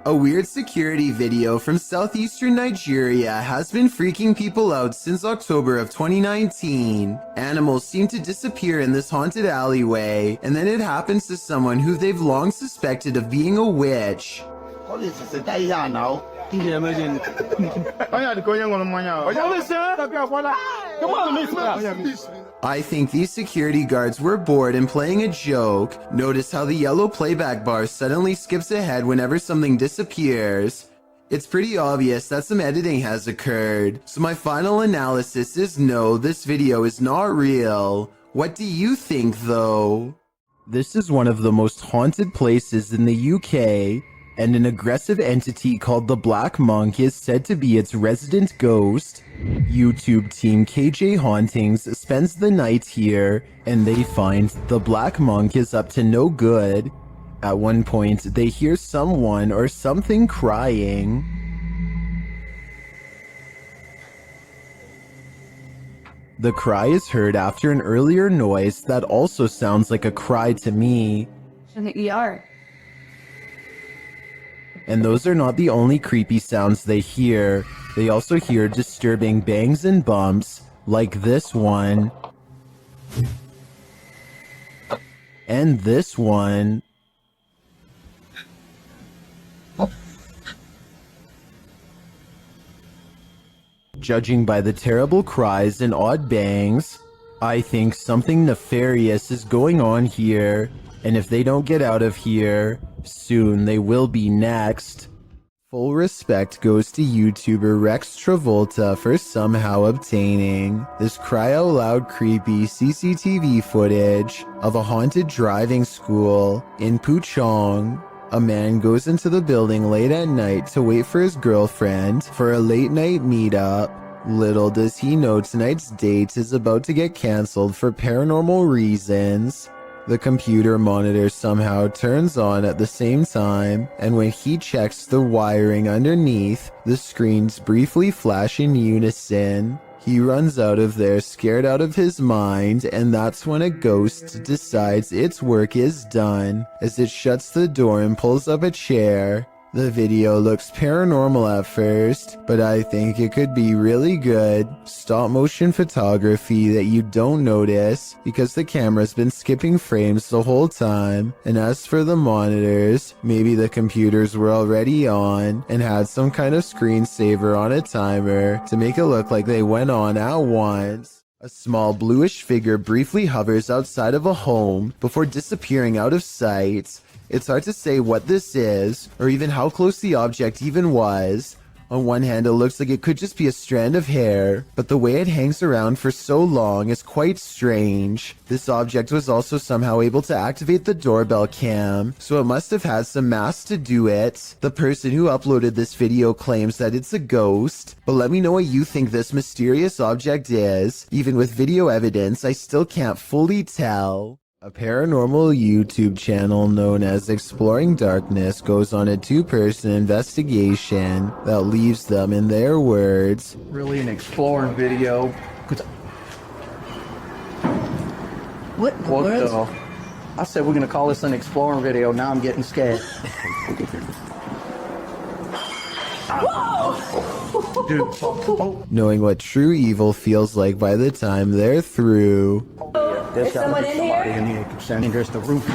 A weird security video from southeastern Nigeria has been freaking people out since October of 2019. Animals seem to disappear in this haunted alleyway, and then it happens to someone who they've long suspected of being a witch. I think these security guards were bored and playing a joke. Notice how the yellow playback bar suddenly skips ahead whenever something disappears. It's pretty obvious that some editing has occurred. So my final analysis is no, this video is not real. What do you think though? This is one of the most haunted places in the UK, and an aggressive entity called the Black Monk is said to be its resident ghost. YouTube team KJ Hauntings spends the night here, and they find the Black Monk is up to no good. At one point, they hear someone or something crying. The cry is heard after an earlier noise that also sounds like a cry to me. In the ER. And those are not the only creepy sounds they hear. They also hear disturbing bangs and bumps, like this one. And this one. Judging by the terrible cries and odd bangs, I think something nefarious is going on here, and if they don't get out of here, soon they will be next. Full respect goes to YouTuber Rex Travolta for somehow obtaining this cry-out-loud creepy CCTV footage of a haunted driving school in Puchong. A man goes into the building late at night to wait for his girlfriend for a late-night meetup. Little does he know tonight's date is about to get cancelled for paranormal reasons. The computer monitor somehow turns on at the same time, and when he checks the wiring underneath, the screens briefly flash in unison. He runs out of there scared out of his mind, and that's when a ghost decides its work is done, as it shuts the door and pulls up a chair. The video looks paranormal at first, but I think it could be really good stop motion photography that you don't notice because the camera's been skipping frames the whole time. And as for the monitors, maybe the computers were already on and had some kind of screensaver on a timer to make it look like they went on at once. A small bluish figure briefly hovers outside of a home before disappearing out of sight. It's hard to say what this is, or even how close the object even was. On one hand, it looks like it could just be a strand of hair, but the way it hangs around for so long is quite strange. This object was also somehow able to activate the doorbell cam, so it must have had some mass to do it. The person who uploaded this video claims that it's a ghost, but let me know what you think this mysterious object is. Even with video evidence, I still can't fully tell. A paranormal YouTube channel known as Exploring Darkness goes on a two-person investigation that leaves them, in their words, really an exploring video. What the? I said we're gonna call this an exploring video. Now I'm getting scared. Dude, knowing what true evil feels like by the time they're through. There's someone in here? There's the roof.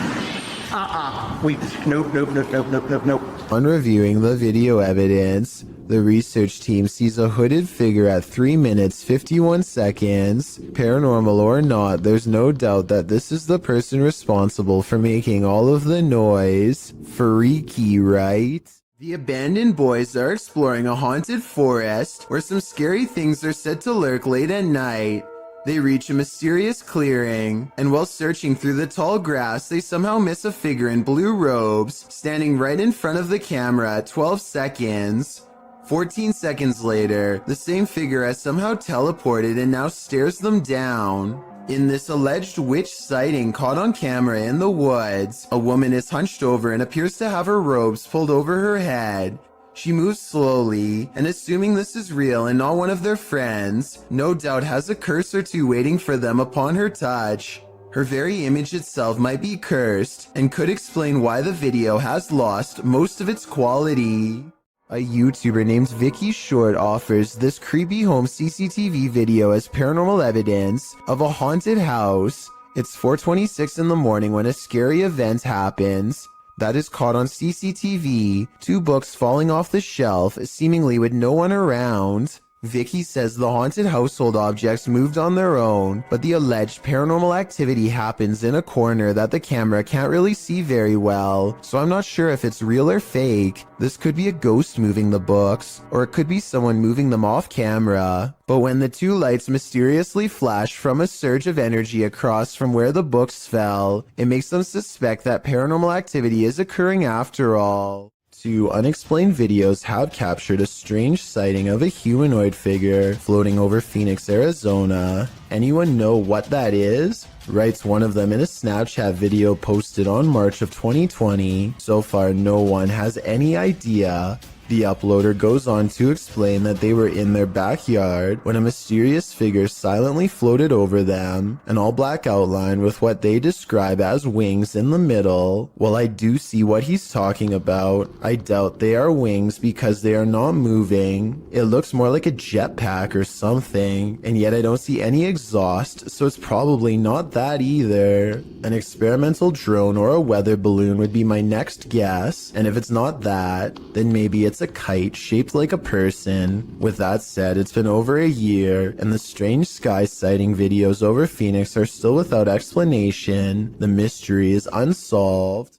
Nope. On reviewing the video evidence, the research team sees a hooded figure at 3 minutes 51 seconds. Paranormal or not, there's no doubt that this is the person responsible for making all of the noise. Freaky, right? The abandoned boys are exploring a haunted forest where some scary things are said to lurk late at night. They reach a mysterious clearing, and while searching through the tall grass, they somehow miss a figure in blue robes, standing right in front of the camera at 12 seconds. 14 seconds later, the same figure has somehow teleported and now stares them down. In this alleged witch sighting caught on camera in the woods, a woman is hunched over and appears to have her robes pulled over her head. She moves slowly, and assuming this is real and not one of their friends, no doubt has a curse or two waiting for them upon her touch. Her very image itself might be cursed, and could explain why the video has lost most of its quality. A YouTuber named Vicky Short offers this creepy home CCTV video as paranormal evidence of a haunted house. It's 4:26 in the morning when a scary event happens that is caught on CCTV, 2 books falling off the shelf, seemingly with no one around. Vicky says the haunted household objects moved on their own, but the alleged paranormal activity happens in a corner that the camera can't really see very well, so I'm not sure if it's real or fake. This could be a ghost moving the books, or it could be someone moving them off camera. But when the 2 lights mysteriously flash from a surge of energy across from where the books fell, it makes them suspect that paranormal activity is occurring after all. 2 unexplained videos have captured a strange sighting of a humanoid figure floating over Phoenix, Arizona. Anyone know what that is? Writes one of them in a Snapchat video posted on March of 2020. So far, no one has any idea. The uploader goes on to explain that they were in their backyard when a mysterious figure silently floated over them, an all-black outline with what they describe as wings in the middle. While I do see what he's talking about, I doubt they are wings because they are not moving. It looks more like a jetpack or something, and yet I don't see any exhaust, so it's probably not that either. An experimental drone or a weather balloon would be my next guess, and if it's not that, then maybe it's a kite shaped like a person. With that said, it's been over a year, and the strange sky sighting videos over Phoenix are still without explanation. The mystery is unsolved.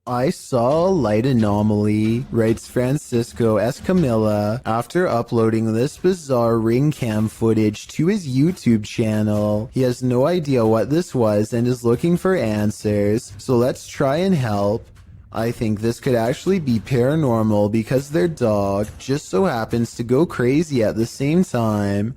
I saw a light anomaly, writes Francisco Escamilla, after uploading this bizarre ring cam footage to his YouTube channel. He has no idea what this was and is looking for answers, so let's try and help. I think this could actually be paranormal because their dog just so happens to go crazy at the same time.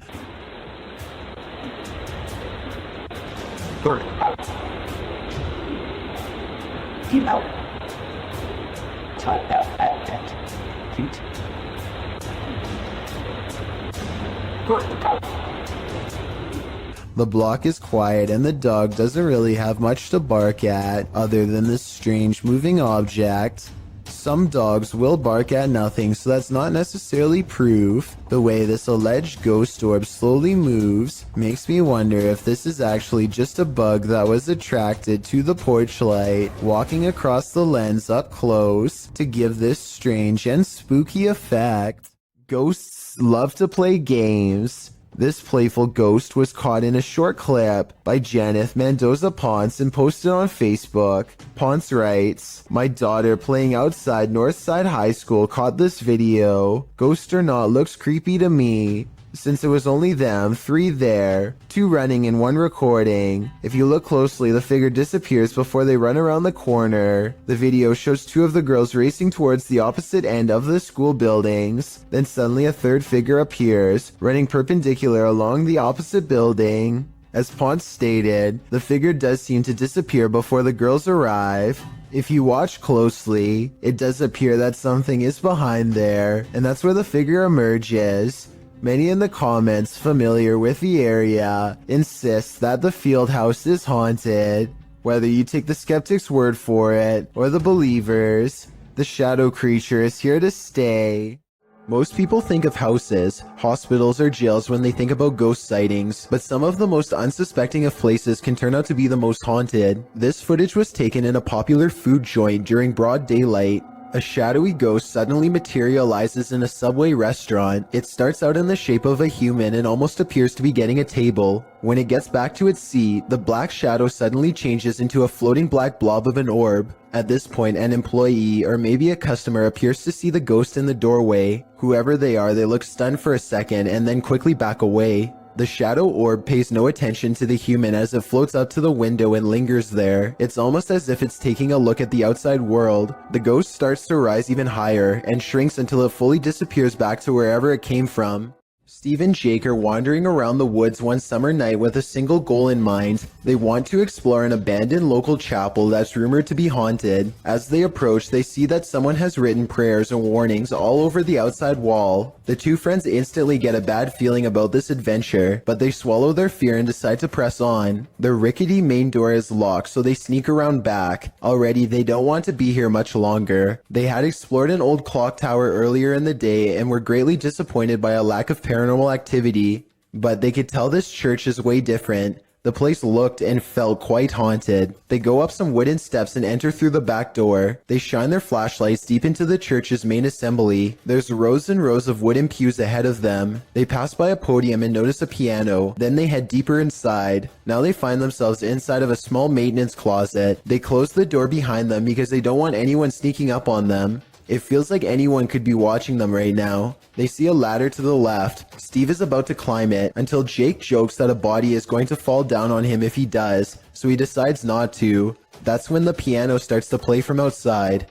The block is quiet and the dog doesn't really have much to bark at other than this strange moving object. Some dogs will bark at nothing, so that's not necessarily proof. The way this alleged ghost orb slowly moves makes me wonder if this is actually just a bug that was attracted to the porch light, walking across the lens up close to give this strange and spooky effect. Ghosts love to play games. This playful ghost was caught in a short clip by Janeth Mendoza Ponce and posted on Facebook. Ponce writes, "My daughter playing outside Northside High School caught this video. Ghost or not, looks creepy to me. Since it was only them, 3 there, 2 running and 1 recording. If you look closely, the figure disappears before they run around the corner. The video shows 2 of the girls racing towards the opposite end of the school buildings. Then suddenly a 3rd figure appears, running perpendicular along the opposite building. As Ponce stated, the figure does seem to disappear before the girls arrive. If you watch closely, it does appear that something is behind there, and that's where the figure emerges. Many in the comments familiar with the area insist that the field house is haunted. Whether you take the skeptic's word for it or the believers, the shadow creature is here to stay. Most people think of houses, hospitals, or jails when they think about ghost sightings, but some of the most unsuspecting of places can turn out to be the most haunted. This footage was taken in a popular food joint during broad daylight. A shadowy ghost suddenly materializes in a Subway restaurant. It starts out in the shape of a human and almost appears to be getting a table. When it gets back to its seat, the black shadow suddenly changes into a floating black blob of an orb. At this point, an employee or maybe a customer appears to see the ghost in the doorway. Whoever they are, they look stunned for a second and then quickly back away. The shadow orb pays no attention to the human as it floats up to the window and lingers there. It's almost as if it's taking a look at the outside world. The ghost starts to rise even higher and shrinks until it fully disappears back to wherever it came from. Steve and Jake are wandering around the woods one summer night with a single goal in mind. They want to explore an abandoned local chapel that's rumored to be haunted. As they approach, they see that someone has written prayers and warnings all over the outside wall. The two friends instantly get a bad feeling about this adventure, but they swallow their fear and decide to press on. The rickety main door is locked, so they sneak around back. Already, they don't want to be here much longer. They had explored an old clock tower earlier in the day and were greatly disappointed by a lack of paranormal activity, but they could tell this church is way different. The place looked and felt quite haunted. They go up some wooden steps and enter through the back door. They shine their flashlights deep into the church's main assembly. There's rows and rows of wooden pews ahead of them. They pass by a podium and notice a piano. Then they head deeper inside. Now they find themselves inside of a small maintenance closet. They close the door behind them because they don't want anyone sneaking up on them. It feels like anyone could be watching them right now. They see a ladder to the left. Steve is about to climb it until Jake jokes that a body is going to fall down on him if he does, so he decides not to. That's when the piano starts to play from outside.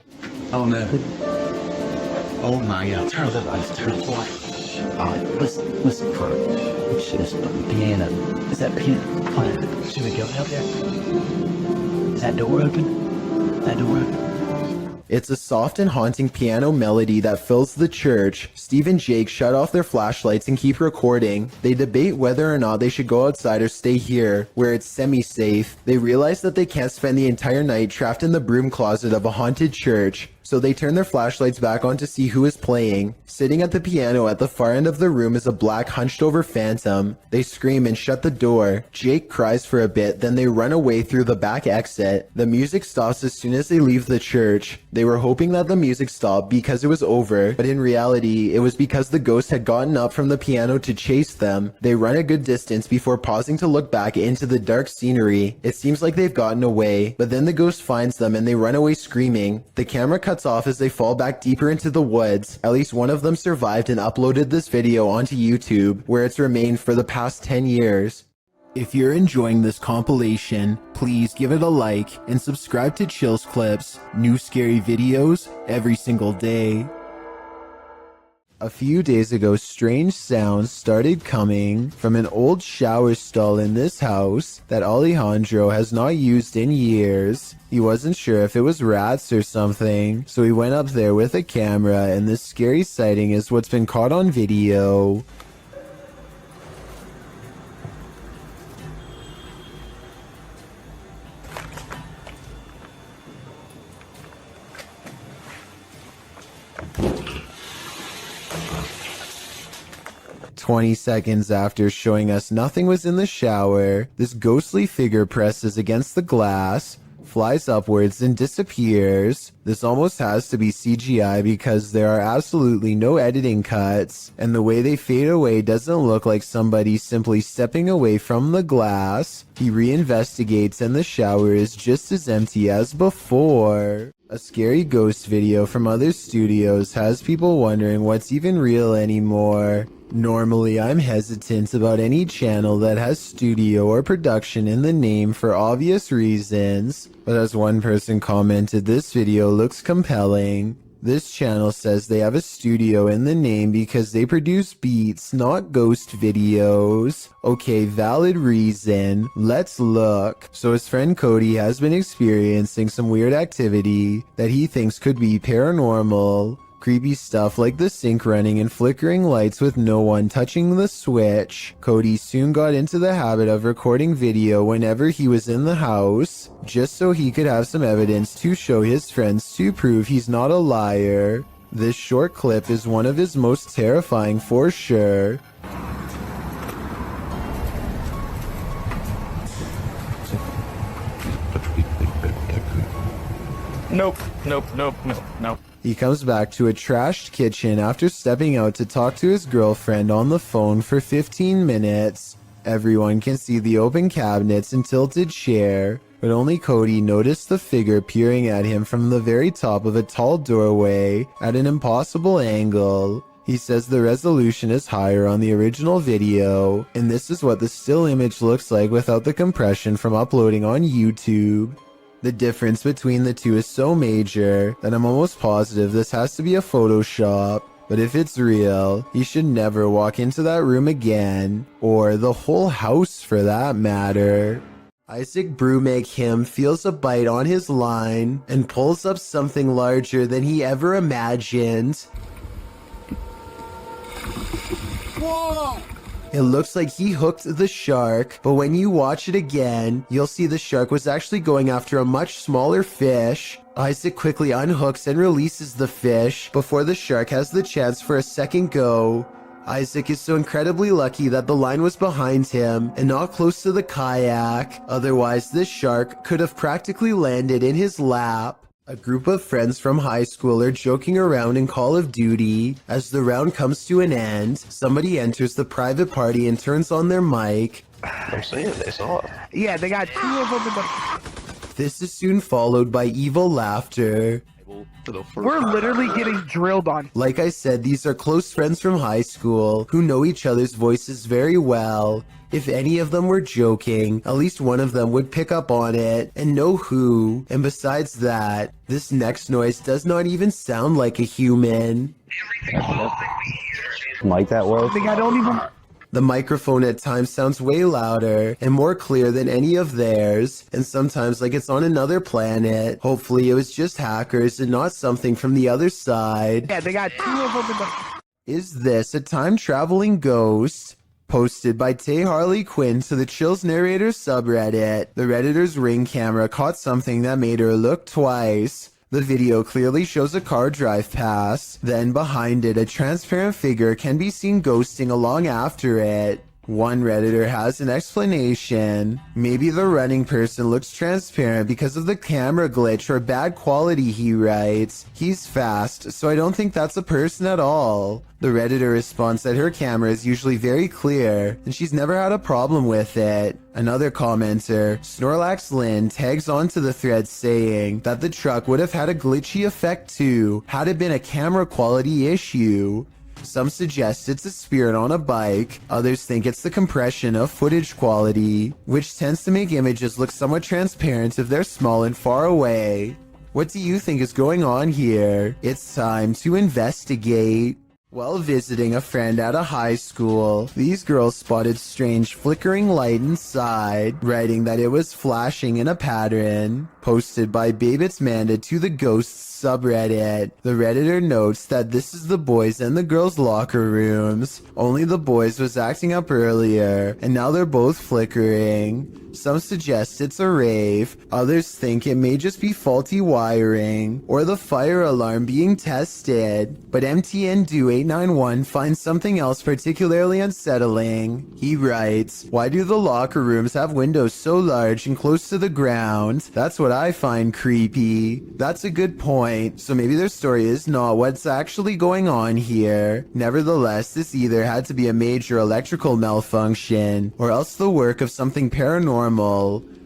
Oh no. Oh my god, turn the lights, turn the lights. Alright, listen for it. It's just the piano. Is that piano playing? Should we go out there? Is that door open? That door open? It's a soft and haunting piano melody that fills the church. Steve and Jake shut off their flashlights and keep recording. They debate whether or not they should go outside or stay here, where it's semi-safe. They realize that they can't spend the entire night trapped in the broom closet of a haunted church. So they turn their flashlights back on to see who is playing. Sitting at the piano at the far end of the room is a black hunched over phantom. They scream and shut the door. Jake cries for a bit, then they run away through the back exit. The music stops as soon as they leave the church. They were hoping that the music stopped because it was over, but in reality, it was because the ghost had gotten up from the piano to chase them. They run a good distance before pausing to look back into the dark scenery. It seems like they've gotten away, but then the ghost finds them and they run away screaming. The camera cuts off as they fall back deeper into the woods. At least one of them survived and uploaded this video onto YouTube, where it's remained for the past 10 years. If you're enjoying this compilation, please give it a like and subscribe to Chills Clips, new scary videos every single day. A few days ago, strange sounds started coming from an old shower stall in this house that Alejandro has not used in years. He wasn't sure if it was rats or something, so he went up there with a camera, and this scary sighting is what's been caught on video. "20 seconds after showing us nothing was in the shower, this ghostly figure presses against the glass, flies upwards and disappears. This almost has to be CGI because there are absolutely no editing cuts, and the way they fade away doesn't look like somebody simply stepping away from the glass. He reinvestigates and the shower is just as empty as before." A scary ghost video from other studios has people wondering what's even real anymore. Normally, I'm hesitant about any channel that has studio or production in the name for obvious reasons, but as one person commented, this video looks compelling. This channel says they have a studio in the name because they produce beats, not ghost videos. Okay, valid reason. Let's look. So his friend Cody has been experiencing some weird activity that he thinks could be paranormal. Creepy stuff like the sink running and flickering lights with no one touching the switch. Cody soon got into the habit of recording video whenever he was in the house, just so he could have some evidence to show his friends to prove he's not a liar. This short clip is one of his most terrifying for sure. Nope. He comes back to a trashed kitchen after stepping out to talk to his girlfriend on the phone for 15 minutes. Everyone can see the open cabinets and tilted chair, but only Cody noticed the figure peering at him from the very top of a tall doorway at an impossible angle. He says the resolution is higher on the original video, and this is what the still image looks like without the compression from uploading on YouTube. The difference between the two is so major that I'm almost positive this has to be a Photoshop. But if it's real, he should never walk into that room again, or the whole house for that matter. Isaac Brumac him feels a bite on his line and pulls up something larger than he ever imagined. Whoa! It looks like he hooked the shark, but when you watch it again, you'll see the shark was actually going after a much smaller fish. Isaac quickly unhooks and releases the fish before the shark has the chance for a second go. Isaac is so incredibly lucky that the line was behind him and not close to the kayak. Otherwise, this shark could have practically landed in his lap. A group of friends from high school are joking around in Call of Duty. As the round comes to an end, somebody enters the private party and turns on their mic. I'm saying this off. Yeah, they got 2 of them in the... This is soon followed by evil laughter. We're literally getting drilled on. Like I said, these are close friends from high school who know each other's voices very well. If any of them were joking, at least one of them would pick up on it and know who. And besides that, this next noise does not even sound like a human. Like that was? I don't even... The microphone at times sounds way louder and more clear than any of theirs, and sometimes like it's on another planet. Hopefully it was just hackers and not something from the other side. Yeah, they got 2 of them in the... Is this a time-traveling ghost? Posted by Tay Harley Quinn to the Chills Narrator subreddit. The Redditor's Ring camera caught something that made her look twice. The video clearly shows a car drive past. Then behind it, a transparent figure can be seen ghosting along after it. One Redditor has an explanation. Maybe the running person looks transparent because of the camera glitch or bad quality, he writes. He's fast, so I don't think that's a person at all. The Redditor responds that her camera is usually very clear, and she's never had a problem with it. Another commenter, Snorlax Lynn, tags onto the thread saying that the truck would have had a glitchy effect too, had it been a camera quality issue. Some suggest it's a spirit on a bike, others think it's the compression of footage quality, which tends to make images look somewhat transparent if they're small and far away. What do you think is going on here? It's time to investigate. While visiting a friend at a high school, these girls spotted strange flickering light inside, writing that it was flashing in a pattern. Posted by Babitz Manda to the Ghosts subreddit. The Redditor notes that this is the boys and the girls' locker rooms. Only the boys was acting up earlier, and now they're both flickering. Some suggest it's a rave, others think it may just be faulty wiring, or the fire alarm being tested. But MTN Do 891 finds something else particularly unsettling. He writes, "Why do the locker rooms have windows so large and close to the ground? That's what I find creepy." That's a good point, so maybe their story is not what's actually going on here. Nevertheless, this either had to be a major electrical malfunction, or else the work of something paranormal.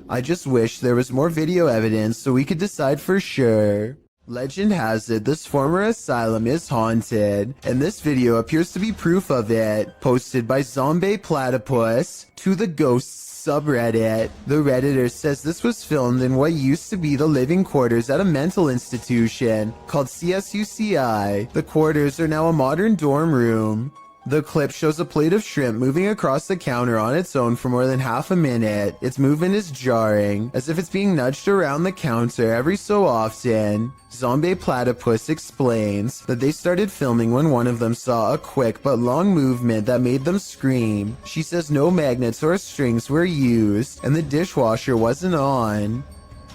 I just wish there was more video evidence so we could decide for sure. Legend has it this former asylum is haunted, and this video appears to be proof of it. Posted by Zombie Platypus to the Ghosts subreddit. The Redditor says this was filmed in what used to be the living quarters at a mental institution called CSUCI. The quarters are now a modern dorm room. The clip shows a plate of shrimp moving across the counter on its own for more than half a minute. Its movement is jarring, as if it's being nudged around the counter every so often. Zombie Platypus explains that they started filming when one of them saw a quick but long movement that made them scream. She says no magnets or strings were used, and the dishwasher wasn't on.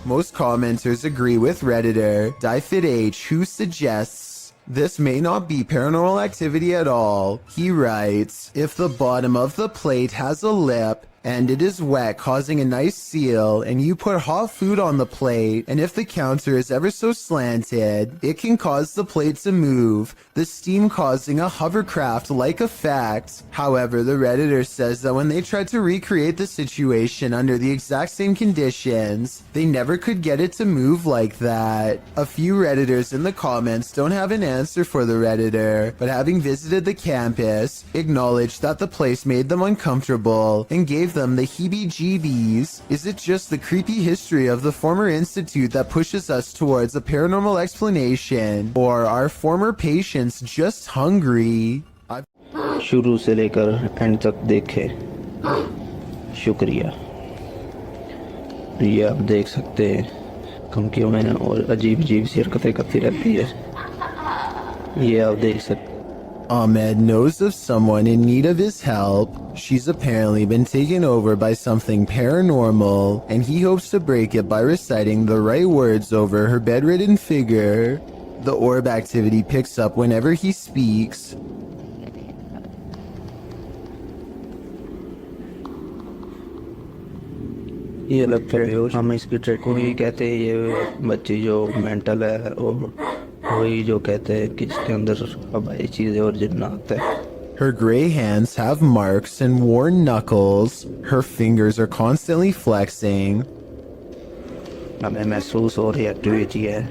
Most commenters agree with Redditor DieFitH, who suggests this may not be paranormal activity at all. He writes, "If the bottom of the plate has a lip and it is wet, causing a nice seal, and you put hot food on the plate, and if the counter is ever so slanted, it can cause the plate to move, the steam causing a hovercraft-like effect." However, the Redditor says that when they tried to recreate the situation under the exact same conditions, they never could get it to move like that. A few Redditors in the comments don't have an answer for the Redditor, but having visited the campus, acknowledged that the place made them uncomfortable and gave gave them the heebie-jeebies? Is it just the creepy history of the former institute that pushes us towards a paranormal explanation? Or are former patients just hungry? शुरू से लेकर and तक देखे, शुक्रिया। ये आप देख सकते हैं धमकियों में और अजीब अजीब सी हरकतें करती रहती है, ये आप देख सकते हैं। Ahmed knows of someone in need of his help. She's apparently been taken over by something paranormal, and he hopes to break it by reciting the right words over her bedridden figure. The orb activity picks up whenever he speaks. ये लगता है हम इसकी track को ही कहते हैं, ये बच्ची जो मेंटल है और वही जो कहते हैं कि इसके अंदर हवाई चीजें और जिन्नात है। Her gray hands have marks and worn knuckles. Her fingers are constantly flexing. हमें महसूस हो रही एक्टिविटी है।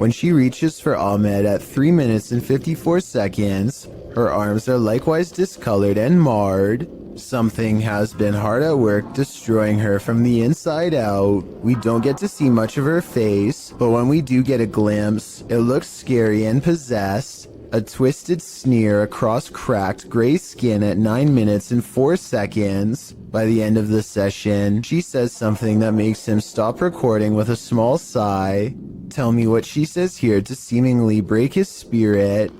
When she reaches for Ahmed at 3 minutes and 54 seconds, her arms are likewise discolored and marred. Something has been hard at work destroying her from the inside out. We don't get to see much of her face, but when we do get a glimpse, it looks scary and possessed. A twisted sneer across cracked gray skin at 9 minutes and 4 seconds. By the end of the session, she says something that makes him stop recording with a small sigh. Tell me what she says here to seemingly break his spirit.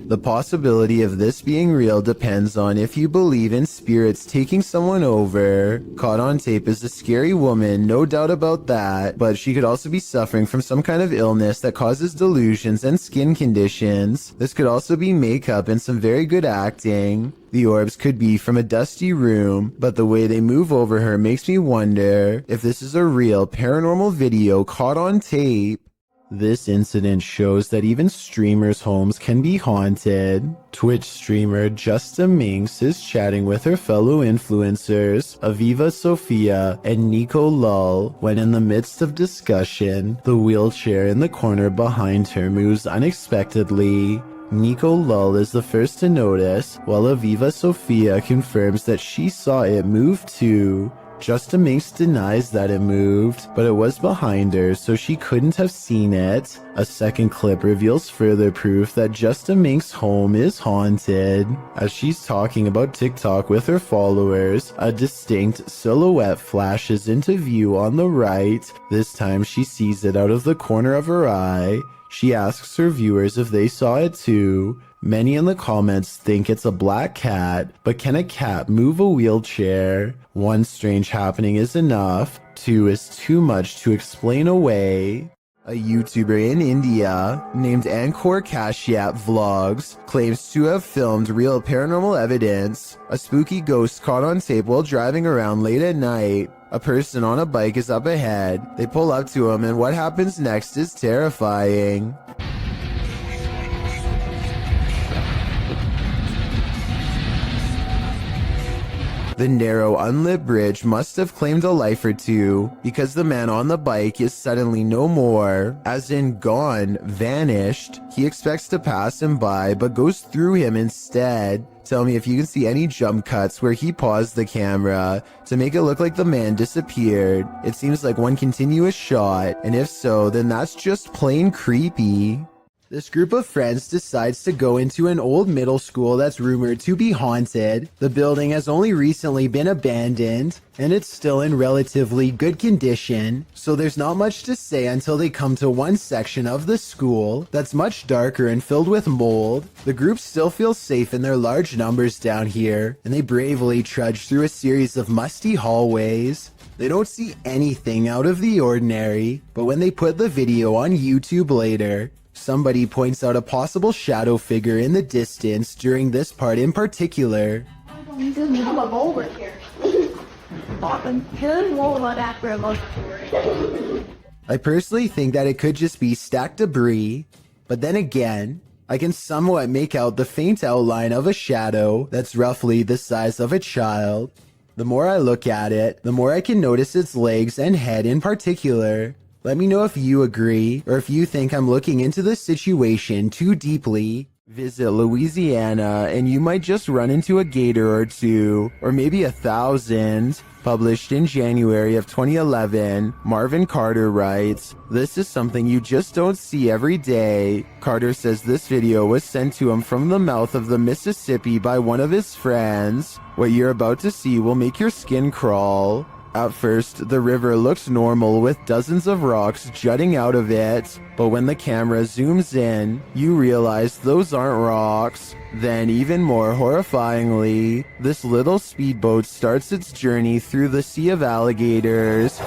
The possibility of this being real depends on if you believe in spirits taking someone over. Caught on tape is a scary woman, no doubt about that, but she could also be suffering from some kind of illness that causes delusions and skin conditions. This could also be makeup and some very good acting. The orbs could be from a dusty room, but the way they move over her makes me wonder if this is a real paranormal video caught on tape. This incident shows that even streamers' homes can be haunted. Twitch streamer Justa Minx is chatting with her fellow influencers, Aviva Sophia and Nico Lull, when in the midst of discussion, the wheelchair in the corner behind her moves unexpectedly. Nico Lull is the first to notice, while Aviva Sophia confirms that she saw it move too. Justa Minx denies that it moved, but it was behind her, so she couldn't have seen it. A second clip reveals further proof that Justa Minx's home is haunted. As she's talking about TikTok with her followers, a distinct silhouette flashes into view on the right. This time she sees it out of the corner of her eye. She asks her viewers if they saw it too. Many in the comments think it's a black cat, but can a cat move a wheelchair? One strange happening is enough, two is too much to explain away. A YouTuber in India named Ankor Kashyap Vlogs claims to have filmed real paranormal evidence. A spooky ghost caught on tape while driving around late at night. A person on a bike is up ahead. They pull up to him and what happens next is terrifying. The narrow, unlit bridge must have claimed a life or two, because the man on the bike is suddenly no more, as in gone, vanished. He expects to pass him by, but goes through him instead. Tell me if you can see any jump cuts where he paused the camera to make it look like the man disappeared. It seems like one continuous shot, and if so, then that's just plain creepy. This group of friends decides to go into an old middle school that's rumored to be haunted. The building has only recently been abandoned, and it's still in relatively good condition, so there's not much to say until they come to one section of the school that's much darker and filled with mold. The group still feels safe in their large numbers down here, and they bravely trudge through a series of musty hallways. They don't see anything out of the ordinary, but when they put the video on YouTube later, somebody points out a possible shadow figure in the distance during this part in particular. I personally think that it could just be stacked debris, but then again, I can somewhat make out the faint outline of a shadow that's roughly the size of a child. The more I look at it, the more I can notice its legs and head in particular. Let me know if you agree, or if you think I'm looking into the situation too deeply. Visit Louisiana and you might just run into a gator or two, or maybe 1,000. Published in January of 2011, Marvin Carter writes, "This is something you just don't see every day." Carter says this video was sent to him from the mouth of the Mississippi by one of his friends. What you're about to see will make your skin crawl. At first, the river looks normal with dozens of rocks jutting out of it, but when the camera zooms in, you realize those aren't rocks. Then, even more horrifyingly, this little speedboat starts its journey through the sea of alligators.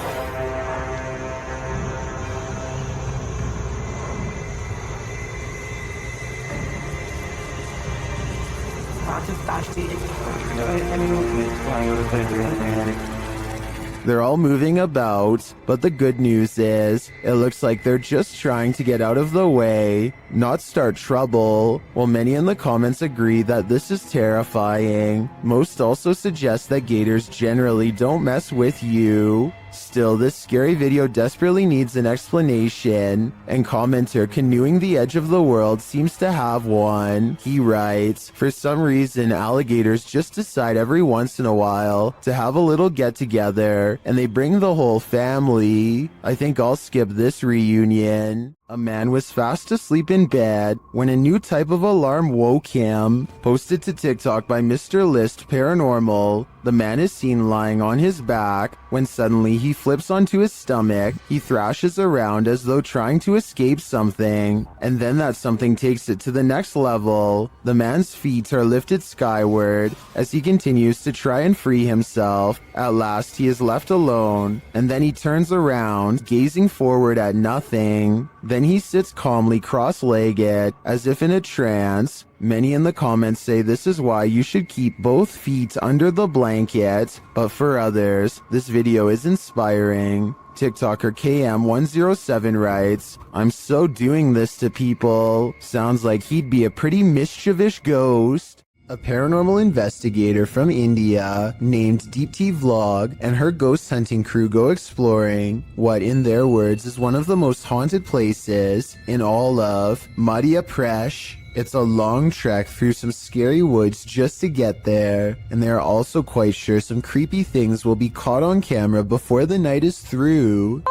They're all moving about, but the good news is, it looks like they're just trying to get out of the way, not start trouble. While many in the comments agree that this is terrifying, most also suggest that gators generally don't mess with you. Still, this scary video desperately needs an explanation, and commenter Canoeing the Edge of the World seems to have one. He writes, "For some reason, alligators just decide every once in a while to have a little get-together, and they bring the whole family. I think I'll skip this reunion." A man was fast asleep in bed when a new type of alarm woke him. Posted to TikTok by Mr. List Paranormal, the man is seen lying on his back when suddenly he flips onto his stomach. He thrashes around as though trying to escape something, and then that something takes it to the next level. The man's feet are lifted skyward as he continues to try and free himself. At last he is left alone, and then he turns around, gazing forward at nothing. Then he sits calmly cross-legged, as if in a trance. Many in the comments say this is why you should keep both feet under the blanket, but for others, this video is inspiring. TikToker KM107 writes, "I'm so doing this to people. Sounds like he'd be a pretty mischievous ghost." A paranormal investigator from India named Deepti Vlog and her ghost hunting crew go exploring what, in their words, is one of the most haunted places in all of Madhya Pradesh. It's a long trek through some scary woods just to get there, and they are also quite sure some creepy things will be caught on camera before the night is through.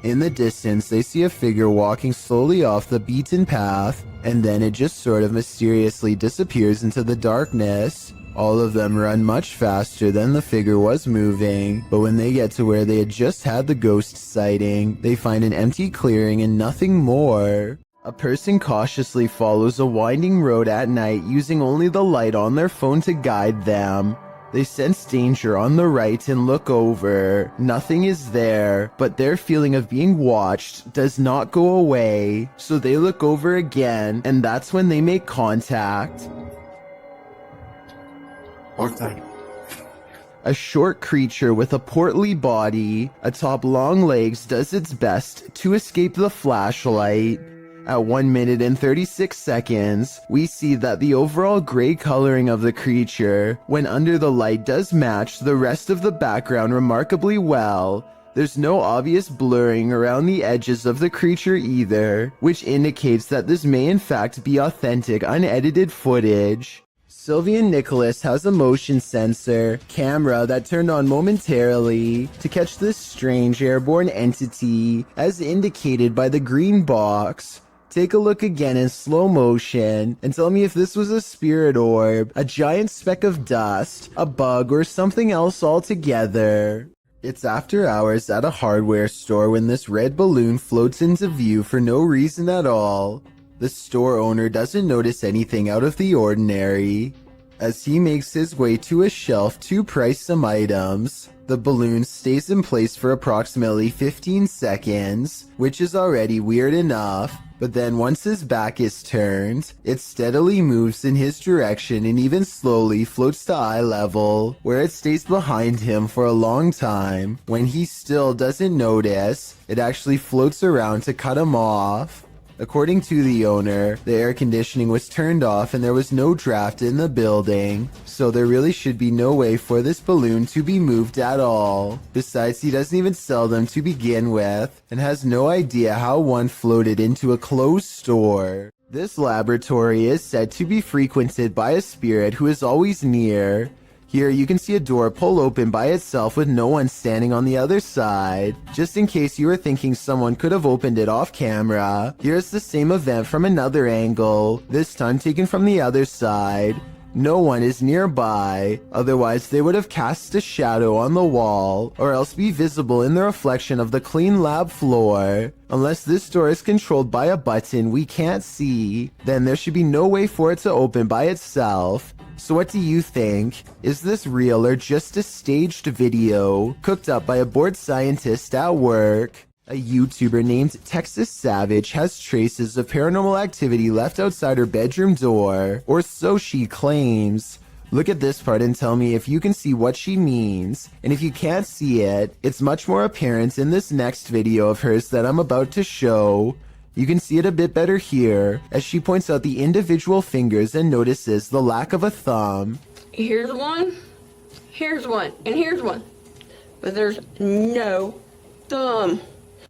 In the distance, they see a figure walking slowly off the beaten path, and then it just sort of mysteriously disappears into the darkness. All of them run much faster than the figure was moving, but when they get to where they had just had the ghost sighting, they find an empty clearing and nothing more. A person cautiously follows a winding road at night using only the light on their phone to guide them. They sense danger on the right and look over. Nothing is there, but their feeling of being watched does not go away. So they look over again, and that's when they make contact. A short creature with a portly body atop long legs does its best to escape the flashlight. At 1 minute and 36 seconds, we see that the overall gray coloring of the creature, when under the light, does match the rest of the background remarkably well. There's no obvious blurring around the edges of the creature either, which indicates that this may in fact be authentic, unedited footage. Sylvian Nicholas has a motion sensor camera that turned on momentarily to catch this strange airborne entity, as indicated by the green box. Take a look again in slow motion and tell me if this was a spirit orb, a giant speck of dust, a bug, or something else altogether. It's after hours at a hardware store when this red balloon floats into view for no reason at all. The store owner doesn't notice anything out of the ordinary. As he makes his way to a shelf to price some items, the balloon stays in place for approximately 15 seconds, which is already weird enough. But then once his back is turned, it steadily moves in his direction and even slowly floats to eye level, where it stays behind him for a long time. When he still doesn't notice, it actually floats around to cut him off. According to the owner, the air conditioning was turned off and there was no draft in the building, so there really should be no way for this balloon to be moved at all. Besides, he doesn't even sell them to begin with, and has no idea how one floated into a closed store. This laboratory is said to be frequented by a spirit who is always near. Here you can see a door pull open by itself with no one standing on the other side. Just in case you were thinking someone could have opened it off camera, here's the same event from another angle, this time taken from the other side. No one is nearby, otherwise they would have cast a shadow on the wall, or else be visible in the reflection of the clean lab floor. Unless this door is controlled by a button we can't see, then there should be no way for it to open by itself. So what do you think? Is this real or just a staged video cooked up by a bored scientist at work? A YouTuber named Texas Savage has traces of paranormal activity left outside her bedroom door, or so she claims. Look at this part and tell me if you can see what she means. And if you can't see it, it's much more apparent in this next video of hers that I'm about to show. You can see it a bit better here, as she points out the individual fingers and notices the lack of a thumb. Here's one, and here's one. But there's no thumb.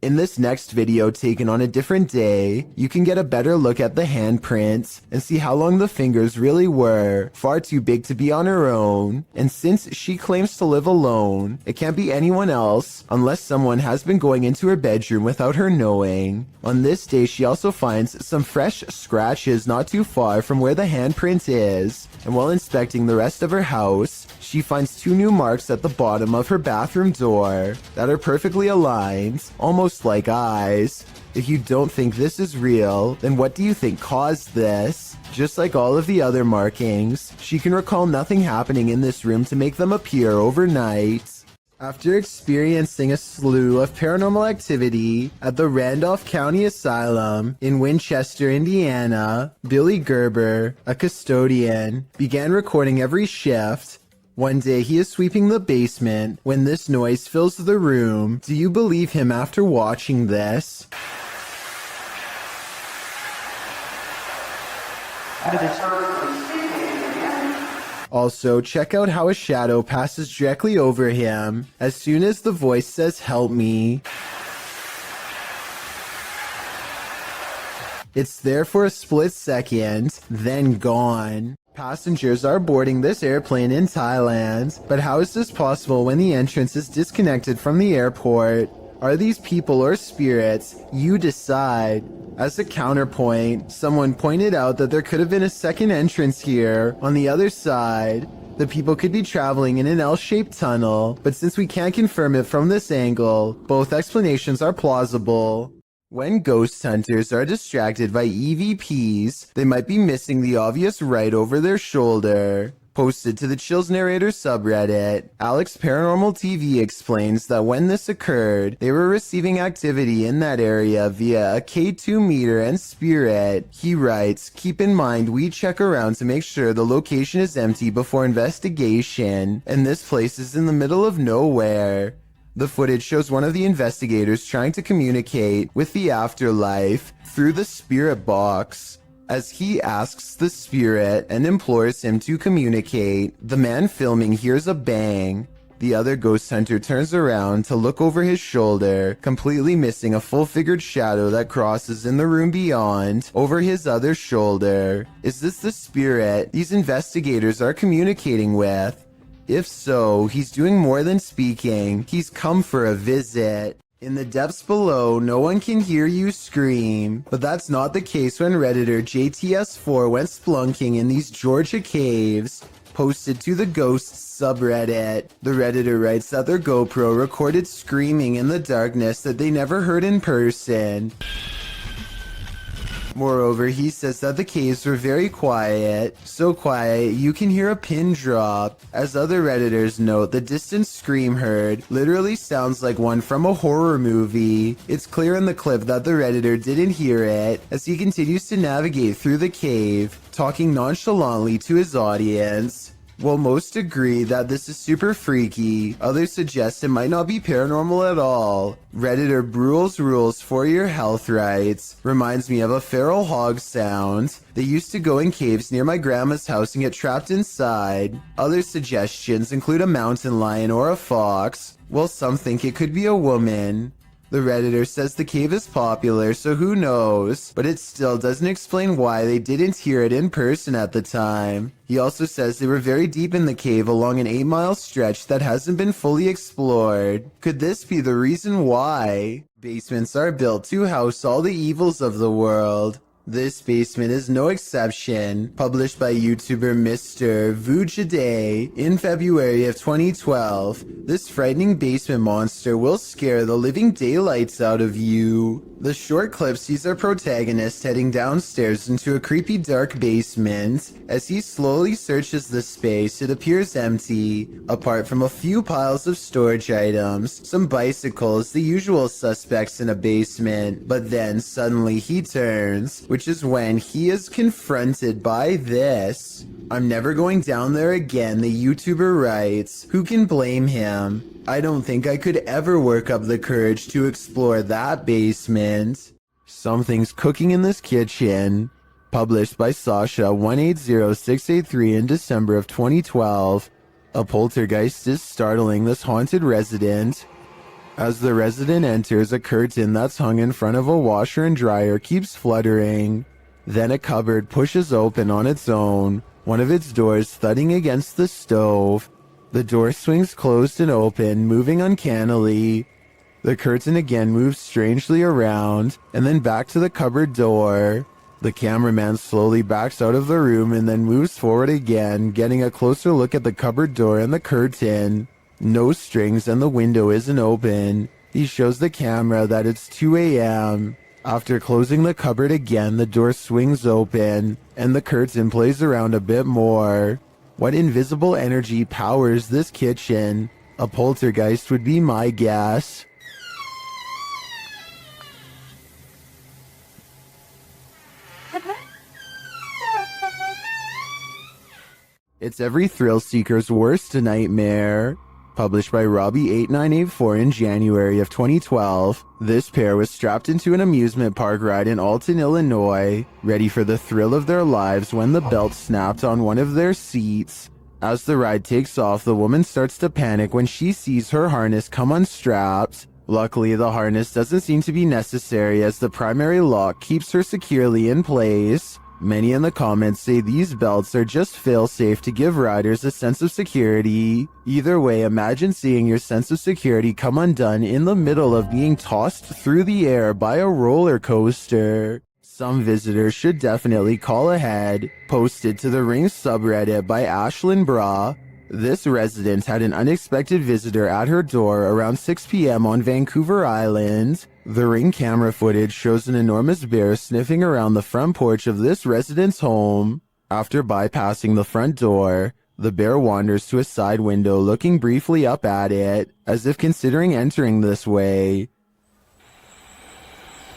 In this next video taken on a different day, you can get a better look at the handprints and see how long the fingers really were, far too big to be on her own. And since she claims to live alone, it can't be anyone else unless someone has been going into her bedroom without her knowing. On this day, she also finds some fresh scratches not too far from where the handprint is, and while inspecting the rest of her house, she finds 2 new marks at the bottom of her bathroom door that are perfectly aligned, almost like eyes. If you don't think this is real, then what do you think caused this? Just like all of the other markings, she can recall nothing happening in this room to make them appear overnight. After experiencing a slew of paranormal activity at the Randolph County Asylum in Winchester, Indiana, Billy Gerber, a custodian, began recording every shift. One day he is sweeping the basement when this noise fills the room. Do you believe him after watching this? Also, check out how a shadow passes directly over him as soon as the voice says "help me." It's there for a split second, then gone. Passengers are boarding this airplane in Thailand, but how is this possible when the entrance is disconnected from the airport? Are these people or spirits? You decide. As a counterpoint, someone pointed out that there could have been a second entrance here on the other side. The people could be traveling in an L-shaped tunnel, but since we can't confirm it from this angle, both explanations are plausible. When ghost hunters are distracted by EVPs, they might be missing the obvious right over their shoulder. Posted to the Chills Narrator subreddit, Alex Paranormal TV explains that when this occurred, they were receiving activity in that area via a K2 meter and spirit. He writes, "Keep in mind we check around to make sure the location is empty before investigation, and this place is in the middle of nowhere." The footage shows one of the investigators trying to communicate with the afterlife through the spirit box. As he asks the spirit and implores him to communicate, the man filming hears a bang. The other ghost hunter turns around to look over his shoulder, completely missing a full-figured shadow that crosses in the room beyond, over his other shoulder. Is this the spirit these investigators are communicating with? If so, he's doing more than speaking. He's come for a visit. In the depths below, no one can hear you scream, but that's not the case when Redditor JTS4 went splunking in these Georgia caves. Posted to the Ghosts subreddit, the Redditor writes that their GoPro recorded screaming in the darkness that they never heard in person. Moreover, he says that the caves were very quiet, so quiet you can hear a pin drop. As other Redditors note, the distant scream heard literally sounds like one from a horror movie. It's clear in the clip that the Redditor didn't hear it, as he continues to navigate through the cave, talking nonchalantly to his audience. While most agree that this is super freaky, others suggest it might not be paranormal at all. Redditor Brule's Rules for Your Health writes, reminds me of a feral hog sound. They used to go in caves near my grandma's house and get trapped inside. Other suggestions include a mountain lion or a fox, while some think it could be a woman. The Redditor says the cave is popular, so who knows, but it still doesn't explain why they didn't hear it in person at the time. He also says they were very deep in the cave along an 8-mile stretch that hasn't been fully explored. Could this be the reason why? Basements are built to house all the evils of the world. This basement is no exception. Published by YouTuber Mr. Vujade in February of 2012, this frightening basement monster will scare the living daylights out of you. The short clip sees our protagonist heading downstairs into a creepy dark basement. As he slowly searches the space, it appears empty, apart from a few piles of storage items, some bicycles, the usual suspects in a basement. But then suddenly he turns, which is when he is confronted by this. I'm never going down there again, the YouTuber writes. Who can blame him? I don't think I could ever work up the courage to explore that basement. Something's cooking in this kitchen. Published by Sasha 180683 in December of 2012. A poltergeist is startling this haunted resident. As the resident enters, a curtain that's hung in front of a washer and dryer keeps fluttering. Then a cupboard pushes open on its own, one of its doors thudding against the stove. The door swings closed and open, moving uncannily. The curtain again moves strangely around, and then back to the cupboard door. The cameraman slowly backs out of the room and then moves forward again, getting a closer look at the cupboard door and the curtain. No strings and the window isn't open. He shows the camera that it's 2 a.m. After closing the cupboard again, the door swings open, and the curtain plays around a bit more. What invisible energy powers this kitchen? A poltergeist would be my guess. It's every thrill seeker's worst nightmare. Published by Robbie8984 in January of 2012, this pair was strapped into an amusement park ride in Alton, Illinois, ready for the thrill of their lives when the belt snapped on one of their seats. As the ride takes off, the woman starts to panic when she sees her harness come unstrapped. Luckily, the harness doesn't seem to be necessary as the primary lock keeps her securely in place. Many in the comments say these belts are just fail-safe to give riders a sense of security. Either way, imagine seeing your sense of security come undone in the middle of being tossed through the air by a roller coaster. Some visitors should definitely call ahead. Posted to the Ring subreddit by Ashlyn Bra. This resident had an unexpected visitor at her door around 6 p.m. on Vancouver Island. The Ring camera footage shows an enormous bear sniffing around the front porch of this resident's home. After bypassing the front door, the bear wanders to a side window, looking briefly up at it, as if considering entering this way.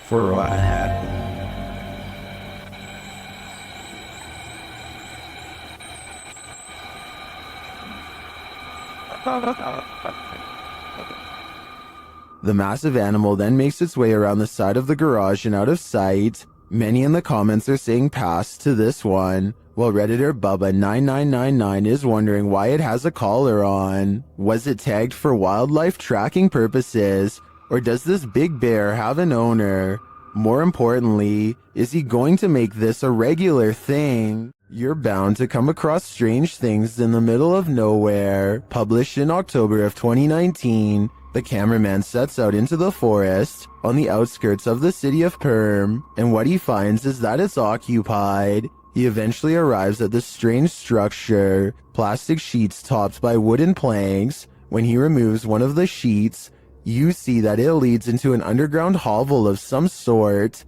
For what happened? The massive animal then makes its way around the side of the garage and out of sight. Many in the comments are saying pass to this one, while Redditor Bubba9999 is wondering why it has a collar on. Was it tagged for wildlife tracking purposes, or does this big bear have an owner? More importantly, is he going to make this a regular thing? You're bound to come across strange things in the middle of nowhere. Published in October of 2019, the cameraman sets out into the forest on the outskirts of the city of Perm, and what he finds is that it's occupied. He eventually arrives at this strange structure, plastic sheets topped by wooden planks. When he removes one of the sheets, you see that it leads into an underground hovel of some sort.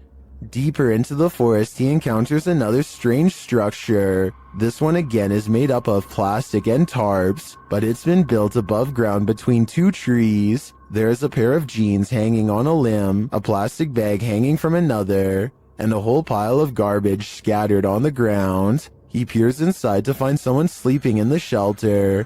Deeper into the forest, he encounters another strange structure. This one again is made up of plastic and tarps, but it's been built above ground between two trees. There's a pair of jeans hanging on a limb, a plastic bag hanging from another, and a whole pile of garbage scattered on the ground. He peers inside to find someone sleeping in the shelter.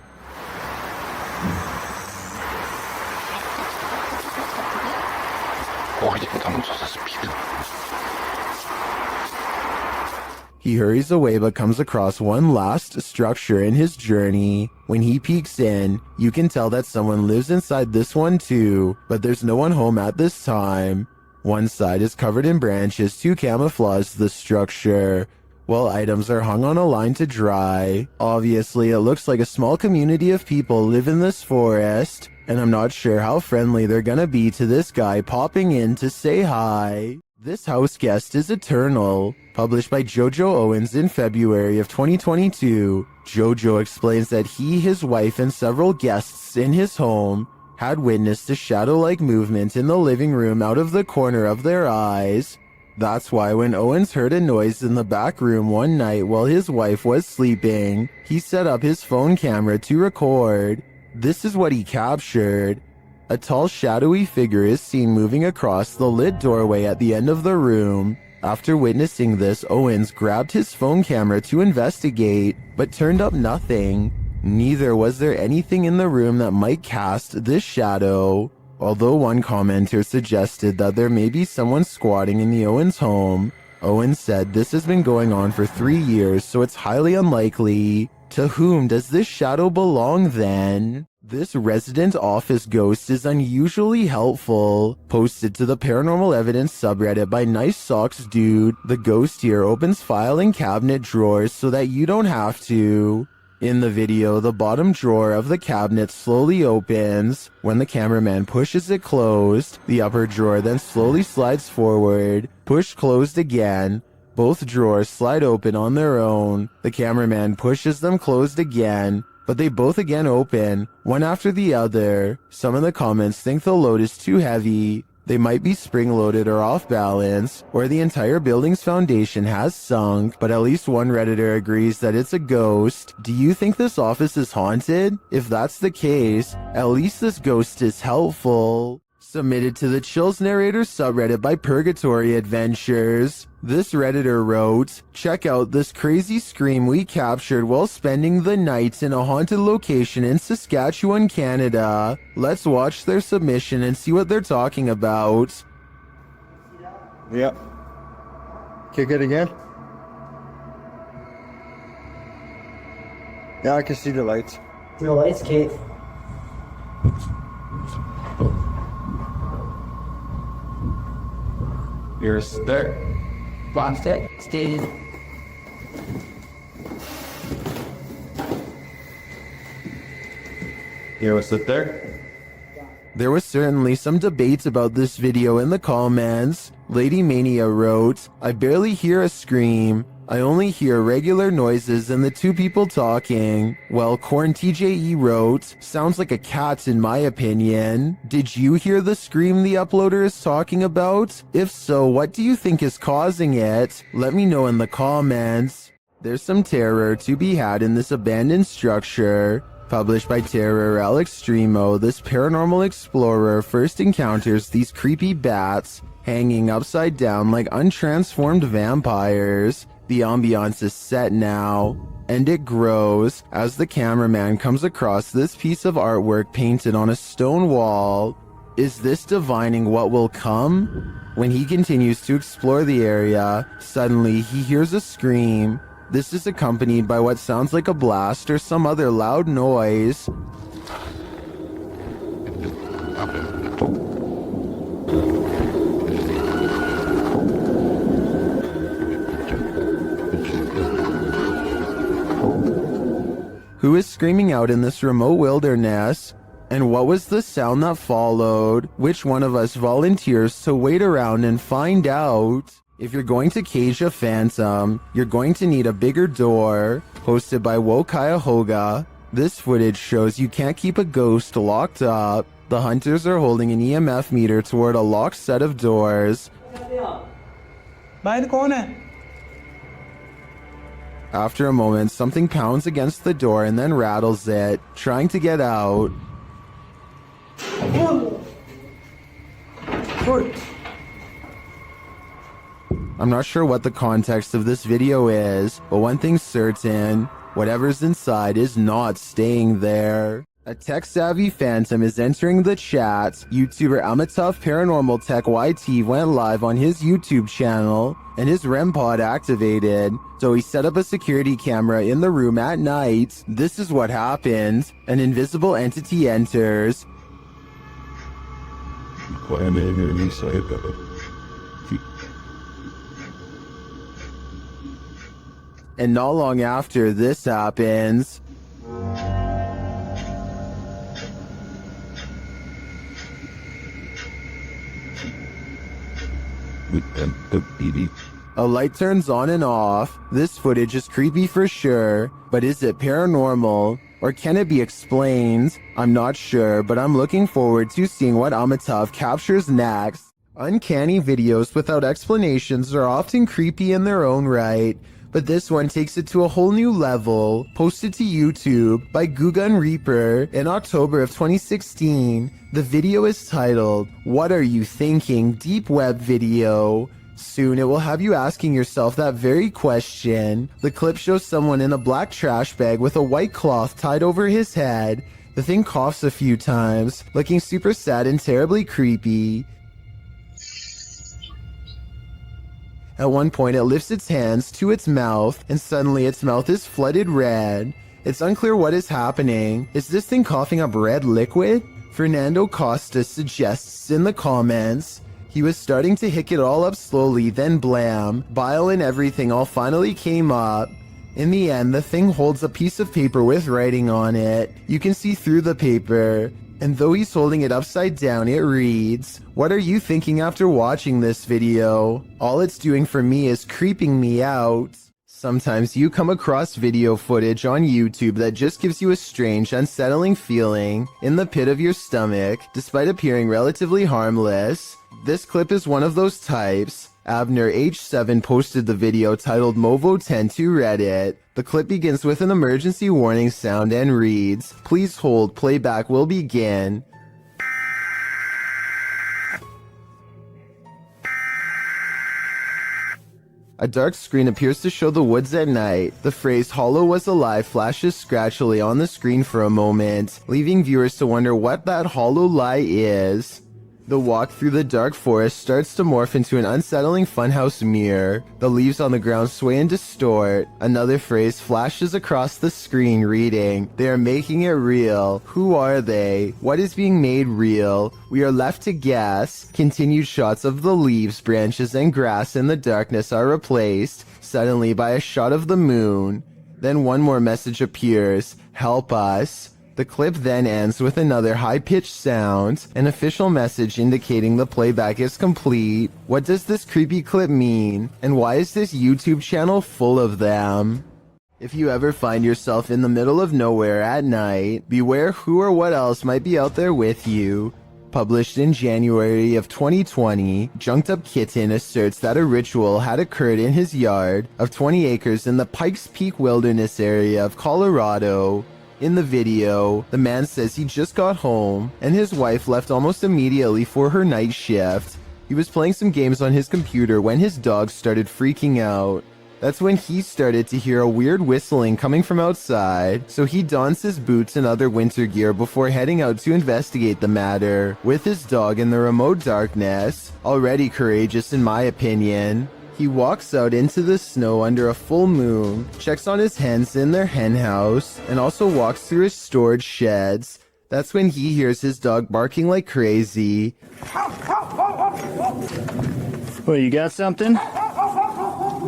He hurries away but comes across one last structure in his journey. When he peeks in, you can tell that someone lives inside this one too, but there's no one home at this time. One side is covered in branches to camouflage the structure, while items are hung on a line to dry. Obviously, it looks like a small community of people live in this forest, and I'm not sure how friendly they're gonna be to this guy popping in to say hi. This house guest is eternal. Published by Jojo Owens in February of 2022, Jojo explains that he, his wife, and several guests in his home had witnessed a shadow-like movement in the living room out of the corner of their eyes. That's why when Owens heard a noise in the back room one night while his wife was sleeping, he set up his phone camera to record. This is what he captured. A tall, shadowy figure is seen moving across the lit doorway at the end of the room. After witnessing this, Owens grabbed his phone camera to investigate, but turned up nothing. Neither was there anything in the room that might cast this shadow. Although one commenter suggested that there may be someone squatting in the Owens home, Owens said this has been going on for 3 years, so it's highly unlikely. To whom does this shadow belong then? This resident office ghost is unusually helpful. Posted to the paranormal evidence subreddit by Nice Socks Dude, the ghost here opens file and cabinet drawers so that you don't have to. In the video, the bottom drawer of the cabinet slowly opens. When the cameraman pushes it closed, the upper drawer then slowly slides forward. Push closed again. Both drawers slide open on their own. The cameraman pushes them closed again, but they both again open, one after the other. Some of the comments think the load is too heavy. They might be spring-loaded or off balance, or the entire building's foundation has sunk, but at least one Redditor agrees that it's a ghost. Do you think this office is haunted? If that's the case, at least this ghost is helpful. Submitted to the Chills Narrator subreddit by Purgatory Adventures. This Redditor wrote, "Check out this crazy scream we captured while spending the night in a haunted location in Saskatchewan, Canada." Let's watch their submission and see what they're talking about. Yep. Kick it again. Yeah, I can see the lights. The lights, Kate. You're there. Boxed it. Stated. You want to sit there? There was certainly some debate about this video in the comments. Lady Mania wrote, "I barely hear a scream. I only hear regular noises and the two people talking." Well, Corn TJE wrote, "Sounds like a cat in my opinion. Did you hear the scream the uploader is talking about? If so, what do you think is causing it? Let me know in the comments." There's some terror to be had in this abandoned structure. Published by Terror L Extremo, this paranormal explorer first encounters these creepy bats hanging upside down like untransformed vampires. The ambiance is set now, and it grows as the cameraman comes across this piece of artwork painted on a stone wall. Is this divining what will come? When he continues to explore the area, suddenly he hears a scream. This is accompanied by what sounds like a blast or some other loud noise. Who is screaming out in this remote wilderness? And what was the sound that followed? Which one of us volunteers to wait around and find out? If you're going to cage a phantom, you're going to need a bigger door. Posted by Wokayahoga. This footage shows you can't keep a ghost locked up. The hunters are holding an EMF meter toward a locked set of doors. बाहर कौन है? After a moment, something pounds against the door and then rattles it, trying to get out. I'm not sure what the context of this video is, but one thing's certain, whatever's inside is not staying there. A tech-savvy phantom is entering the chat. YouTuber Amitav Paranormal Tech YT went live on his YouTube channel, and his REM pod activated, so he set up a security camera in the room at night. This is what happened. An invisible entity enters. And not long after this happens, a light turns on and off. This footage is creepy for sure, but is it paranormal? Or can it be explained? I'm not sure, but I'm looking forward to seeing what Amitav captures next. Uncanny videos without explanations are often creepy in their own right, but this one takes it to a whole new level. Posted to YouTube by Gugun Reaper in October of 2016, the video is titled, "What Are You Thinking? Deep Web Video." Soon it will have you asking yourself that very question. The clip shows someone in a black trash bag with a white cloth tied over his head. The thing coughs a few times, looking super sad and terribly creepy. At one point it lifts its hands to its mouth, and suddenly its mouth is flooded red. It's unclear what is happening. Is this thing coughing up red liquid? Fernando Costa suggests in the comments, he was starting to hick it all up slowly, then blam, bile and everything all finally came up. In the end, the thing holds a piece of paper with writing on it. You can see through the paper. And though he's holding it upside down, it reads, "What are you thinking after watching this video? All it's doing for me is creeping me out." Sometimes you come across video footage on YouTube that just gives you a strange, unsettling feeling in the pit of your stomach, despite appearing relatively harmless. This clip is one of those types. Abner H7 posted the video titled Movo10 to Reddit. The clip begins with an emergency warning sound and reads, "Please hold, playback will begin." A dark screen appears to show the woods at night. The phrase "Hollow was alive" flashes scratchily on the screen for a moment, leaving viewers to wonder what that hollow lie is. The walk through the dark forest starts to morph into an unsettling funhouse mirror. The leaves on the ground sway and distort. Another phrase flashes across the screen reading, "They are making it real. Who are they? What is being made real? We are left to guess." Continued shots of the leaves, branches, and grass in the darkness are replaced, suddenly by a shot of the moon. Then one more message appears, "Help us." The clip then ends with another high-pitched sound, an official message indicating the playback is complete. What does this creepy clip mean? And why is this YouTube channel full of them? If you ever find yourself in the middle of nowhere at night, beware who or what else might be out there with you. Published in January of 2020, Junked Up Kitten asserts that a ritual had occurred in his yard of 20 acres in the Pikes Peak Wilderness area of Colorado. In the video, the man says he just got home, and his wife left almost immediately for her night shift. He was playing some games on his computer when his dog started freaking out. That's when he started to hear a weird whistling coming from outside, so he dons his boots and other winter gear before heading out to investigate the matter, with his dog in the remote darkness, already courageous in my opinion. He walks out into the snow under a full moon, checks on his hens in their hen house, and also walks through his storage sheds. That's when he hears his dog barking like crazy. Well, you got something?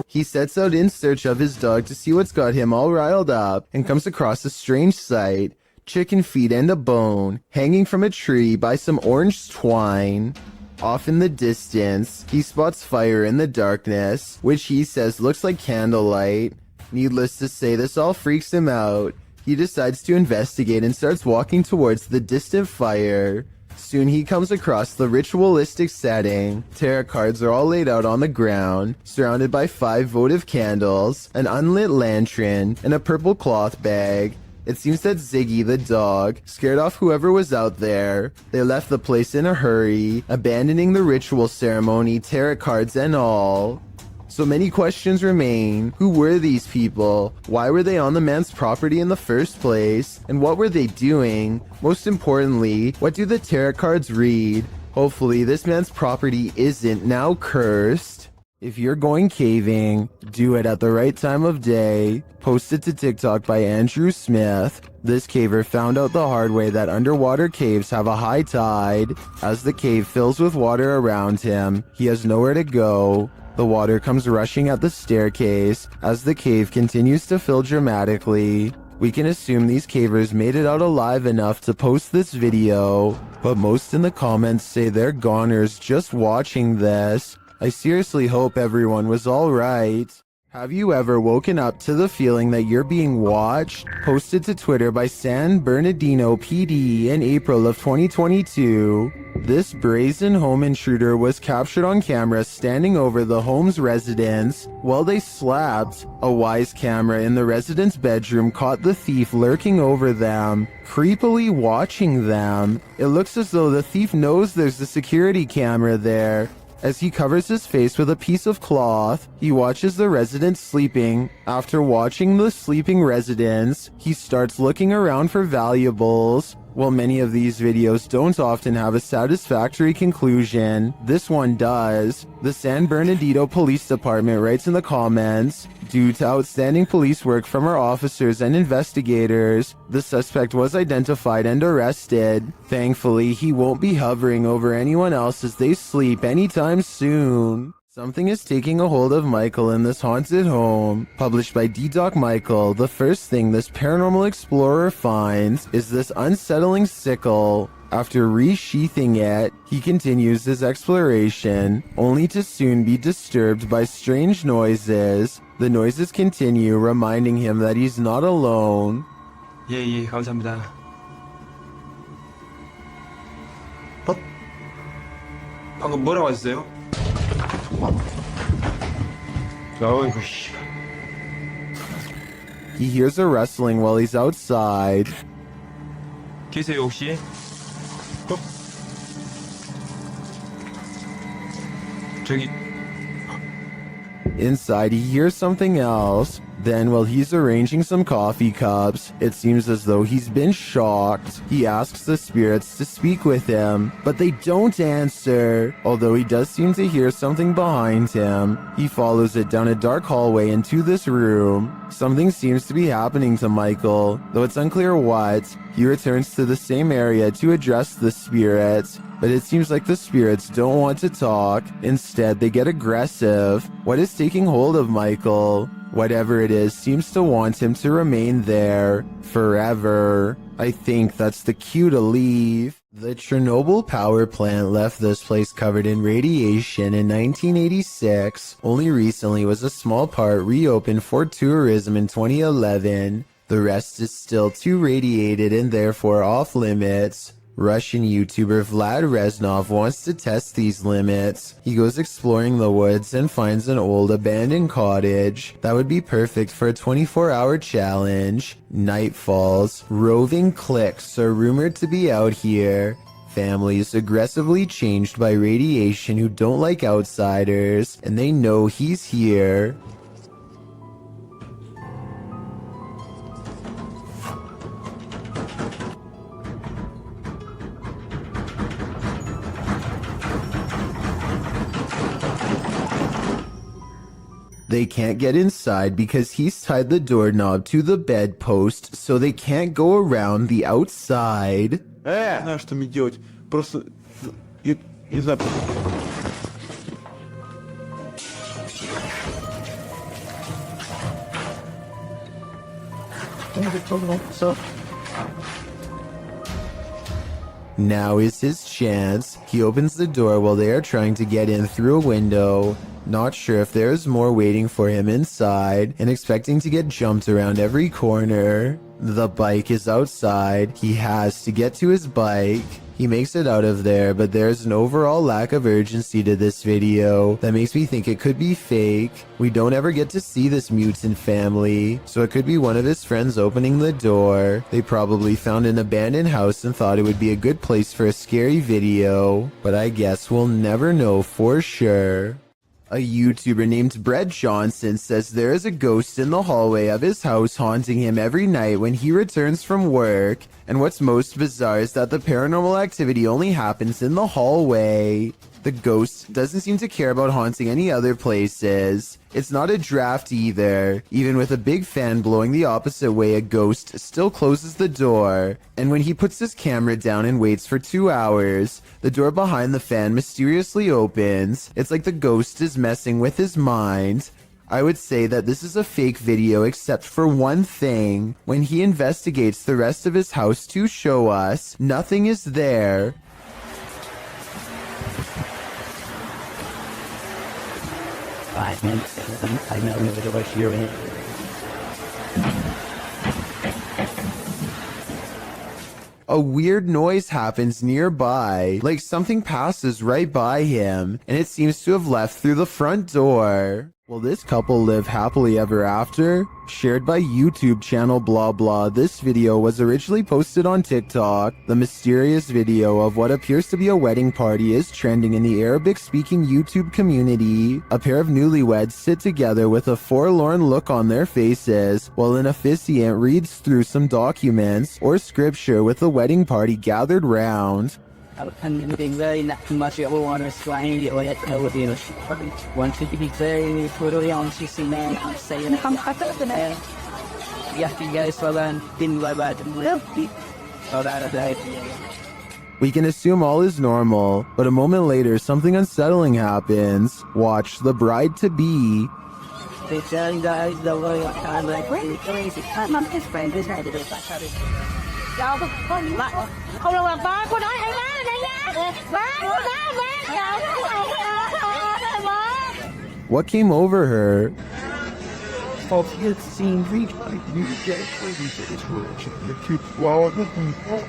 He sets out in search of his dog to see what's got him all riled up, and comes across a strange sight. Chicken feet and a bone, hanging from a tree by some orange twine. Off in the distance, he spots fire in the darkness, which he says looks like candlelight. Needless to say, this all freaks him out. He decides to investigate and starts walking towards the distant fire. Soon he comes across the ritualistic setting. Tarot cards are all laid out on the ground, surrounded by 5 votive candles, an unlit lantern, and a purple cloth bag. It seems that Ziggy the dog scared off whoever was out there. They left the place in a hurry, abandoning the ritual ceremony, tarot cards and all. So many questions remain. Who were these people? Why were they on the man's property in the first place? And what were they doing? Most importantly, what do the tarot cards read? Hopefully this man's property isn't now cursed. If you're going caving, do it at the right time of day. Posted to TikTok by Andrew Smith. This caver found out the hard way that underwater caves have a high tide. As the cave fills with water around him, he has nowhere to go. The water comes rushing at the staircase as the cave continues to fill dramatically. We can assume these cavers made it out alive enough to post this video, but most in the comments say they're goners just watching this. I seriously hope everyone was alright. Have you ever woken up to the feeling that you're being watched? Posted to Twitter by San Bernardino PD in April of 2022. This brazen home intruder was captured on camera standing over the home's residents while they slept. A wise camera in the resident's bedroom caught the thief lurking over them, creepily watching them. It looks as though the thief knows there's a security camera there. As he covers his face with a piece of cloth, he watches the residents sleeping. After watching the sleeping residents, he starts looking around for valuables. While many of these videos don't often have a satisfactory conclusion, this one does. The San Bernardino Police Department writes in the comments, "Due to outstanding police work from our officers and investigators, the suspect was identified and arrested. Thankfully, he won't be hovering over anyone else as they sleep anytime soon." Something is taking a hold of Michael in this haunted home. Published by D-Doc Michael, the first thing this paranormal explorer finds is this unsettling sickle. After resheathing it, he continues his exploration, only to soon be disturbed by strange noises. The noises continue, reminding him that he's not alone. 예, 감사합니다. 방금 뭐라고 하셨어요? 어이구, 씨. He hears a rustling while he's outside. 계세요, 혹시? 저기. Inside, he hears something else. Then, while he's arranging some coffee cups, it seems as though he's been shocked. He asks the spirits to speak with him, but they don't answer. Although he does seem to hear something behind him, he follows it down a dark hallway into this room. Something seems to be happening to Michael, though it's unclear what. He returns to the same area to address the spirits, but it seems like the spirits don't want to talk. Instead, they get aggressive. What is taking hold of Michael? Whatever it is seems to want him to remain there forever. I think that's the cue to leave. The Chernobyl power plant left this place covered in radiation in 1986. Only recently was a small part reopened for tourism in 2011. The rest is still too radiated and therefore off limits. Russian YouTuber Vlad Reznov wants to test these limits. He goes exploring the woods and finds an old abandoned cottage that would be perfect for a 24-hour challenge. Night falls. Roving cliques are rumored to be out here. Families aggressively changed by radiation who don't like outsiders, and they know he's here. They can't get inside because he's tied the doorknob to the bedpost, so they can't go around the outside. Знаешь, что мне делать? Просто... Я не знаю... Now is his chance. He opens the door while they are trying to get in through a window. Not sure if there is more waiting for him inside, and expecting to get jumped around every corner. The bike is outside. He has to get to his bike. He makes it out of there, but there's an overall lack of urgency to this video that makes me think it could be fake. We don't ever get to see this mutant family, so it could be one of his friends opening the door. They probably found an abandoned house and thought it would be a good place for a scary video, but I guess we'll never know for sure. A YouTuber named Brett Johnson says there is a ghost in the hallway of his house haunting him every night when he returns from work, and what's most bizarre is that the paranormal activity only happens in the hallway. The ghost doesn't seem to care about haunting any other places. It's not a draft either. Even with a big fan blowing the opposite way, a ghost still closes the door. And when he puts his camera down and waits for 2 hours, the door behind the fan mysteriously opens. It's like the ghost is messing with his mind. I would say that this is a fake video except for one thing. When he investigates the rest of his house to show us, nothing is there. 5 minutes. I know the way you're in. A weird noise happens nearby, like something passes right by him, and it seems to have left through the front door. Will this couple live happily ever after? Shared by YouTube channel blah blah, this video was originally posted on TikTok. The mysterious video of what appears to be a wedding party is trending in the Arabic-speaking YouTube community. A pair of newlyweds sit together with a forlorn look on their faces, while an officiant reads through some documents or scripture with the wedding party gathered round. Much water swine want to be very brutally honest, you see, man. I'm saying, I'm man. Yeah, you guys for that didn't like that. So that We can assume all is normal, but a moment later something unsettling happens. Watch the bride-to-be. they tell you guys the way I'm like crazy. I'm his friend. This had to do that. Không được là ba cô nói hay má này nha. Ba cô nói. What came over her? Of his scene reached by you get ready for this worship. The keep well the people.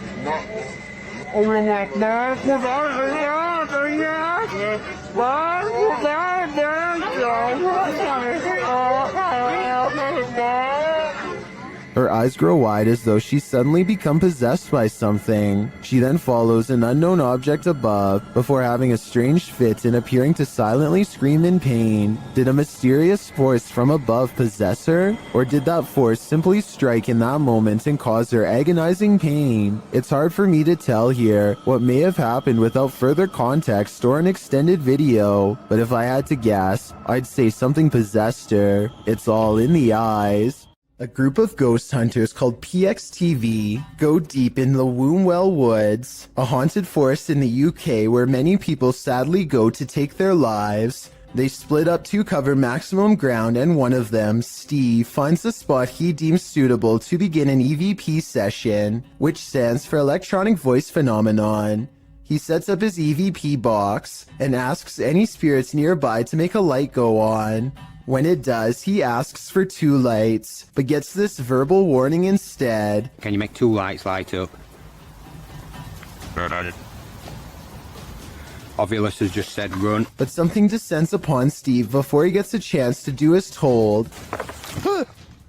Her eyes grow wide as though she's suddenly become possessed by something. She then follows an unknown object above before having a strange fit and appearing to silently scream in pain. Did a mysterious force from above possess her? Or did that force simply strike in that moment and cause her agonizing pain? It's hard for me to tell here what may have happened without further context or an extended video, but if I had to guess, I'd say something possessed her. It's all in the eyes. A group of ghost hunters called PXTV go deep in the Wombwell Woods, a haunted forest in the UK where many people sadly go to take their lives. They split up to cover maximum ground, and one of them, Steve, finds a spot he deems suitable to begin an EVP session, which stands for Electronic Voice Phenomenon. He sets up his EVP box and asks any spirits nearby to make a light go on. When it does, he asks for 2 lights, but gets this verbal warning instead. Can you make 2 lights light up? Ovilus has just said run. But something descends upon Steve before he gets a chance to do as told.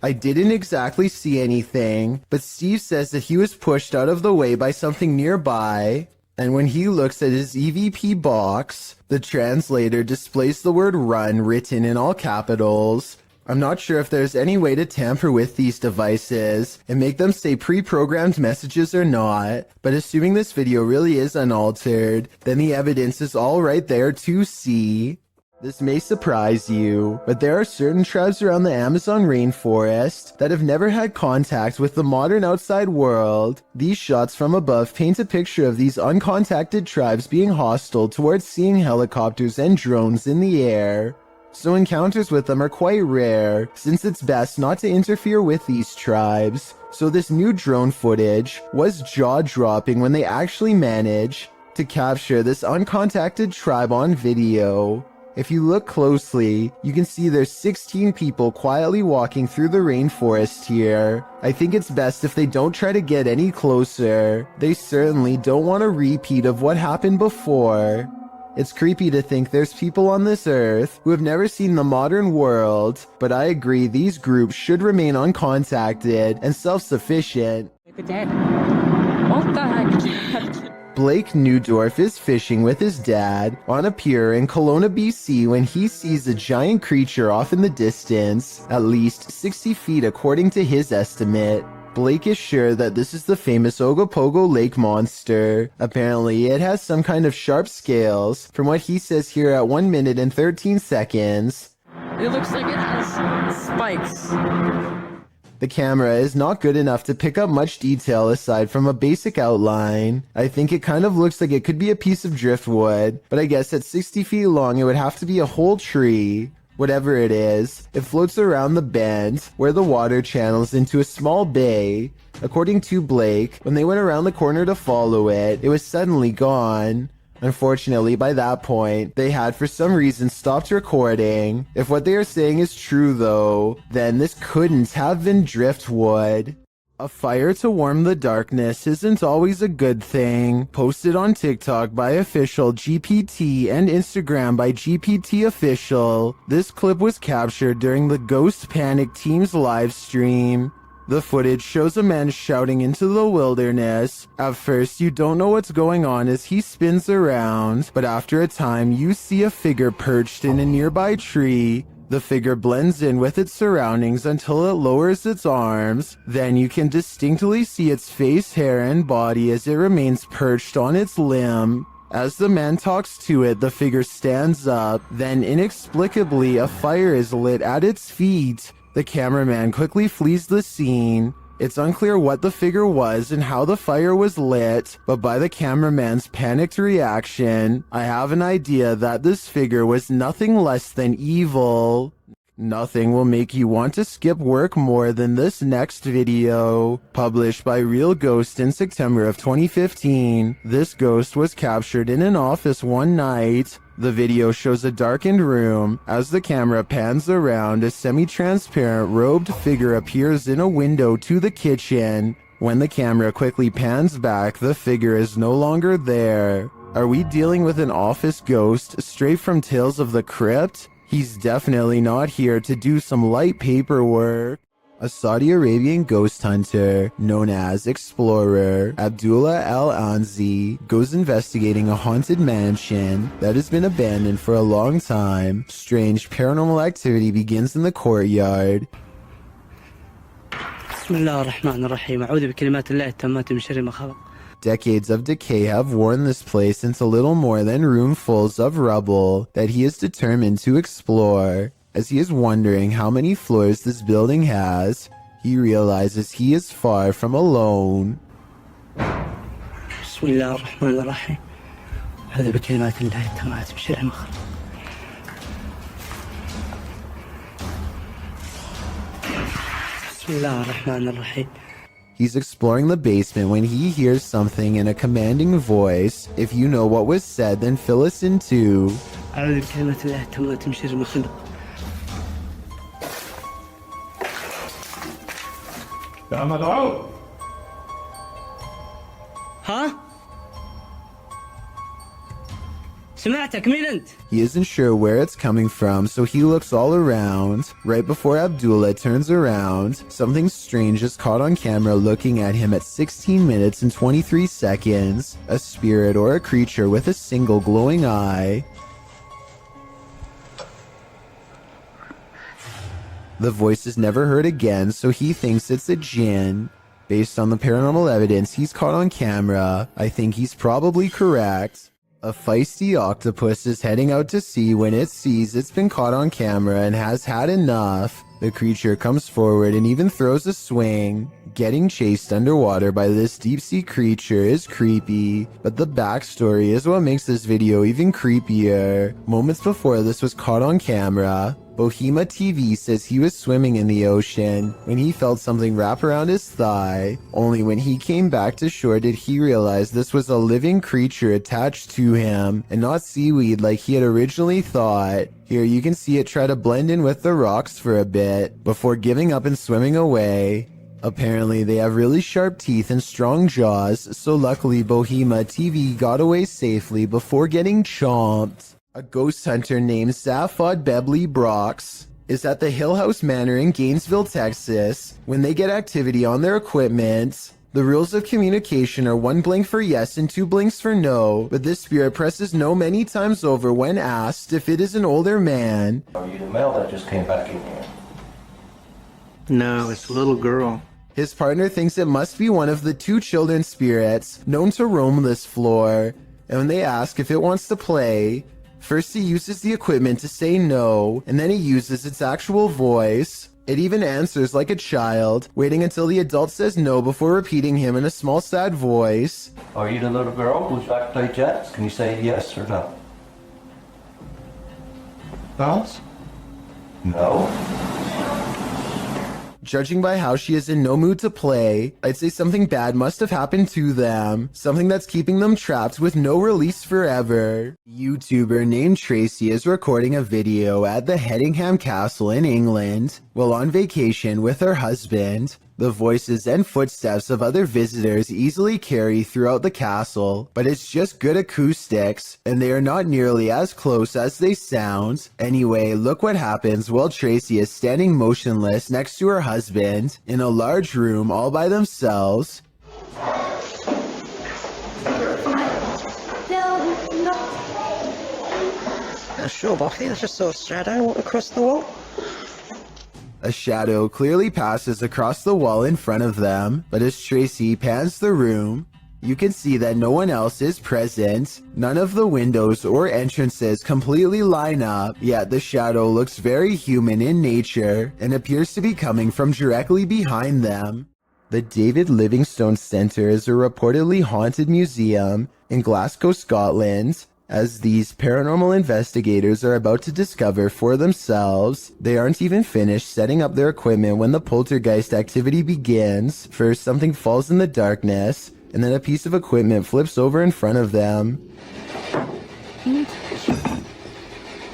I didn't exactly see anything, but Steve says that he was pushed out of the way by something nearby. And when he looks at his EVP box, the translator displays the word run written in all capitals. I'm not sure if there's any way to tamper with these devices and make them say pre-programmed messages or not, but assuming this video really is unaltered, then the evidence is all right there to see. This may surprise you, but there are certain tribes around the Amazon rainforest that have never had contact with the modern outside world. These shots from above paint a picture of these uncontacted tribes being hostile towards seeing helicopters and drones in the air. So encounters with them are quite rare, since it's best not to interfere with these tribes. So this new drone footage was jaw-dropping when they actually managed to capture this uncontacted tribe on video. If you look closely, you can see there's 16 people quietly walking through the rainforest here. I think it's best if they don't try to get any closer. They certainly don't want a repeat of what happened before. It's creepy to think there's people on this earth who have never seen the modern world, but I agree these groups should remain uncontacted and self-sufficient. Blake Newdorf is fishing with his dad on a pier in Kelowna, BC when he sees a giant creature off in the distance, at least 60 feet according to his estimate. Blake is sure that this is the famous Ogopogo Lake monster. Apparently, it has some kind of sharp scales, from what he says here at 1 minute and 13 seconds. It looks like it has spikes. The camera is not good enough to pick up much detail aside from a basic outline. I think it kind of looks like it could be a piece of driftwood, but I guess at 60 feet long it would have to be a whole tree. Whatever it is, it floats around the bend where the water channels into a small bay. According to Blake, when they went around the corner to follow it, it was suddenly gone. Unfortunately, by that point, they had for some reason stopped recording. If what they are saying is true though, then this couldn't have been driftwood. A fire to warm the darkness isn't always a good thing. Posted on TikTok by official GPT and Instagram by GPT official. This clip was captured during the Ghost Panic team's live stream. The footage shows a man shouting into the wilderness. At first, you don't know what's going on as he spins around, but after a time, you see a figure perched in a nearby tree. The figure blends in with its surroundings until it lowers its arms. Then you can distinctly see its face, hair, and body as it remains perched on its limb. As the man talks to it, the figure stands up. Then inexplicably, a fire is lit at its feet. The cameraman quickly flees the scene. It's unclear what the figure was and how the fire was lit, but by the cameraman's panicked reaction, I have an idea that this figure was nothing less than evil. Nothing will make you want to skip work more than this next video. Published by Real Ghost in September of 2015, this ghost was captured in an office one night. The video shows a darkened room. As the camera pans around, a semi-transparent robed figure appears in a window to the kitchen. When the camera quickly pans back, the figure is no longer there. Are we dealing with an office ghost straight from Tales of the Crypt? He's definitely not here to do some light paperwork. A Saudi Arabian ghost hunter, known as Explorer Abdullah Al-Anzi, goes investigating a haunted mansion that has been abandoned for a long time. Strange paranormal activity begins in the courtyard. Decades of decay have worn this place into little more than roomfuls of rubble that he is determined to explore. As he is wondering how many floors this building has, he realizes he is far from alone. He's exploring the basement when he hears something in a commanding voice. If you know what was said, then fill us in too. Huh? He isn't sure where it's coming from, so he looks all around. Right before Abdullah turns around, something strange is caught on camera looking at him at 16 minutes and 23 seconds. A spirit or a creature with a single glowing eye. The voice is never heard again, so he thinks it's a jinn. Based on the paranormal evidence he's caught on camera, I think he's probably correct. A feisty octopus is heading out to sea when it sees it's been caught on camera and has had enough. The creature comes forward and even throws a swing. Getting chased underwater by this deep-sea creature is creepy, but the backstory is what makes this video even creepier. Moments before this was caught on camera, Bohema TV says he was swimming in the ocean when he felt something wrap around his thigh. Only when he came back to shore did he realize this was a living creature attached to him and not seaweed like he had originally thought. Here you can see it try to blend in with the rocks for a bit before giving up and swimming away. Apparently they have really sharp teeth and strong jaws, so luckily Bohema TV got away safely before getting chomped. A ghost hunter named Zaphod Bebley Brox is at the Hill House Manor in Gainesville, Texas. When they get activity on their equipment, the rules of communication are 1 blink for yes and 2 blinks for no, but this spirit presses no many times over when asked if it is an older man. Are you the male that just came back in here? No, it's a little girl. His partner thinks it must be one of the 2 children spirits known to roam this floor, and when they ask if it wants to play, first he uses the equipment to say no, and then he uses its actual voice. It even answers like a child, waiting until the adult says no before repeating him in a small sad voice. Are you the little girl who's back to play jets? Can you say yes or no? Dolls? No. Judging by how she is in no mood to play, I'd say something bad must have happened to them. Something that's keeping them trapped with no release forever. A YouTuber named Tracy is recording a video at the Hedingham Castle in England while on vacation with her husband. The voices and footsteps of other visitors easily carry throughout the castle, but it's just good acoustics, and they are not nearly as close as they sound. Anyway, look what happens while Tracy is standing motionless next to her husband in a large room all by themselves. Sure, Buffy, I just saw a shadow across the wall. A shadow clearly passes across the wall in front of them, but as Tracy pans the room, you can see that no one else is present. None of the windows or entrances completely line up, yet the shadow looks very human in nature and appears to be coming from directly behind them. The David Livingstone Centre is a reportedly haunted museum in Glasgow, Scotland. As these paranormal investigators are about to discover for themselves, they aren't even finished setting up their equipment when the poltergeist activity begins. First, something falls in the darkness, and then a piece of equipment flips over in front of them.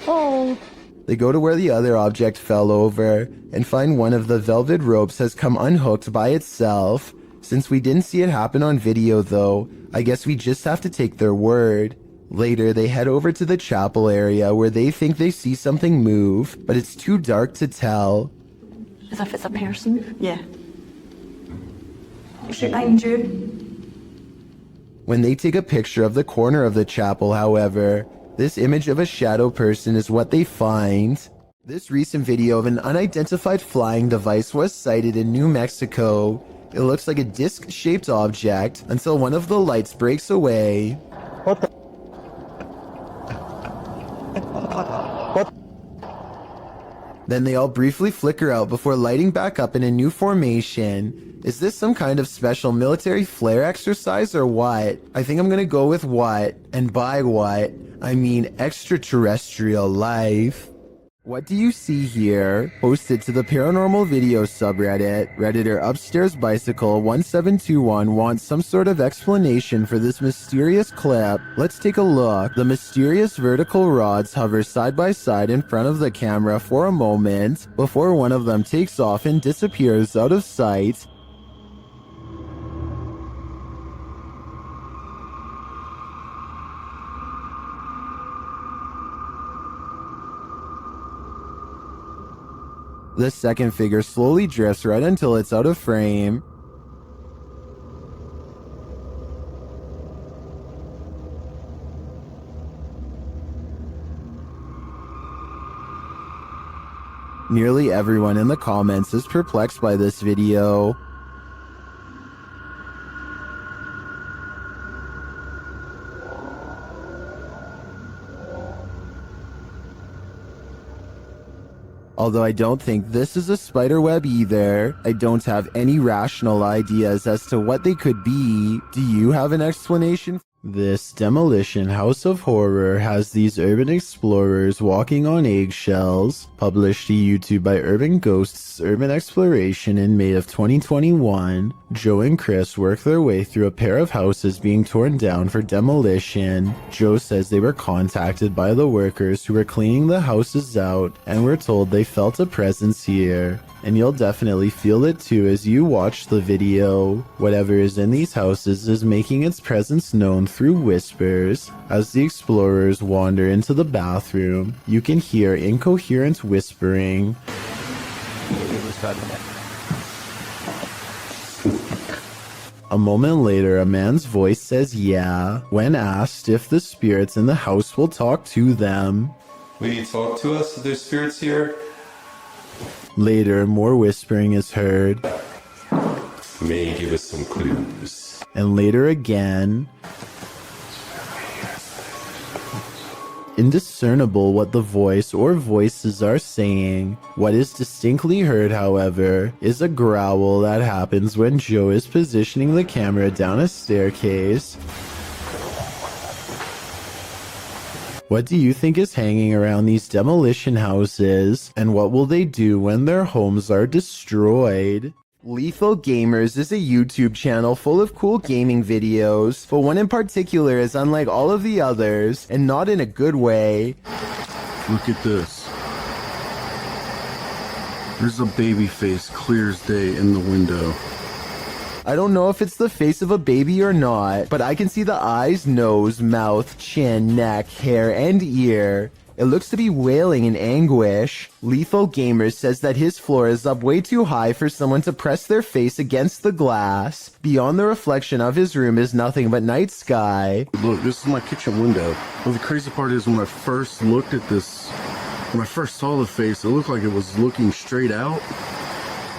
Oh. They go to where the other object fell over, and find one of the velvet ropes has come unhooked by itself. Since we didn't see it happen on video though, I guess we just have to take their word. Later, they head over to the chapel area where they think they see something move, but it's too dark to tell. As if it's a person? Yeah. It's behind you. When they take a picture of the corner of the chapel, however, this image of a shadow person is what they find. This recent video of an unidentified flying device was sighted in New Mexico. It looks like a disc-shaped object until one of the lights breaks away. What the? Then they all briefly flicker out before lighting back up in a new formation. Is this some kind of special military flare exercise or what? I think I'm gonna go with what, and by what, I mean extraterrestrial life. What do you see here? Posted to the paranormal video subreddit, Redditor Upstairs Bicycle 1721 wants some sort of explanation for this mysterious clip. Let's take a look. The mysterious vertical rods hover side by side in front of the camera for a moment before one of them takes off and disappears out of sight. The second figure slowly drifts right until it's out of frame. Nearly everyone in the comments is perplexed by this video. Although I don't think this is a spider web either. I don't have any rational ideas as to what they could be. Do you have an explanation? This demolition house of horror has these urban explorers walking on eggshells. Published to YouTube by Urban Ghosts Urban Exploration in May of 2021. Joe and Chris work their way through a pair of houses being torn down for demolition. Joe says they were contacted by the workers who were cleaning the houses out and were told they felt a presence here. And you'll definitely feel it too as you watch the video. Whatever is in these houses is making its presence known through whispers. As the explorers wander into the bathroom, you can hear incoherent whispering. A moment later, a man's voice says yeah, when asked if the spirits in the house will talk to them. Will you talk to us? There's spirits here. Later, more whispering is heard. May give us some clues. And later again. Indiscernible what the voice or voices are saying. What is distinctly heard, however, is a growl that happens when Joe is positioning the camera down a staircase. What do you think is hanging around these demolition houses? And what will they do when their homes are destroyed? Lethal Gamers is a YouTube channel full of cool gaming videos, but one in particular is unlike all of the others, and not in a good way. Look at this. There's a baby face clear as day in the window. I don't know if it's the face of a baby or not, but I can see the eyes, nose, mouth, chin, neck, hair, and ear. It looks to be wailing in anguish. Lethal Gamers says that his floor is up way too high for someone to press their face against the glass. Beyond the reflection of his room is nothing but night sky. Look, this is my kitchen window. Well, the crazy part is when I first looked at this, when I first saw the face, it looked like it was looking straight out.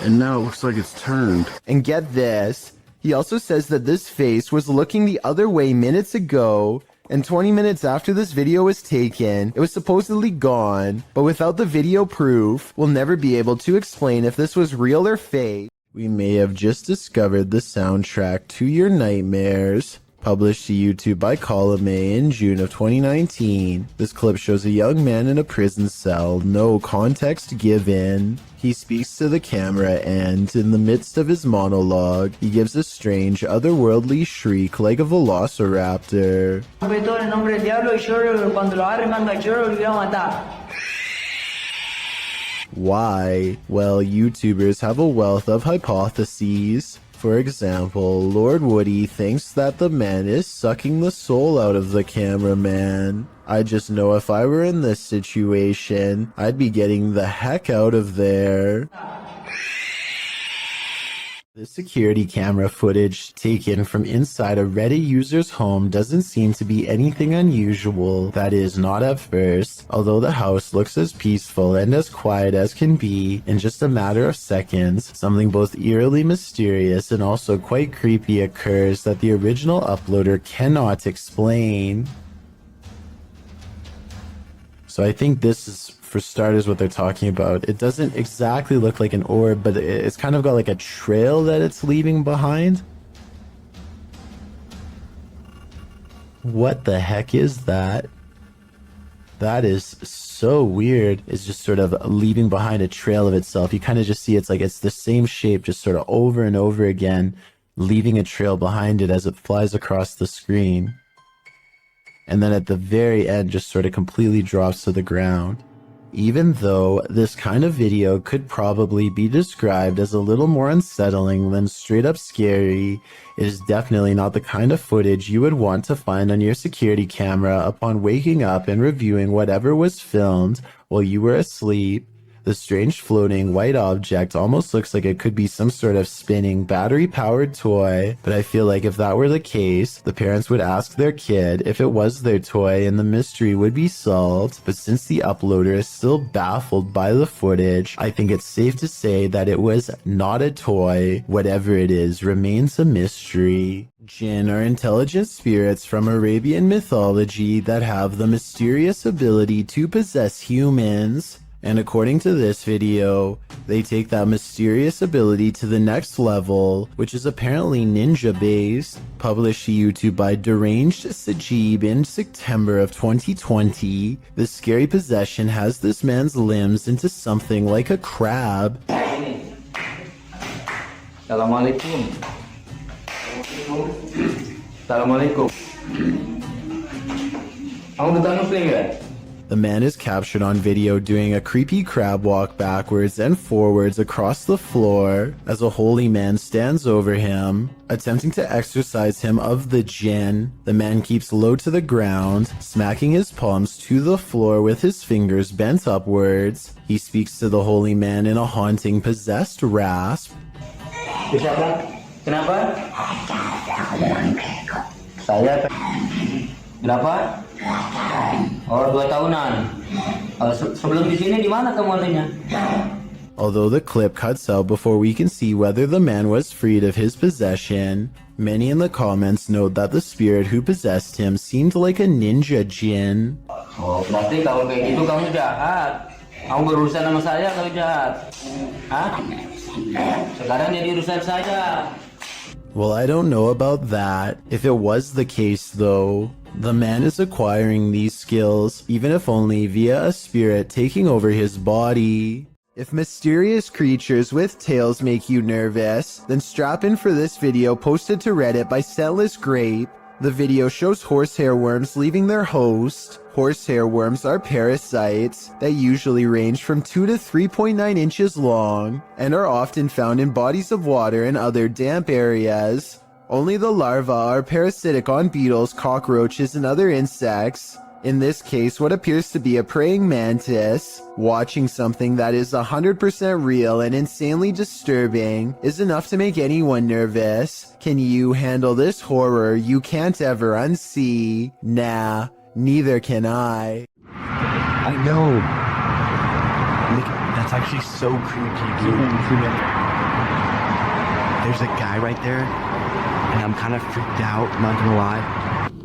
And now it looks like it's turned. And get this, he also says that this face was looking the other way minutes ago, and 20 minutes after this video was taken, it was supposedly gone, but without the video proof, we'll never be able to explain if this was real or fake. We may have just discovered the soundtrack to your nightmares. Published to YouTube by Column A in June of 2019. This clip shows a young man in a prison cell, no context given. He speaks to the camera and, in the midst of his monologue, he gives a strange, otherworldly shriek like a velociraptor. Why? Well, YouTubers have a wealth of hypotheses. For example, Lord Woody thinks that the man is sucking the soul out of the cameraman. I just know if I were in this situation, I'd be getting the heck out of there. The security camera footage taken from inside a Reddit user's home doesn't seem to be anything unusual, that is, not at first, although the house looks as peaceful and as quiet as can be. In just a matter of seconds, something both eerily mysterious and also quite creepy occurs that the original uploader cannot explain. So I think this is, for starters, what they're talking about. It doesn't exactly look like an orb, but it's kind of got like a trail that it's leaving behind. What the heck is that? That is so weird. It's just sort of leaving behind a trail of itself. You kind of just see it's like it's the same shape, just sort of over and over again, leaving a trail behind it as it flies across the screen. And then at the very end, just sort of completely drops to the ground. Even though this kind of video could probably be described as a little more unsettling than straight up scary, it is definitely not the kind of footage you would want to find on your security camera upon waking up and reviewing whatever was filmed while you were asleep. The strange floating white object almost looks like it could be some sort of spinning battery-powered toy, but I feel like if that were the case, the parents would ask their kid if it was their toy and the mystery would be solved. But since the uploader is still baffled by the footage, I think it's safe to say that it was not a toy. Whatever it is remains a mystery. Jinn are intelligent spirits from Arabian mythology that have the mysterious ability to possess humans. And according to this video, they take that mysterious ability to the next level, which is apparently ninja based. Published to YouTube by Deranged Sajib in September of 2020, the scary possession has this man's limbs into something like a crab. Assalamualaikum. Assalamualaikum. Kamu datang muslim ya? The man is captured on video doing a creepy crab walk backwards and forwards across the floor as a holy man stands over him, attempting to exorcise him of the jinn. The man keeps low to the ground, smacking his palms to the floor with his fingers bent upwards. He speaks to the holy man in a haunting, possessed rasp. Kenapa? Saya. Berapa? Oh, 2 tahunan. Sebelum di sini di mana kamu adanya? Although the clip cuts out before we can see whether the man was freed of his possession, many in the comments note that the spirit who possessed him seemed like a ninja jinn. Oh, berarti kalau kayak gitu kamu jahat. Kamu berurusan sama saya, kamu jahat. Hah? Sekarang jadi urusan saya. Well, I don't know about that. If it was the case, though, the man is acquiring these skills, even if only via a spirit taking over his body. If mysterious creatures with tails make you nervous, then strap in for this video posted to Reddit by Scentless Grape. The video shows horsehair worms leaving their host. Horsehair worms are parasites that usually range from 2 to 3.9 inches long and are often found in bodies of water and other damp areas. Only the larvae are parasitic on beetles, cockroaches, and other insects. In this case, what appears to be a praying mantis. Watching something that is 100% real and insanely disturbing is enough to make anyone nervous. Can you handle this horror you can't ever unsee? Nah, neither can I. I know. Nick, that's actually so creepy, dude. There's a guy right there, and I'm kind of freaked out, not gonna lie.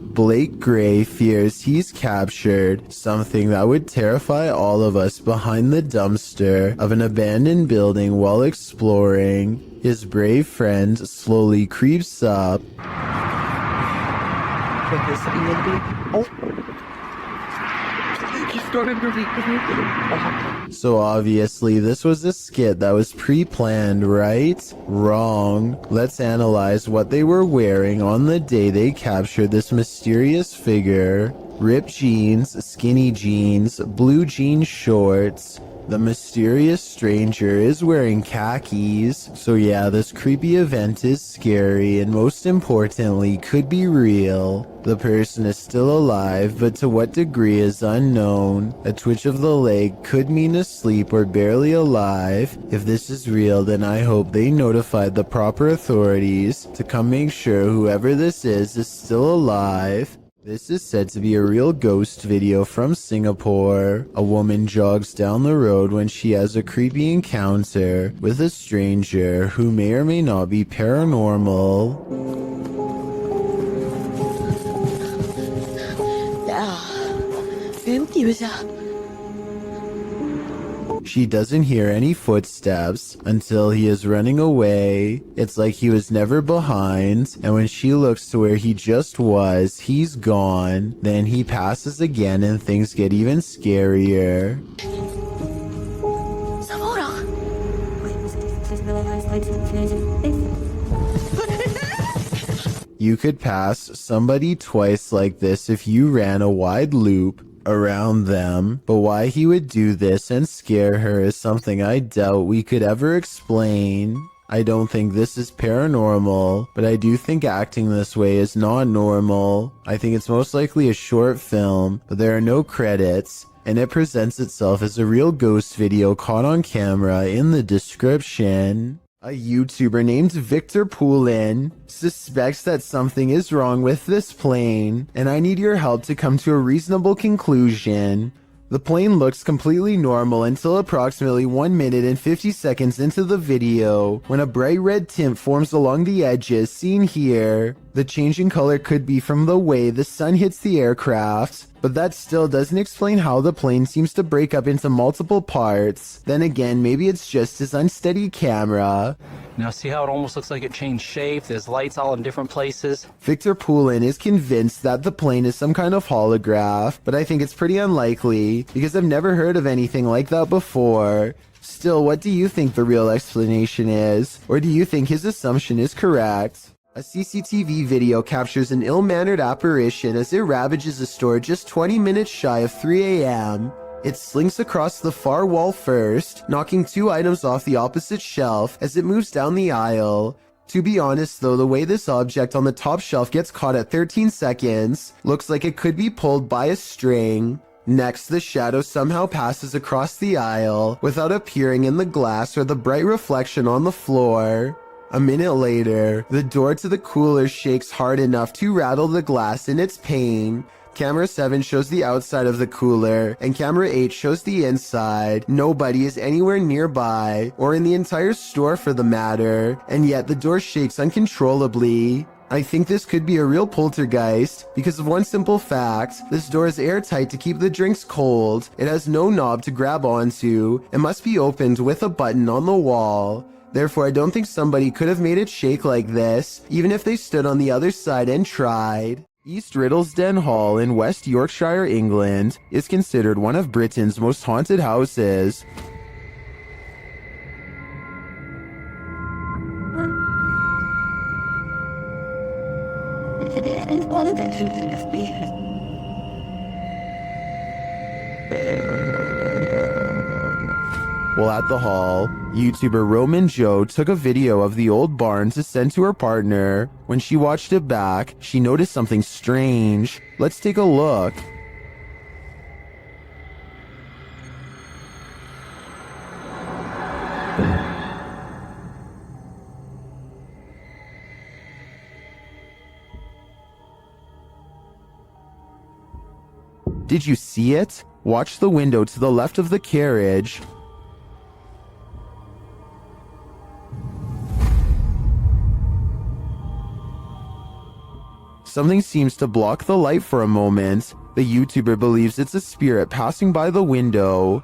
Blake Gray fears he's captured, something that would terrify all of us behind the dumpster of an abandoned building while exploring. His brave friend slowly creeps up. So obviously this was a skit that was pre-planned, right? Wrong. Let's analyze what they were wearing on the day they captured this mysterious figure. Ripped jeans, skinny jeans, blue jean shorts. The mysterious stranger is wearing khakis. So yeah, this creepy event is scary and most importantly could be real. The person is still alive, but to what degree is unknown. A twitch of the leg could mean asleep or barely alive. If this is real, then I hope they notified the proper authorities to come make sure whoever this is still alive. This is said to be a real ghost video from Singapore. A woman jogs down the road when she has a creepy encounter with a stranger who may or may not be paranormal. She doesn't hear any footsteps until he is running away. It's like he was never behind, and when she looks to where he just was, he's gone. Then he passes again and things get even scarier. You could pass somebody twice like this if you ran a wide loop around them, but why he would do this and scare her is something I doubt we could ever explain. I don't think this is paranormal, but I do think acting this way is not normal. I think it's most likely a short film, but there are no credits, and it presents itself as a real ghost video caught on camera in the description. A YouTuber named Victor Poulin suspects that something is wrong with this plane, and I need your help to come to a reasonable conclusion. The plane looks completely normal until approximately 1 minute and 50 seconds into the video, when a bright red tint forms along the edges seen here. The change in color could be from the way the sun hits the aircraft, but that still doesn't explain how the plane seems to break up into multiple parts. Then again, maybe it's just his unsteady camera. Now see how it almost looks like it changed shape? There's lights all in different places. Victor Poulin is convinced that the plane is some kind of holograph, but I think it's pretty unlikely because I've never heard of anything like that before. Still, what do you think the real explanation is? Or do you think his assumption is correct? A CCTV video captures an ill-mannered apparition as it ravages a store just 20 minutes shy of 3 a.m. It slinks across the far wall first, knocking 2 items off the opposite shelf as it moves down the aisle. To be honest though, the way this object on the top shelf gets caught at 13 seconds looks like it could be pulled by a string. Next, the shadow somehow passes across the aisle without appearing in the glass or the bright reflection on the floor. A minute later, the door to the cooler shakes hard enough to rattle the glass in its pane. Camera 7 shows the outside of the cooler, and camera 8 shows the inside. Nobody is anywhere nearby, or in the entire store for the matter, and yet the door shakes uncontrollably. I think this could be a real poltergeist, because of one simple fact: this door is airtight to keep the drinks cold, it has no knob to grab onto, and must be opened with a button on the wall. Therefore, I don't think somebody could have made it shake like this, even if they stood on the other side and tried. East Riddlesden Hall in West Yorkshire, England, is considered one of Britain's most haunted houses. While at the hall, YouTuber Roman Joe took a video of the old barn to send to her partner. When she watched it back, she noticed something strange. Let's take a look. Did you see it? Watch the window to the left of the carriage. Something seems to block the light for a moment. The YouTuber believes it's a spirit passing by the window.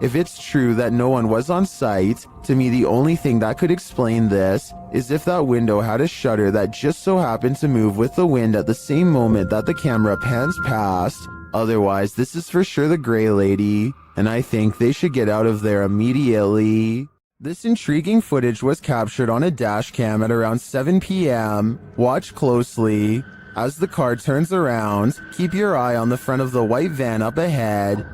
If it's true that no one was on site, to me the only thing that could explain this is if that window had a shutter that just so happened to move with the wind at the same moment that the camera pans past. Otherwise, this is for sure the Grey Lady, and I think they should get out of there immediately. This intriguing footage was captured on a dash cam at around 7 p.m. Watch closely. As the car turns around, keep your eye on the front of the white van up ahead.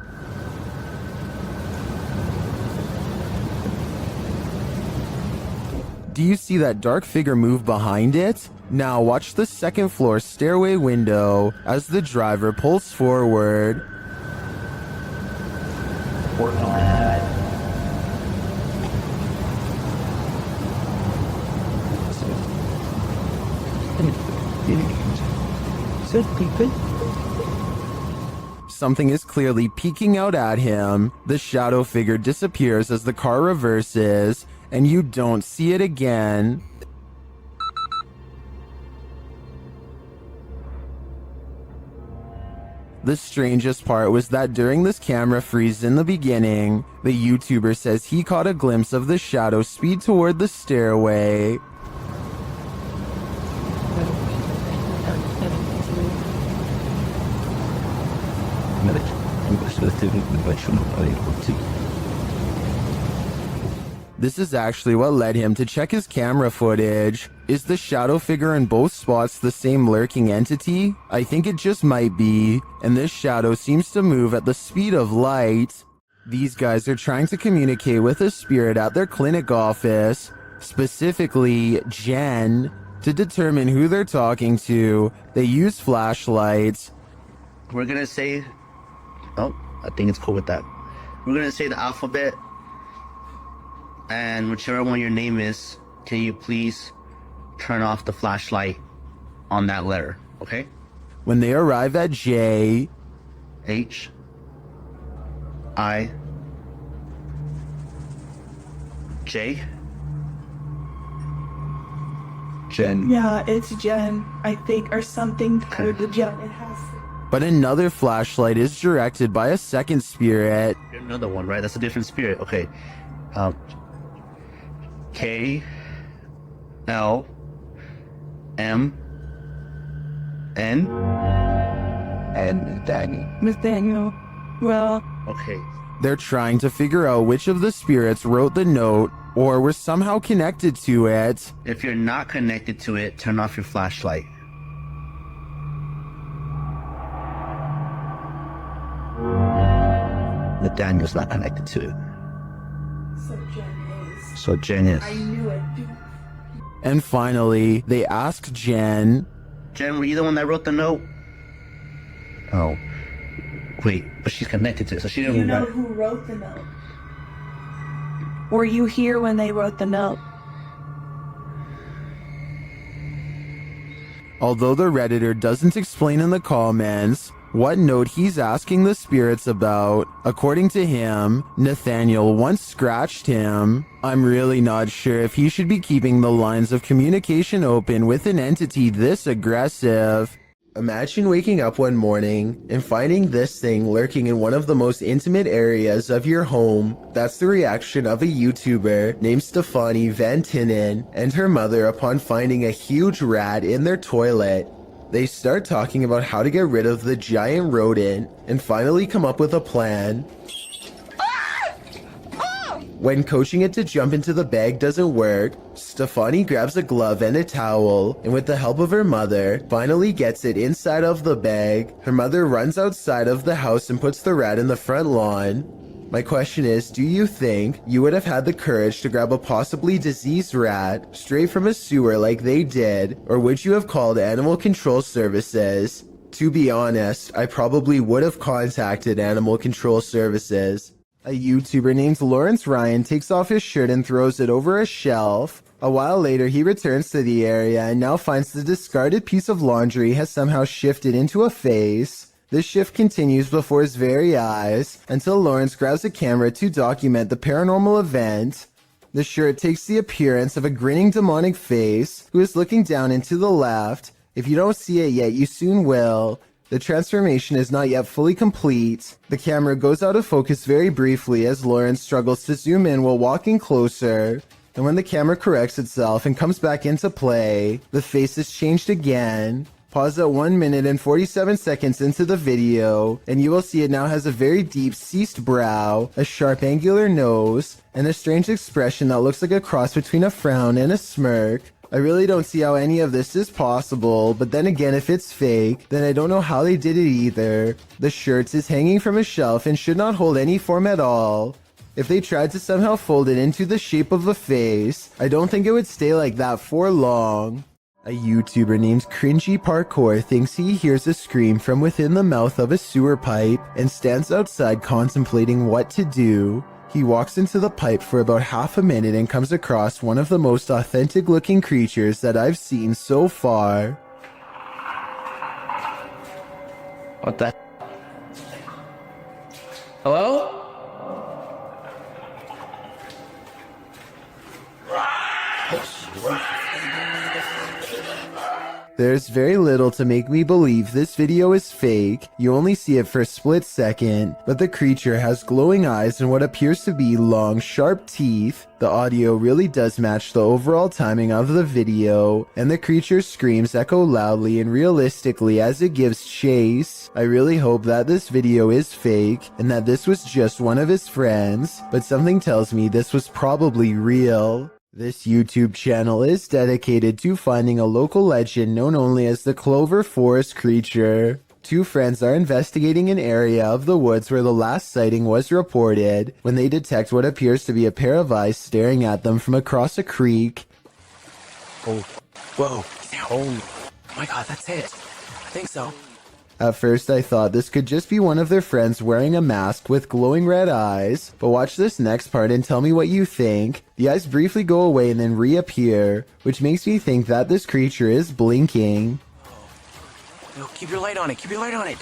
Do you see that dark figure move behind it? Now watch the second floor stairway window as the driver pulls forward. Something is clearly peeking out at him. The shadow figure disappears as the car reverses, and you don't see it again. The strangest part was that during this camera freeze in the beginning, the YouTuber says he caught a glimpse of the shadow speed toward the stairway. This is actually what led him to check his camera footage. Is the shadow figure in both spots the same lurking entity? I think it just might be, and this shadow seems to move at the speed of light. These guys are trying to communicate with a spirit at their clinic office, specifically Jen. To determine who they're talking to, they use flashlights. We're gonna say, oh, I think it's cool with that. We're gonna say the alphabet, and whichever one your name is, can you please turn off the flashlight on that letter, okay? When they arrive at J, H, I, Jay? Jen. Yeah, it's Jen, I think, or something to the Jen. It has. But another flashlight is directed by a second spirit. Another one, right? That's a different spirit. Okay. K L M N and Nathaniel. Nathaniel. Well, Okay. They're trying to figure out which of the spirits wrote the note or were somehow connected to it. If you're not connected to it, turn off your flashlight. Nathaniel's not connected to it. so Jen is. So Jen is. I knew it. And finally, they asked Jen, Jen, were you the one that wrote the note? Oh. Wait, but she's connected to it, so she didn't You know remember. who wrote the note? Were you here when they wrote the note? although the Redditor doesn't explain in the comments what note he's asking the spirits about. According to him, Nathaniel once scratched him. I'm really not sure if he should be keeping the lines of communication open with an entity this aggressive. Imagine waking up one morning and finding this thing lurking in one of the most intimate areas of your home. That's the reaction of a YouTuber named Stefani Van Tinnen and her mother upon finding a huge rat in their toilet. They start talking about how to get rid of the giant rodent and finally come up with a plan. When coaching it to jump into the bag doesn't work, Stefani grabs a glove and a towel, and with the help of her mother, finally gets it inside of the bag. Her mother runs outside of the house and puts the rat in the front lawn. My question is, do you think you would have had the courage to grab a possibly diseased rat straight from a sewer like they did, or would you have called Animal Control Services? To be honest, I probably would have contacted Animal Control Services. A YouTuber named Lawrence Ryan takes off his shirt and throws it over a shelf. A while later, he returns to the area and now finds the discarded piece of laundry has somehow shifted into a face. This shift continues before his very eyes until Lawrence grabs a camera to document the paranormal event. The shirt takes the appearance of a grinning demonic face who is looking down and to the left. If you don't see it yet, you soon will. The transformation is not yet fully complete. The camera goes out of focus very briefly as Lawrence struggles to zoom in while walking closer. And when the camera corrects itself and comes back into play, the face is changed again. Pause at 1 minute and 47 seconds into the video, and you will see it now has a very deep ceased brow, a sharp angular nose, and a strange expression that looks like a cross between a frown and a smirk. I really don't see how any of this is possible, but then again, if it's fake, then I don't know how they did it either. The shirt is hanging from a shelf and should not hold any form at all. If they tried to somehow fold it into the shape of a face, I don't think it would stay like that for long. A YouTuber named Cringy Parkour thinks he hears a scream from within the mouth of a sewer pipe and stands outside contemplating what to do. He walks into the pipe for about half a minute and comes across one of the most authentic looking creatures that I've seen so far. What the? Hello? There's very little to make me believe this video is fake. You only see it for a split second, but the creature has glowing eyes and what appears to be long, sharp teeth. The audio really does match the overall timing of the video, and the creature's screams echo loudly and realistically as it gives chase. I really hope that this video is fake, and that this was just one of his friends, but something tells me this was probably real. This YouTube channel is dedicated to finding a local legend known only as the Clover Forest creature. Two friends are investigating an area of the woods where the last sighting was reported when they detect what appears to be a pair of eyes staring at them from across a creek. Oh, whoa. Oh my god, that's it. I think so. At first I thought this could just be one of their friends wearing a mask with glowing red eyes, but watch this next part and tell me what you think. The eyes briefly go away and then reappear, which makes me think that this creature is blinking. No, keep your light on it. Keep your light on it.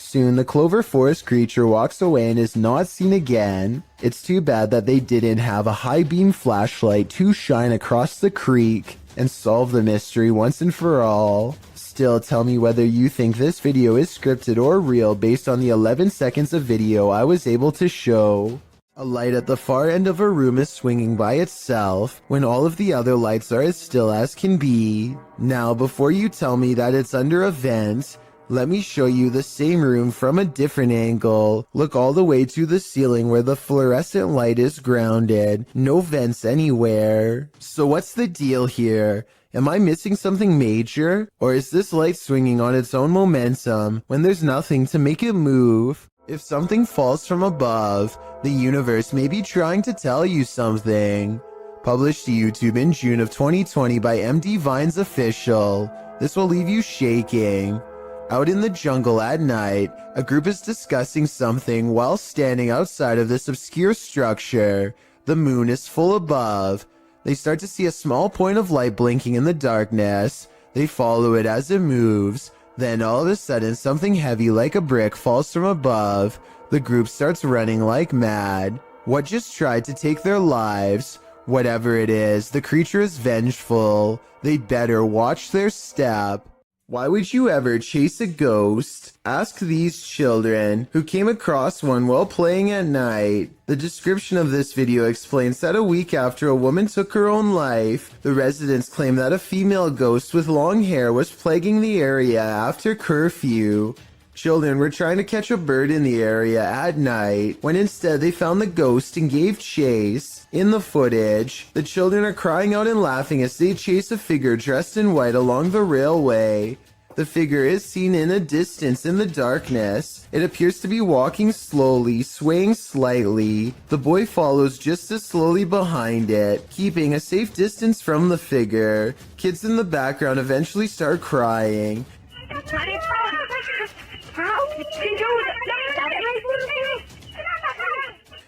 Soon, the Clover Forest creature walks away and is not seen again. It's too bad that they didn't have a high beam flashlight to shine across the creek and solve the mystery once and for all. Still, tell me whether you think this video is scripted or real based on the 11 seconds of video I was able to show. A light at the far end of a room is swinging by itself when all of the other lights are as still as can be. Now, before you tell me that it's under a vent, let me show you the same room from a different angle. Look all the way to the ceiling where the fluorescent light is grounded. No vents anywhere. So what's the deal here? Am I missing something major? Or is this light swinging on its own momentum when there's nothing to make it move? If something falls from above, the universe may be trying to tell you something. Published to YouTube in June of 2020 by MD Vines Official. This will leave you shaking. Out in the jungle at night, a group is discussing something while standing outside of this obscure structure. The moon is full above. They start to see a small point of light blinking in the darkness. They follow it as it moves. Then all of a sudden, something heavy like a brick falls from above. The group starts running like mad. What just tried to take their lives? Whatever it is, the creature is vengeful. They better watch their step. Why would you ever chase a ghost? Ask these children who came across one while playing at night. The description of this video explains that a week after a woman took her own life, the residents claim that a female ghost with long hair was plaguing the area after curfew. Children were trying to catch a bird in the area at night, when instead they found the ghost and gave chase. In the footage, the children are crying out and laughing as they chase a figure dressed in white along the railway. The figure is seen in a distance in the darkness. It appears to be walking slowly, swaying slightly. The boy follows just as slowly behind it, keeping a safe distance from the figure. Kids in the background eventually start crying.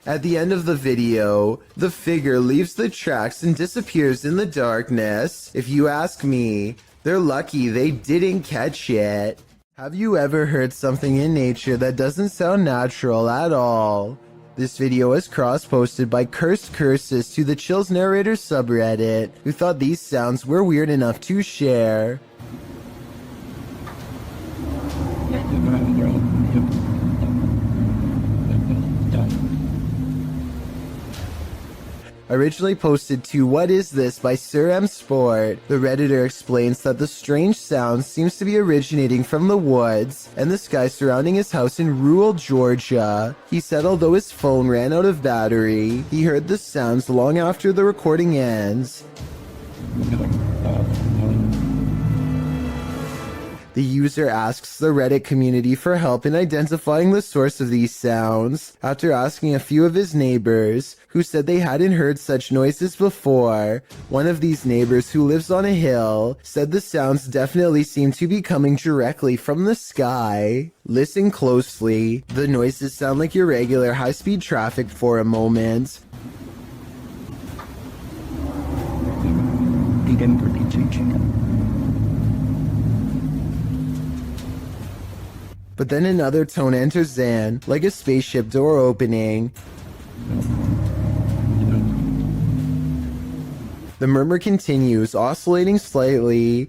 At the end of the video, the figure leaves the tracks and disappears in the darkness. If you ask me, they're lucky they didn't catch it. Have you ever heard something in nature that doesn't sound natural at all? This video was cross-posted by Cursed Curses to the Chills Narrator subreddit, who thought these sounds were weird enough to share. Originally posted to What Is This by Sir M Sport, the Redditor explains that the strange sound seems to be originating from the woods and the sky surrounding his house in rural Georgia. He said although his phone ran out of battery, he heard the sounds long after the recording ends. The user asks the Reddit community for help in identifying the source of these sounds, after asking a few of his neighbors, who said they hadn't heard such noises before. One of these neighbors, who lives on a hill, said the sounds definitely seem to be coming directly from the sky. Listen closely. The noises sound like irregular high-speed traffic for a moment. But then another tone enters in, like a spaceship door opening. The murmur continues, oscillating slightly.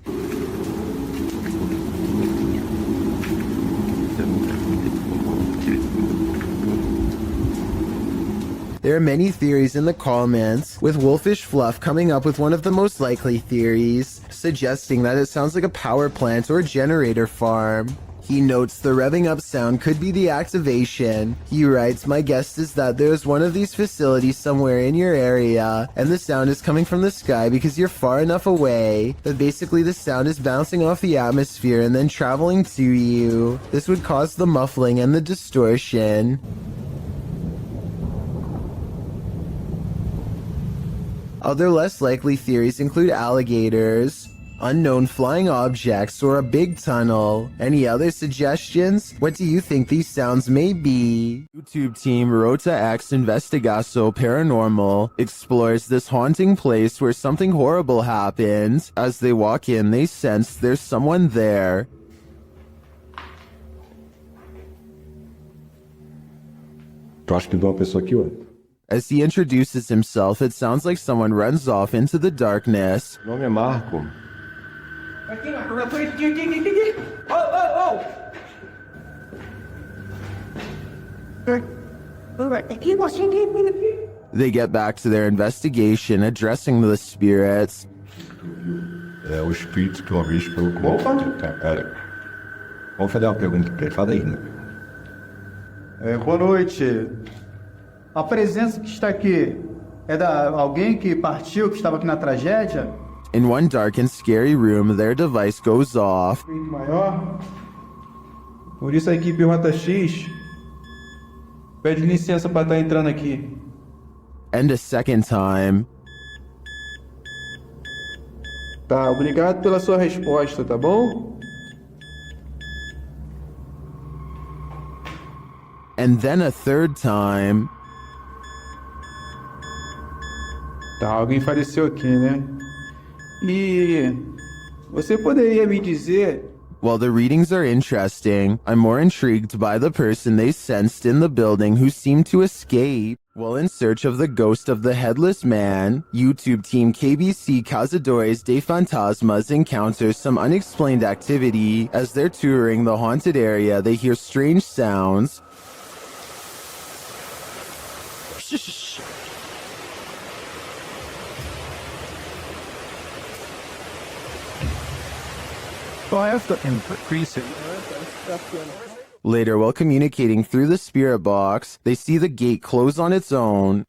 There are many theories in the comments, with Wolfish Fluff coming up with one of the most likely theories, suggesting that it sounds like a power plant or generator farm. He notes the revving up sound could be the activation. He writes, my guess is that there's one of these facilities somewhere in your area, and the sound is coming from the sky because you're far enough away that basically the sound is bouncing off the atmosphere and then traveling to you. This would cause the muffling and the distortion. Other less likely theories include alligators, unknown flying objects, or a big tunnel. Any other suggestions? What do you think these sounds may be? YouTube team Rota X Investigaso Paranormal explores this haunting place where something horrible happens. As they walk in, they sense there's someone there. Próximo de uma pessoa aqui, ó. As he introduces himself, it sounds like someone runs off into the darkness. Meu nome é Marco. They get back to their investigation, addressing the spirits. É o espírito que uma vez falou com Pera. Vamos fazer uma pergunta pra ele. Fala aí, né? Boa noite. A presença que está aqui é da alguém que partiu, que estava aqui na tragédia? In one dark and scary room, their device goes off. Maior. Por isso a equipe Rota X pede licença para estar entrando aqui. And a second time. Tá, obrigado pela sua resposta, tá bom? And then a third time. Tá, alguém faleceu aqui, né? E você poderia me dizer... While the readings are interesting, I'm more intrigued by the person they sensed in the building who seemed to escape. While in search of the ghost of the headless man, YouTube team KBC Cazadores de Fantasmas encounters some unexplained activity. As they're touring the haunted area, they hear strange sounds. I have to increase it. Later, while communicating through the spirit box, they see the gate close on its own.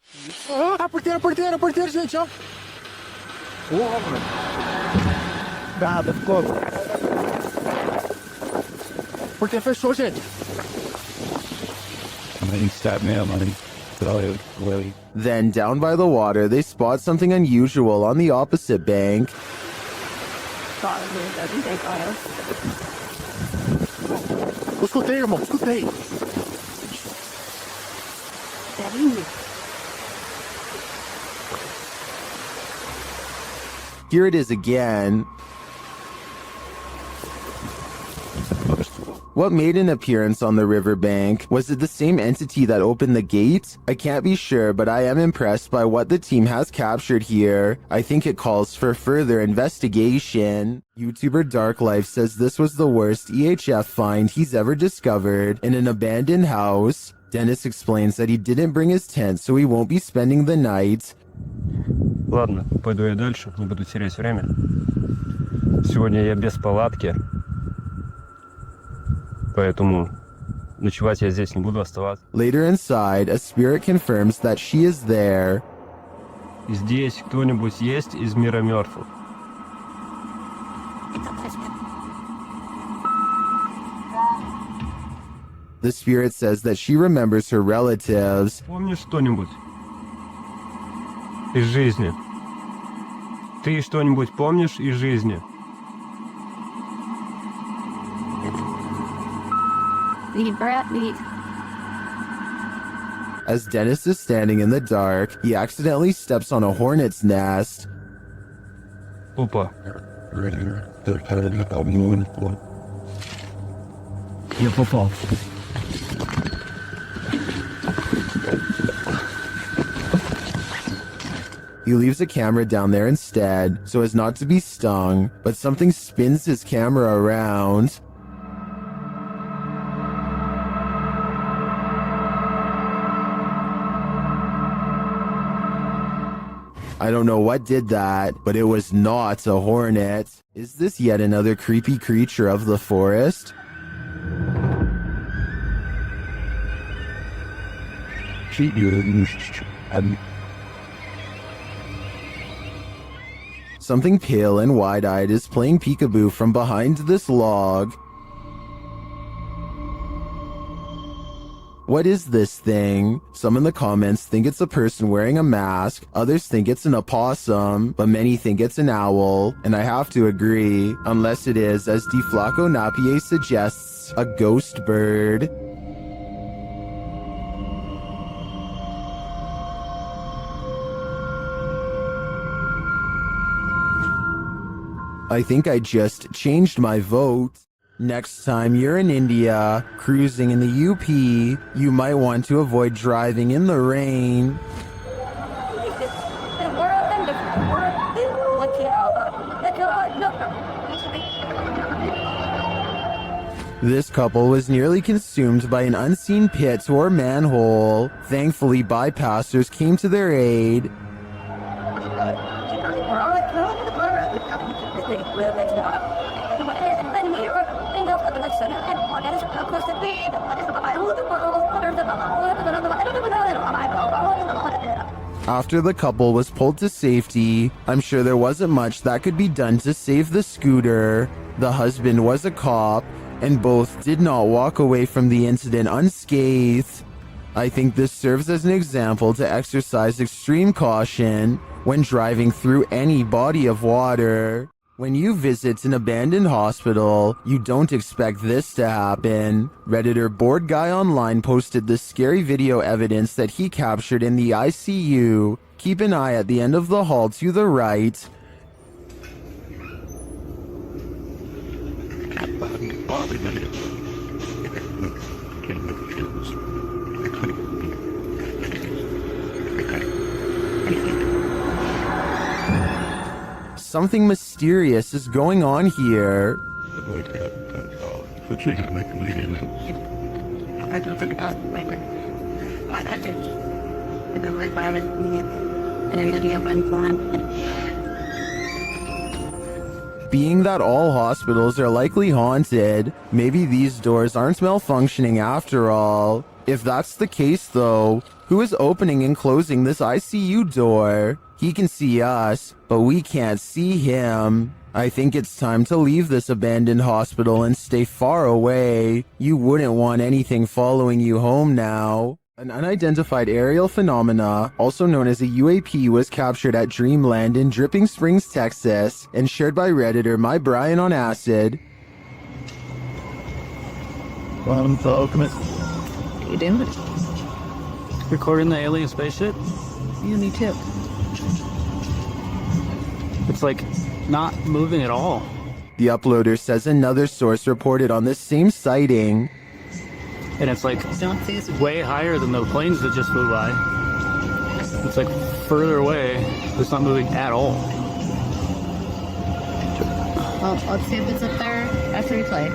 Porteiro, gente, ó. Nada, ficou. Porteiro fechou, gente. Then, down by the water, they spot something unusual on the opposite bank. Escutei, irmão, escutei. Here it is again. What made an appearance on the riverbank? Was it the same entity that opened the gate? I can't be sure, but I am impressed by what the team has captured here. I think it calls for further investigation. YouTuber Dark Life says this was the worst EHF find he's ever discovered in an abandoned house. Dennis explains that he didn't bring his tent, so he won't be spending the night. Ладно, пойду я дальше, не буду терять время. Сегодня я без палатки. Поэтому ночевать я здесь не буду оставаться. Later inside, a spirit confirms that she is there. Здесь кто-нибудь есть из мира мертвых? The spirit says that she remembers her relatives. Помнишь что-нибудь из жизни? Ты что-нибудь помнишь из жизни? As Dennis is standing in the dark, he accidentally steps on a hornet's nest. Опа. Я попал. He leaves a camera down there instead, so as not to be stung, but something spins his camera around. I don't know what did that, but it was not a hornet. Is this yet another creepy creature of the forest? Something pale and wide-eyed is playing peekaboo from behind this log. What is this thing? Some in the comments think it's a person wearing a mask, others think it's an opossum, but many think it's an owl, and I have to agree, unless it is, as Di Flaco Napier suggests, a ghost bird. I think I just changed my vote. Next time you're in India, cruising in the UP, you might want to avoid driving in the rain. This couple was nearly consumed by an unseen pit or manhole. Thankfully, bypassers came to their aid. After the couple was pulled to safety, I'm sure there wasn't much that could be done to save the scooter. The husband was a cop, and both did not walk away from the incident unscathed. I think this serves as an example to exercise extreme caution when driving through any body of water. When you visit an abandoned hospital, you don't expect this to happen. Redditor Bored Guy Online posted this scary video evidence that he captured in the ICU. Keep an eye at the end of the hall to the right. Something mysterious is going on here. Being that all hospitals are likely haunted, maybe these doors aren't malfunctioning after all. If that's the case though, who is opening and closing this ICU door? He can see us, but we can't see him. I think it's time to leave this abandoned hospital and stay far away. You wouldn't want anything following you home now. An unidentified aerial phenomena, also known as a UAP, was captured at Dreamland in Dripping Springs, Texas, and shared by Redditor My Brian on Acid. You doing? Recording the alien spaceship? You need tip. It's like not moving at all. The uploader says another source reported on this same sighting. And it's like way higher than the planes that just flew by. It's like further away. It's not moving at all. Well, let's see if it's up there after we play.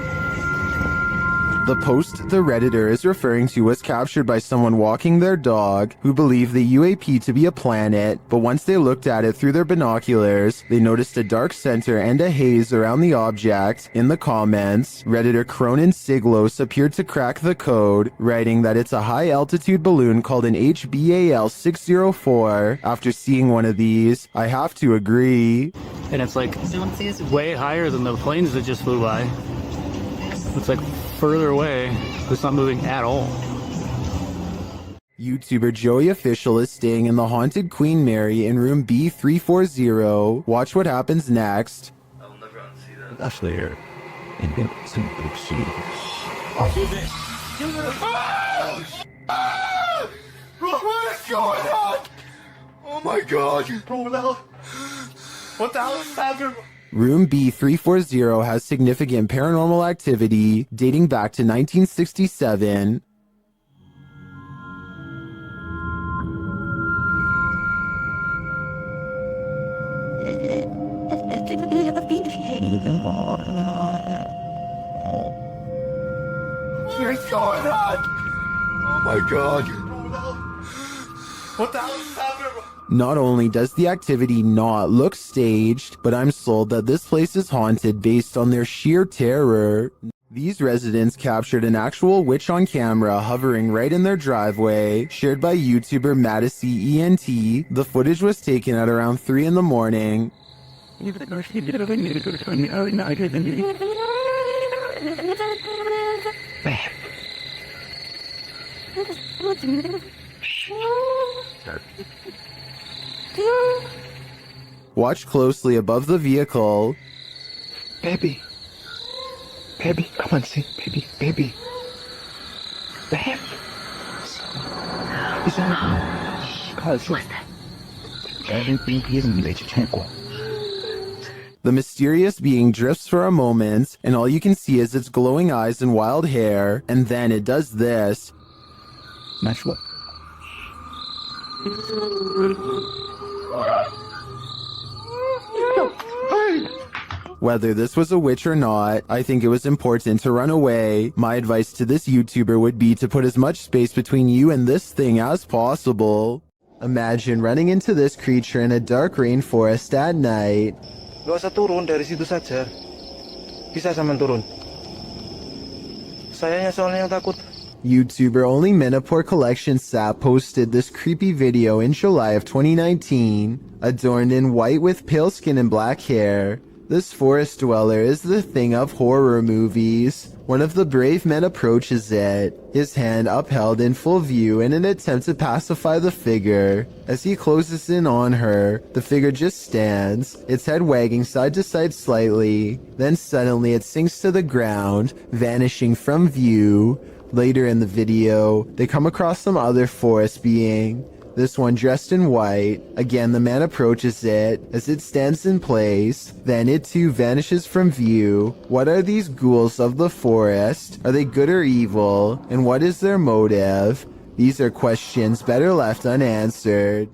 The post the Redditor is referring to was captured by someone walking their dog who believed the UAP to be a planet, but once they looked at it through their binoculars, they noticed a dark center and a haze around the object. In the comments, Redditor Cronin Siglos appeared to crack the code, writing that it's a high-altitude balloon called an HBAL 604. After seeing one of these, I have to agree. And it's like way higher than the planes that just flew by. It's like further away. It's not moving at all. YouTuber Joey Official is staying in the haunted Queen Mary in room B340. Watch what happens next. That's there. And then some big shit. What is going on? Oh my god, you pulled out. What the hell is happening? Room B340 has significant paranormal activity dating back to 1967. What's going on? Oh my god, you pulled out. What the hell is happening? Not only does the activity not look staged, but I'm sold that this place is haunted based on their sheer terror. These residents captured an actual witch on camera hovering right in their driveway, shared by YouTuber Madisy ENT. The footage was taken at around 3 in the morning. Watch closely above the vehicle. Baby. Baby, come on, see. Baby, baby. Baby. Is that? The mysterious being drifts for a moment, and all you can see is its glowing eyes and wild hair, and then it does this. Match what? Whether this was a witch or not, I think it was important to run away. My advice to this YouTuber would be to put as much space between you and this thing as possible. Imagine running into this creature in a dark rainforest at night. Gak usah turun dari situ saja. Bisa sampean turun. Sayanya soalnya yang takut. YouTuber Only Menopore Collection Sap posted this creepy video in July of 2019, adorned in white with pale skin and black hair. This forest dweller is the thing of horror movies. One of the brave men approaches it, his hand upheld in full view in an attempt to pacify the figure. As he closes in on her, the figure just stands, its head wagging side to side slightly. Then suddenly it sinks to the ground, vanishing from view. Later in the video, they come across some other forest being. This one dressed in white. Again, the man approaches it as it stands in place. Then it too vanishes from view. What are these ghouls of the forest? Are they good or evil? And what is their motive? These are questions better left unanswered.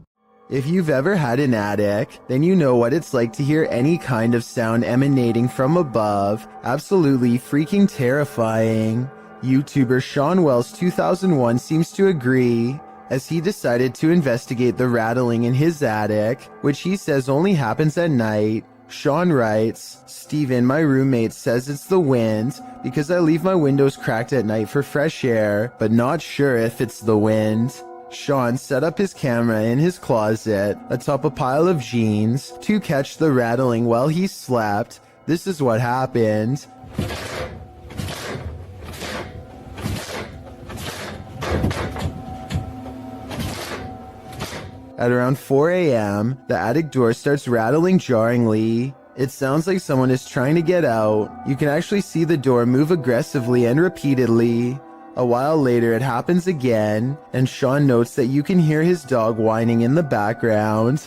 If you've ever had an attic, then you know what it's like to hear any kind of sound emanating from above. Absolutely freaking terrifying. YouTuber Sean Wells 2001 seems to agree, as he decided to investigate the rattling in his attic, which he says only happens at night. Sean writes, "Steven, my roommate, says it's the wind because I leave my windows cracked at night for fresh air, but not sure if it's the wind." Sean set up his camera in his closet atop a pile of jeans to catch the rattling while he slept. This is what happened. At around 4 a.m., the attic door starts rattling jarringly. It sounds like someone is trying to get out. You can actually see the door move aggressively and repeatedly. A while later, it happens again, and Sean notes that you can hear his dog whining in the background.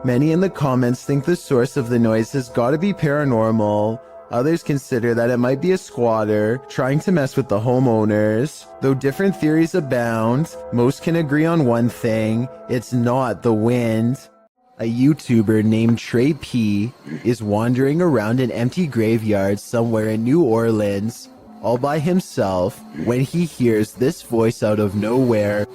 Many in the comments think the source of the noise has got to be paranormal. Others consider that it might be a squatter trying to mess with the homeowners. Though different theories abound, most can agree on one thing: it's not the wind. A YouTuber named Trey P is wandering around an empty graveyard somewhere in New Orleans, all by himself, when he hears this voice out of nowhere.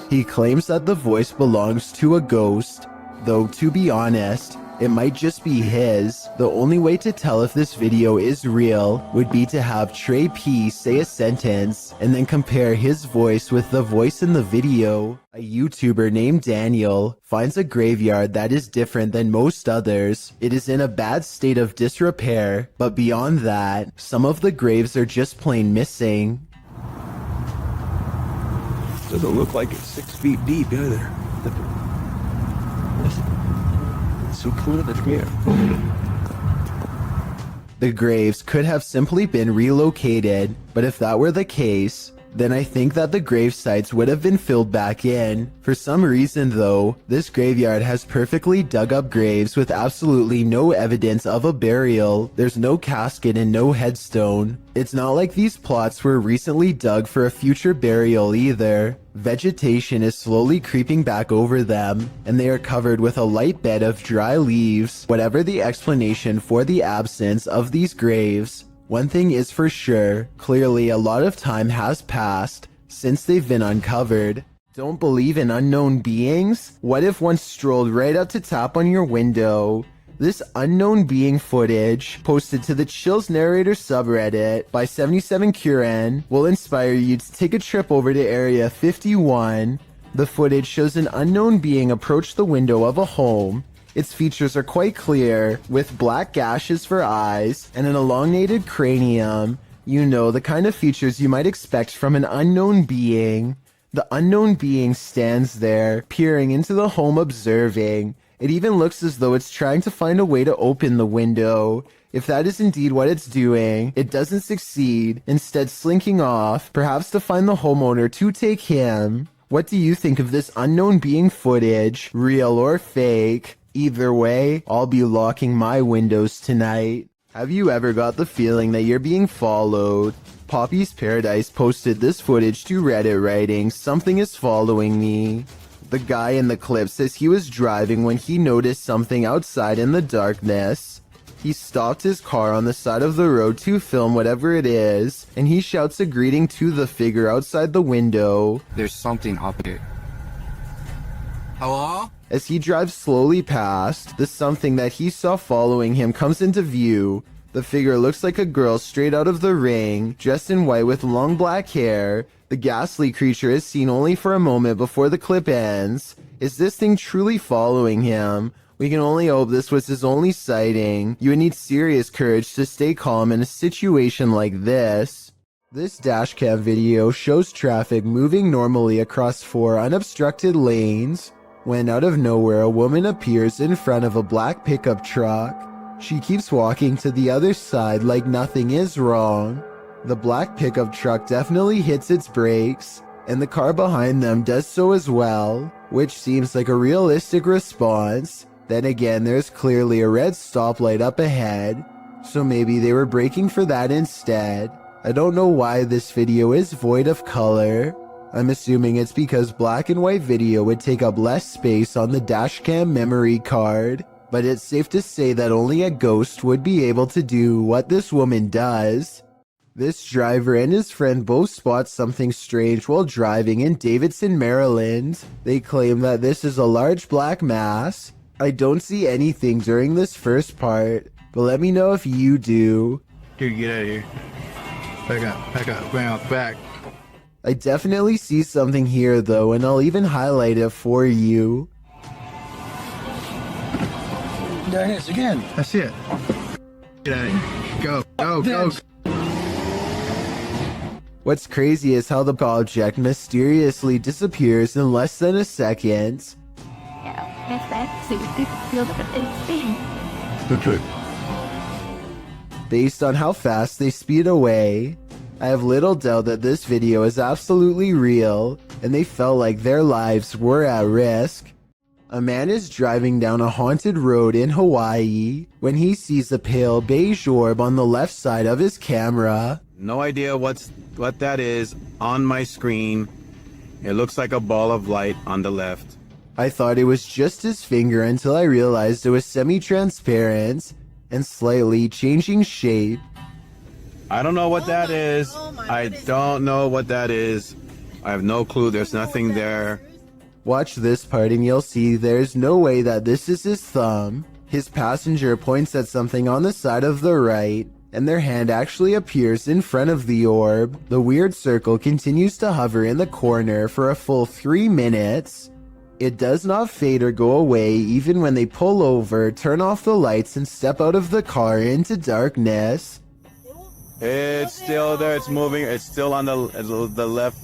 He claims that the voice belongs to a ghost, though to be honest, it might just be his. The only way to tell if this video is real would be to have Trey P say a sentence and then compare his voice with the voice in the video. A YouTuber named Daniel finds a graveyard that is different than most others. It is in a bad state of disrepair, but beyond that, some of the graves are just plain missing. Doesn't look like it's 6 feet deep either. It's so clear that's here. The graves could have simply been relocated, but if that were the case, then I think that the grave sites would have been filled back in. For some reason though, this graveyard has perfectly dug up graves with absolutely no evidence of a burial. There's no casket and no headstone. It's not like these plots were recently dug for a future burial either. Vegetation is slowly creeping back over them, and they are covered with a light bed of dry leaves. Whatever the explanation for the absence of these graves, one thing is for sure, clearly a lot of time has passed since they've been uncovered. Don't believe in unknown beings? What if one strolled right up to tap on your window? This unknown being footage, posted to the Chills Narrator subreddit by 77Curen, will inspire you to take a trip over to Area 51. The footage shows an unknown being approach the window of a home. Its features are quite clear, with black gashes for eyes and an elongated cranium. You know, the kind of features you might expect from an unknown being. The unknown being stands there, peering into the home observing. It even looks as though it's trying to find a way to open the window. If that is indeed what it's doing, it doesn't succeed, instead slinking off, perhaps to find the homeowner to take him. What do you think of this unknown being footage, real or fake? Either way, I'll be locking my windows tonight. Have you ever got the feeling that you're being followed? Poppy's Paradise posted this footage to Reddit writing, "Something is following me." The guy in the clip says he was driving when he noticed something outside in the darkness. He stopped his car on the side of the road to film whatever it is, and he shouts a greeting to the figure outside the window. There's something up here. Hello? As he drives slowly past, the something that he saw following him comes into view. The figure looks like a girl straight out of The Ring, dressed in white with long black hair. The ghastly creature is seen only for a moment before the clip ends. Is this thing truly following him? We can only hope this was his only sighting. You would need serious courage to stay calm in a situation like this. This dashcam video shows traffic moving normally across 4 unobstructed lanes, when out of nowhere a woman appears in front of a black pickup truck. She keeps walking to the other side like nothing is wrong. The black pickup truck definitely hits its brakes, and the car behind them does so as well, which seems like a realistic response. Then again, there's clearly a red stoplight up ahead, so maybe they were braking for that instead. I don't know why this video is void of color. I'm assuming it's because black and white video would take up less space on the dashcam memory card, but it's safe to say that only a ghost would be able to do what this woman does. This driver and his friend both spot something strange while driving in Davidson, Maryland. They claim that this is a large black mass. I don't see anything during this first part, but let me know if you do. Dude, get out of here. Back up, bounce back. I definitely see something here though, and I'll even highlight it for you. There it is again. That's it. Get out of here. Go. What's crazy is how the object mysteriously disappears in less than a second. Based on how fast they speed away, I have little doubt that this video is absolutely real, and they felt like their lives were at risk. A man is driving down a haunted road in Hawaii when he sees a pale beige orb on the left side of his camera. No idea what that is on my screen. It looks like a ball of light on the left. I thought it was just his finger until I realized it was semi-transparent and slightly changing shape. I don't know what that is. I don't know what that is. I have no clue. There's nothing there. Watch this part and you'll see there's no way that this is his thumb. His passenger points at something on the side of the right, and their hand actually appears in front of the orb. The weird circle continues to hover in the corner for a full 3 minutes. It does not fade or go away even when they pull over, turn off the lights, and step out of the car into darkness. It's still there. It's moving. It's still on the left.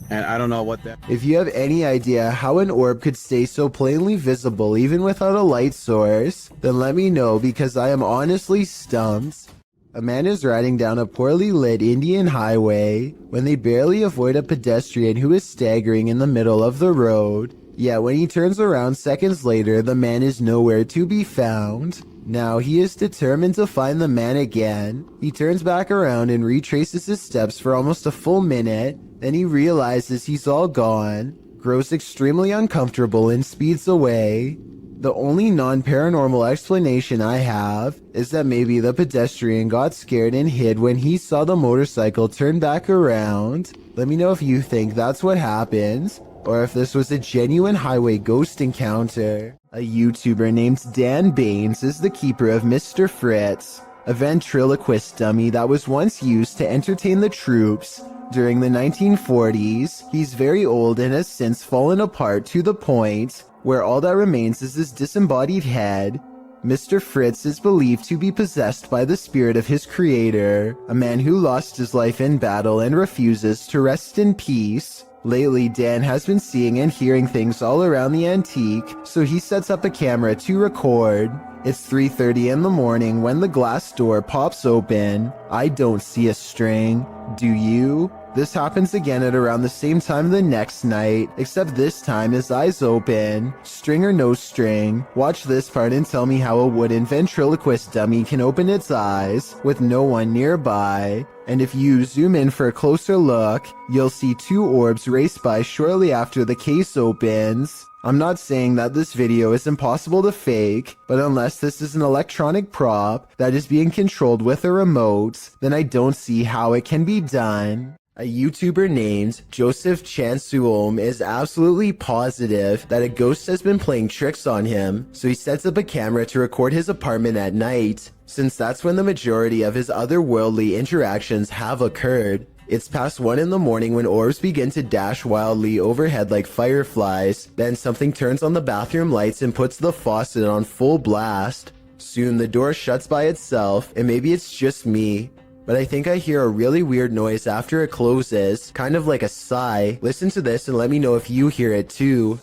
And I don't know what that... If you have any idea how an orb could stay so plainly visible even without a light source, then let me know because I am honestly stumped. A man is riding down a poorly lit Indian highway when they barely avoid a pedestrian who is staggering in the middle of the road. Yet when he turns around seconds later, the man is nowhere to be found. Now he is determined to find the man again. He turns back around and retraces his steps for almost a full minute. Then he realizes he's all gone, grows extremely uncomfortable, and speeds away. The only non-paranormal explanation I have is that maybe the pedestrian got scared and hid when he saw the motorcycle turn back around. Let me know if you think that's what happened, or if this was a genuine highway ghost encounter. A YouTuber named Dan Baines is the keeper of Mr. Fritz, a ventriloquist dummy that was once used to entertain the troops during the 1940s. He's very old and has since fallen apart to the point where all that remains is his disembodied head. Mr. Fritz is believed to be possessed by the spirit of his creator, a man who lost his life in battle and refuses to rest in peace. Lately, Dan has been seeing and hearing things all around the antique, so he sets up a camera to record. It's 3:30 in the morning when the glass door pops open. I don't see a string. Do you? This happens again at around the same time the next night, except this time his eyes open. String or no string, watch this part and tell me how a wooden ventriloquist dummy can open its eyes with no one nearby. And if you zoom in for a closer look, you'll see two orbs race by shortly after the case opens. I'm not saying that this video is impossible to fake, but unless this is an electronic prop that is being controlled with a remote, then I don't see how it can be done. A YouTuber named Joseph Chansuom is absolutely positive that a ghost has been playing tricks on him, so he sets up a camera to record his apartment at night, since that's when the majority of his otherworldly interactions have occurred. It's past 1 in the morning when orbs begin to dash wildly overhead like fireflies, then something turns on the bathroom lights and puts the faucet on full blast. Soon the door shuts by itself, and maybe it's just me, but I think I hear a really weird noise after it closes, kind of like a sigh. Listen to this and let me know if you hear it too.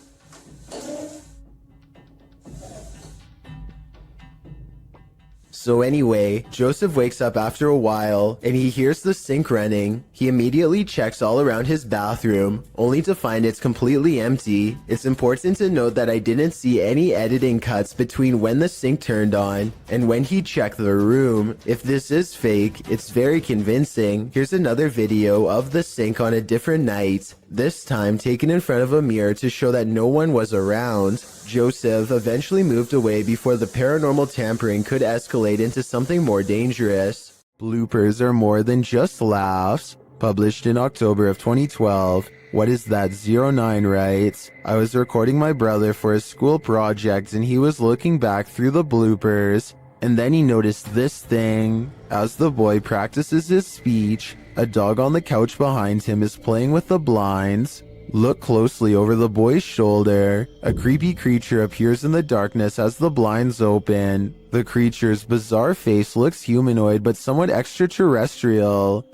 So anyway, Joseph wakes up after a while, and he hears the sink running. He immediately checks all around his bathroom, only to find it's completely empty. It's important to note that I didn't see any editing cuts between when the sink turned on and when he checked the room. If this is fake, it's very convincing. Here's another video of the sink on a different night, this time taken in front of a mirror to show that no one was around. Joseph eventually moved away before the paranormal tampering could escalate into something more dangerous. Bloopers are more than just laughs. Published in October of 2012. What is that? 09 writes, I was recording my brother for a school project and he was looking back through the bloopers, and then he noticed this thing. As the boy practices his speech, a dog on the couch behind him is playing with the blinds. Look closely over the boy's shoulder. A creepy creature appears in the darkness as the blinds open. The creature's bizarre face looks humanoid but somewhat extraterrestrial.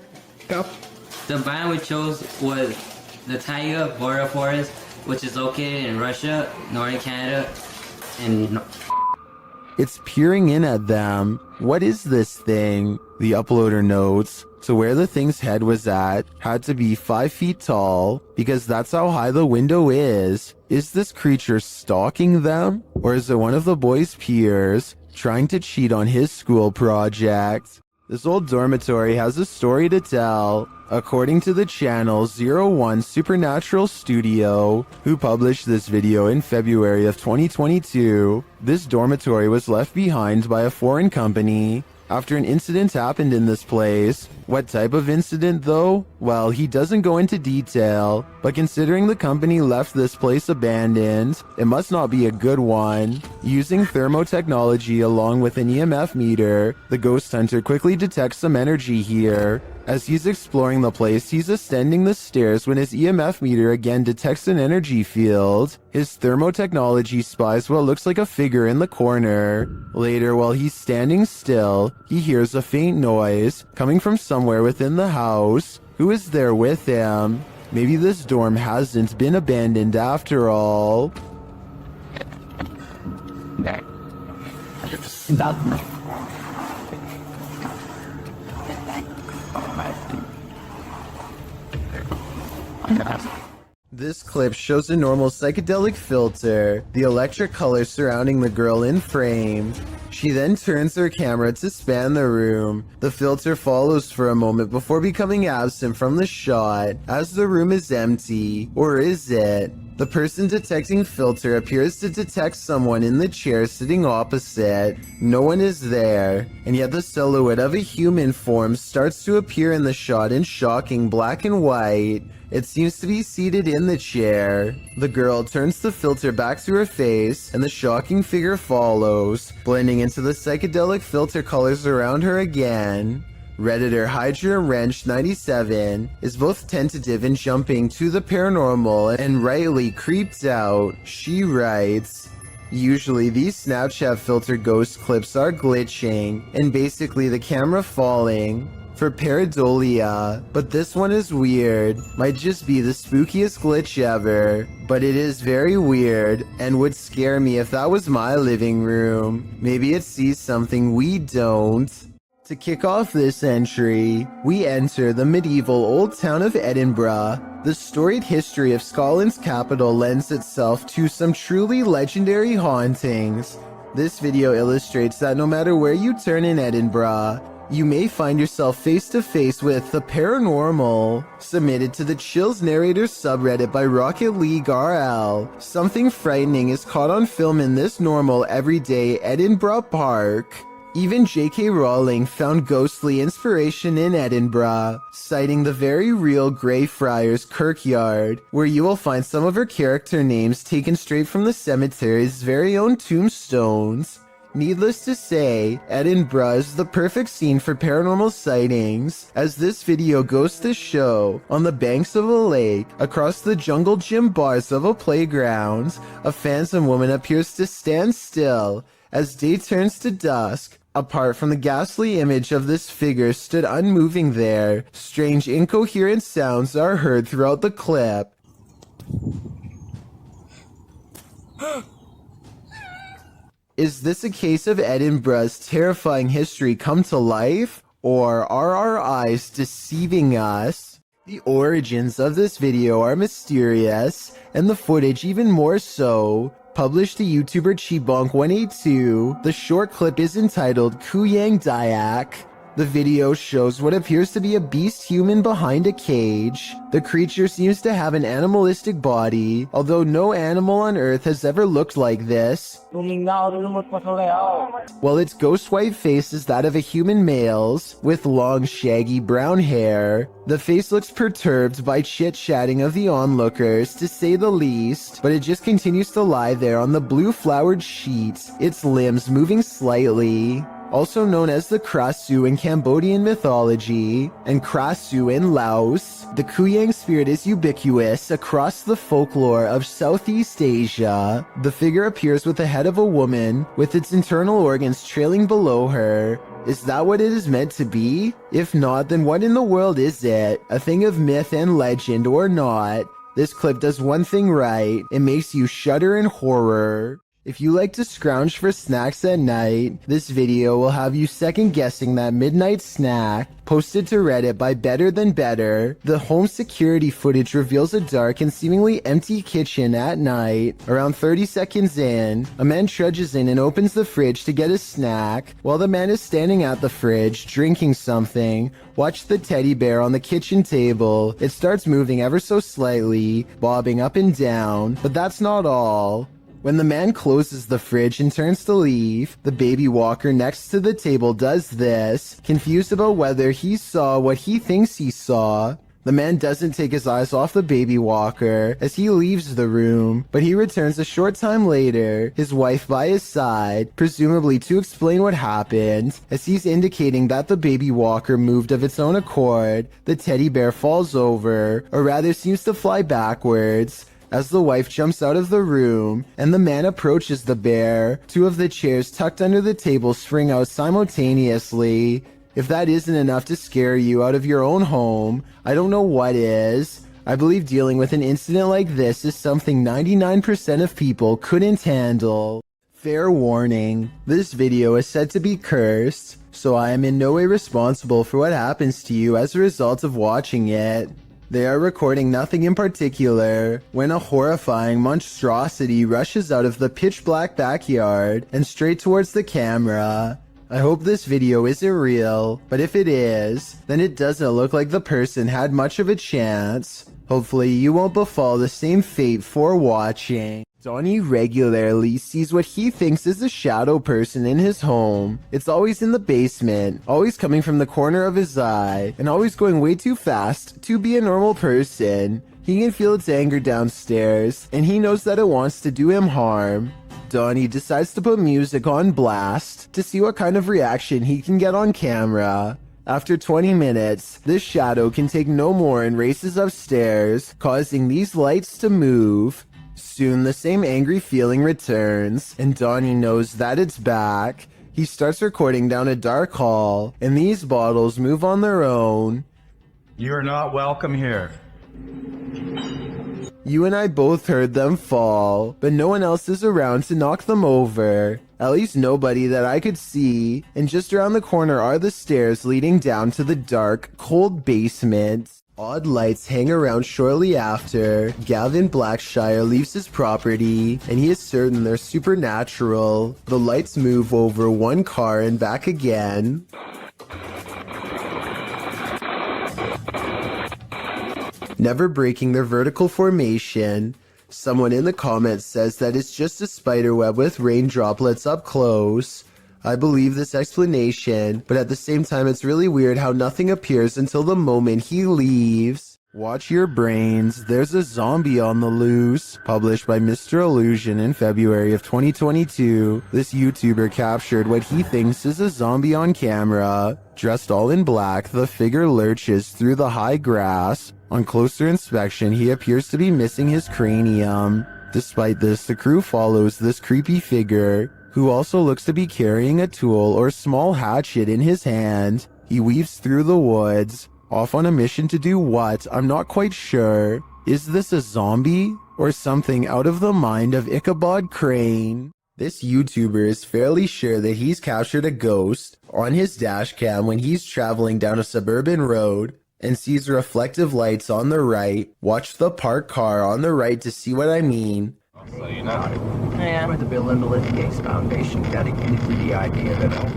The biome we chose was the taiga boreal forest, which is located in Russia, northern Canada, and It's peering in at them. What is this thing? The uploader notes. So where the thing's head was at had to be 5 feet tall, because that's how high the window is. Is this creature stalking them? Or is it one of the boy's peers trying to cheat on his school project? This old dormitory has a story to tell. According to the channel 01 Supernatural Studio, who published this video in February of 2022, this dormitory was left behind by a foreign company after an incident happened in this place. What type of incident though? Well, he doesn't go into detail, but considering the company left this place abandoned, it must not be a good one. Using thermotechnology along with an EMF meter, the ghost hunter quickly detects some energy here. As he's exploring the place, he's ascending the stairs when his EMF meter again detects an energy field. His thermotechnology spies what looks like a figure in the corner. Later, while he's standing still, he hears a faint noise coming from somewhere within the house. Who is there with him? Maybe this dorm hasn't been abandoned after all. This clip shows a normal psychedelic filter, the electric color surrounding the girl in frame. She then turns her camera to span the room. The filter follows for a moment before becoming absent from the shot, as the room is empty. Or is it? The person detecting filter appears to detect someone in the chair sitting opposite. No one is there, and yet the silhouette of a human form starts to appear in the shot in shocking black and white. It seems to be seated in the chair. The girl turns the filter back to her face, and the shocking figure follows, blending into the psychedelic filter colors around her again. Redditor Hydra Wrench 97 is both tentative in jumping to the paranormal and rightly creeped out. She writes, usually these Snapchat filter ghost clips are glitching and basically the camera falling. for pareidolia, but this one is weird. Might just be the spookiest glitch ever, but it is very weird and would scare me if that was my living room. Maybe it sees something we don't. To kick off this entry, we enter the medieval old town of Edinburgh. The storied history of Scotland's capital lends itself to some truly legendary hauntings. This video illustrates that no matter where you turn in Edinburgh, you may find yourself face to face with the paranormal. Submitted to the Chills Narrators subreddit by Rocket League RL. Something frightening is caught on film in this normal everyday Edinburgh park. Even J.K. Rowling found ghostly inspiration in Edinburgh, citing the very real Greyfriars Kirkyard, where you will find some of her character names taken straight from the cemetery's very own tombstones. Needless to say, Edinburgh is the perfect scene for paranormal sightings, as this video goes to show, on the banks of a lake, across the jungle gym bars of a playground, a phantom woman appears to stand still as day turns to dusk. Apart from the ghastly image of this figure stood unmoving there, strange incoherent sounds are heard throughout the clip. Is this a case of Edinburgh's terrifying history come to life? Or are our eyes deceiving us? The origins of this video are mysterious, and the footage even more so. Published to YouTuber Chibonk182, the short clip is entitled Kuyang Dayak. The video shows what appears to be a beast human behind a cage. The creature seems to have an animalistic body, although no animal on Earth has ever looked like this. While its ghost white face is that of a human male's, with long shaggy brown hair. The face looks perturbed by chit-chatting of the onlookers, to say the least, but it just continues to lie there on the blue flowered sheet, its limbs moving slightly. Also known as the Krasu in Cambodian mythology, and Krasu in Laos, the Kuyang spirit is ubiquitous across the folklore of Southeast Asia. The figure appears with the head of a woman, with its internal organs trailing below her. Is that what it is meant to be? If not, then what in the world is it? A thing of myth and legend or not? This clip does one thing right, it makes you shudder in horror. If you like to scrounge for snacks at night, this video will have you second guessing that midnight snack. Posted to Reddit by Better Than Better, the home security footage reveals a dark and seemingly empty kitchen at night. Around 30 seconds in, a man trudges in and opens the fridge to get a snack. While the man is standing at the fridge, drinking something, watch the teddy bear on the kitchen table. It starts moving ever so slightly, bobbing up and down, but that's not all. When the man closes the fridge and turns to leave, the baby walker next to the table does this, confused about whether he saw what he thinks he saw. The man doesn't take his eyes off the baby walker as he leaves the room, but he returns a short time later, his wife by his side, presumably to explain what happened. As he's indicating that the baby walker moved of its own accord, the teddy bear falls over, or rather seems to fly backwards, as the wife jumps out of the room and the man approaches the bear. Two of the chairs tucked under the table spring out simultaneously. If that isn't enough to scare you out of your own home, I don't know what is. I believe dealing with an incident like this is something 99% of people couldn't handle. Fair warning, this video is said to be cursed, so I am in no way responsible for what happens to you as a result of watching it. They are recording nothing in particular when a horrifying monstrosity rushes out of the pitch black backyard and straight towards the camera. I hope this video isn't real, but if it is, then it doesn't look like the person had much of a chance. Hopefully you won't befall the same fate for watching. Donnie regularly sees what he thinks is a shadow person in his home. It's always in the basement, always coming from the corner of his eye, and always going way too fast to be a normal person. He can feel its anger downstairs, and he knows that it wants to do him harm. Donnie decides to put music on blast to see what kind of reaction he can get on camera. After 20 minutes, this shadow can take no more and races upstairs, causing these lights to move. Soon the same angry feeling returns, and Donnie knows that it's back. He He starts recording down a dark hall, and these bottles move on their own. You're not welcome here. You and I both heard them fall, but no one else is around to knock them over. At least nobody that I could see, and just around the corner are the stairs leading down to the dark, cold basement. Odd lights hang around shortly after. Gavin Blackshire leaves his property, and he is certain they're supernatural. The lights move over one car and back again. Never breaking their vertical formation. Someone in the comments says that it's just a spider web with rain droplets up close. I believe this explanation, but at the same time it's really weird how nothing appears until the moment he leaves. Watch your brains, there's a zombie on the loose. Published by Mr. Illusion in February of 2022, this YouTuber captured what he thinks is a zombie on camera. Dressed all in black, the figure lurches through the high grass. On closer inspection, he appears to be missing his cranium. Despite this, the crew follows this creepy figure, who also looks to be carrying a tool or small hatchet in his hand. He weaves through the woods, off on a mission to do what? I'm not quite sure. Is this a zombie? Or something out of the mind of Ichabod Crane? This YouTuber is fairly sure that he's captured a ghost on his dash cam when he's traveling down a suburban road and sees reflective lights on the right. Watch the parked car on the right to see what I mean. So you know, yeah. With the Bill and Melinda Gates Foundation dedicated to the idea that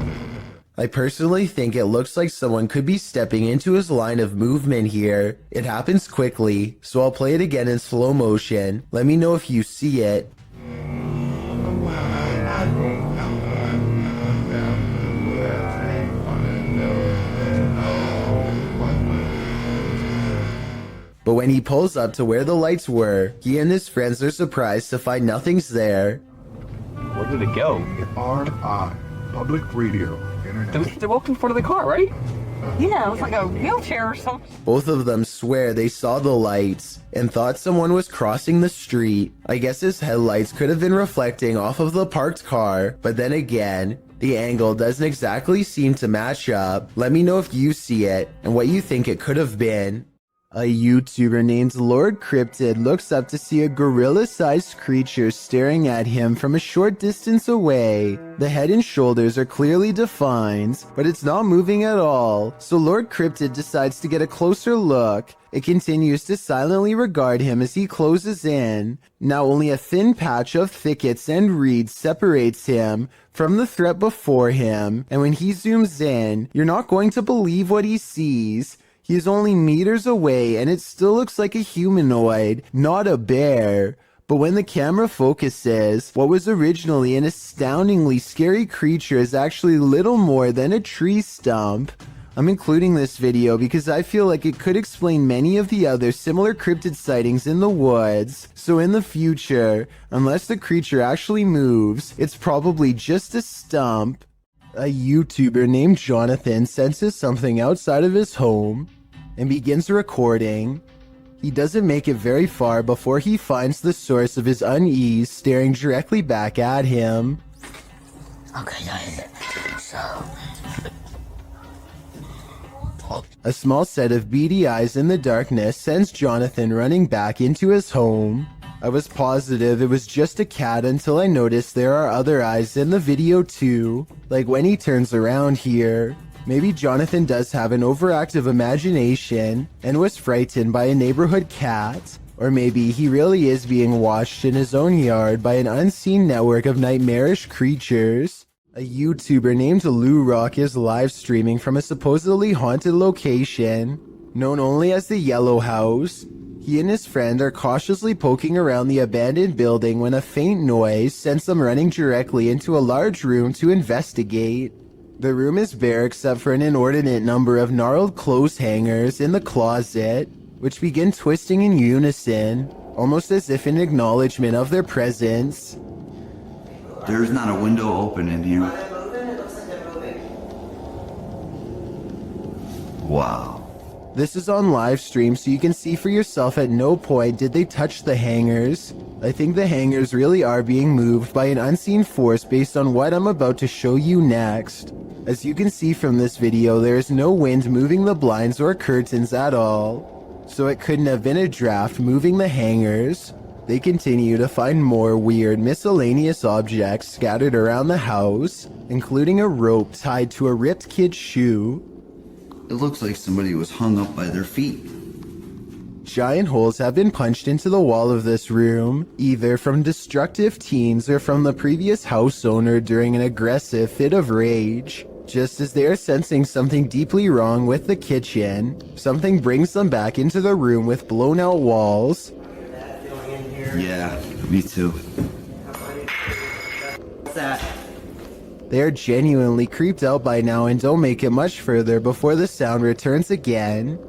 I personally think it looks like someone could be stepping into his line of movement here. It happens quickly, so I'll play it again in slow motion. Let me know if you see it. But when he pulls up to where the lights were, he and his friends are surprised to find nothing's there. Where did it go? RI, Public Radio, Internet. They're walking in front of the car, right? Yeah, it was like a wheelchair or something. Both of them swear they saw the lights and thought someone was crossing the street. I guess his headlights could have been reflecting off of the parked car, but then again, the angle doesn't exactly seem to match up. Let me know if you see it and what you think it could have been. A YouTuber named Lord Cryptid looks up to see a gorilla-sized creature staring at him from a short distance away. The head and shoulders are clearly defined, but it's not moving at all, so Lord Cryptid decides to get a closer look. It continues to silently regard him as he closes in. Now only a thin patch of thickets and reeds separates him from the threat before him, and when he zooms in, you're not going to believe what he sees. He is only meters away and it still looks like a humanoid, not a bear. But when the camera focuses, what was originally an astoundingly scary creature is actually little more than a tree stump. I'm including this video because I feel like it could explain many of the other similar cryptid sightings in the woods. So in the future, unless the creature actually moves, it's probably just a stump. A YouTuber named Jonathan senses something outside of his home and begins recording. He doesn't make it very far before he finds the source of his unease staring directly back at him. Okay, guys, so... A small set of beady eyes in the darkness sends Jonathan running back into his home. I was positive it was just a cat until I noticed there are other eyes in the video too, like when he turns around here. Maybe Jonathan does have an overactive imagination and was frightened by a neighborhood cat, or maybe he really is being watched in his own yard by an unseen network of nightmarish creatures. A YouTuber named Lou Rock is live streaming from a supposedly haunted location, known only as the Yellow House. He and his friend are cautiously poking around the abandoned building when a faint noise sends them running directly into a large room to investigate. The room is bare except for an inordinate number of gnarled clothes hangers in the closet, which begin twisting in unison, almost as if in acknowledgement of their presence. There's not a window open in here. Wow. This is on live stream, so you can see for yourself. At no point did they touch the hangers. I think the hangers really are being moved by an unseen force based on what I'm about to show you next. As you can see from this video, there is no wind moving the blinds or curtains at all. So it couldn't have been a draft moving the hangers. They continue to find more weird miscellaneous objects scattered around the house, including a rope tied to a ripped kid's shoe. It looks like somebody was hung up by their feet. Giant holes have been punched into the wall of this room, either from destructive teens or from the previous house owner during an aggressive fit of rage. Just as they are sensing something deeply wrong with the kitchen, something brings them back into the room with blown out walls. Yeah, me too. What's that? They are genuinely creeped out by now and don't make it much further before the sound returns again.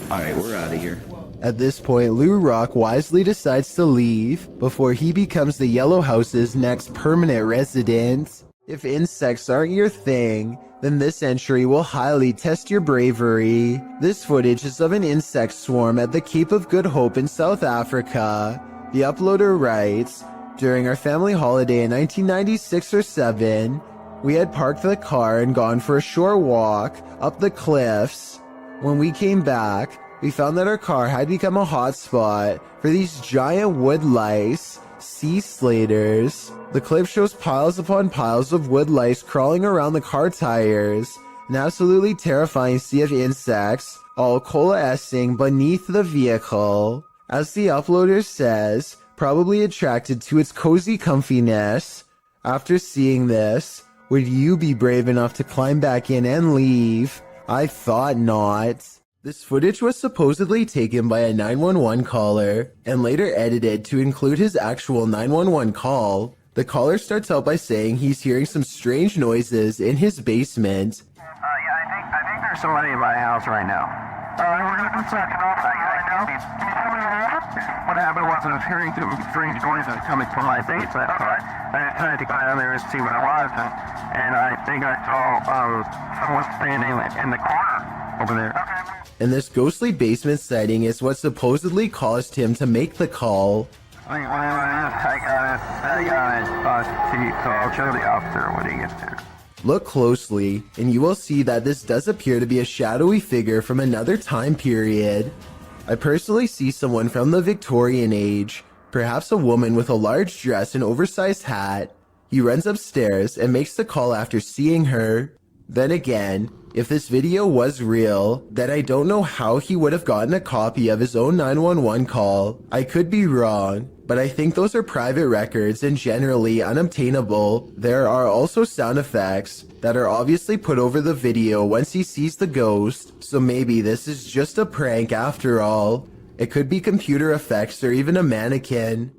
Alright, we're out of here. At this point, Lou Rock wisely decides to leave before he becomes the Yellow House's next permanent resident. If insects aren't your thing, then this entry will highly test your bravery. This footage is of an insect swarm at the Cape of Good Hope in South Africa. The uploader writes, "During our family holiday in 1996 or 7, we had parked the car and gone for a short walk up the cliffs. When we came back, we found that our car had become a hotspot for these giant wood lice, sea slaters. The clip shows piles upon piles of wood lice crawling around the car tires, an absolutely terrifying sea of insects, all coalescing beneath the vehicle. As the uploader says, probably attracted to its cozy comfiness. After seeing this, would you be brave enough to climb back in and leave? I thought not." This footage was supposedly taken by a 911 caller and later edited to include his actual 911 call. The caller starts out by saying he's hearing some strange noises in his basement. Yeah, I think there's somebody in my house right now. One second. What happened was I was hearing some strange noises coming from my basement. I tried to go down there and see what it was, and I think I saw someone standing in the corner over there. And this ghostly basement sighting is what supposedly caused him to make the call. I got it. So I'll show the officer when he gets there. Look closely, and you will see that this does appear to be a shadowy figure from another time period. I personally see someone from the Victorian age, perhaps a woman with a large dress and oversized hat. He runs upstairs and makes the call after seeing her. Then again, if this video was real, then I don't know how he would have gotten a copy of his own 911 call. I could be wrong, but I think those are private records and generally unobtainable. There are also sound effects that are obviously put over the video once he sees the ghost, so maybe this is just a prank after all. It could be computer effects or even a mannequin.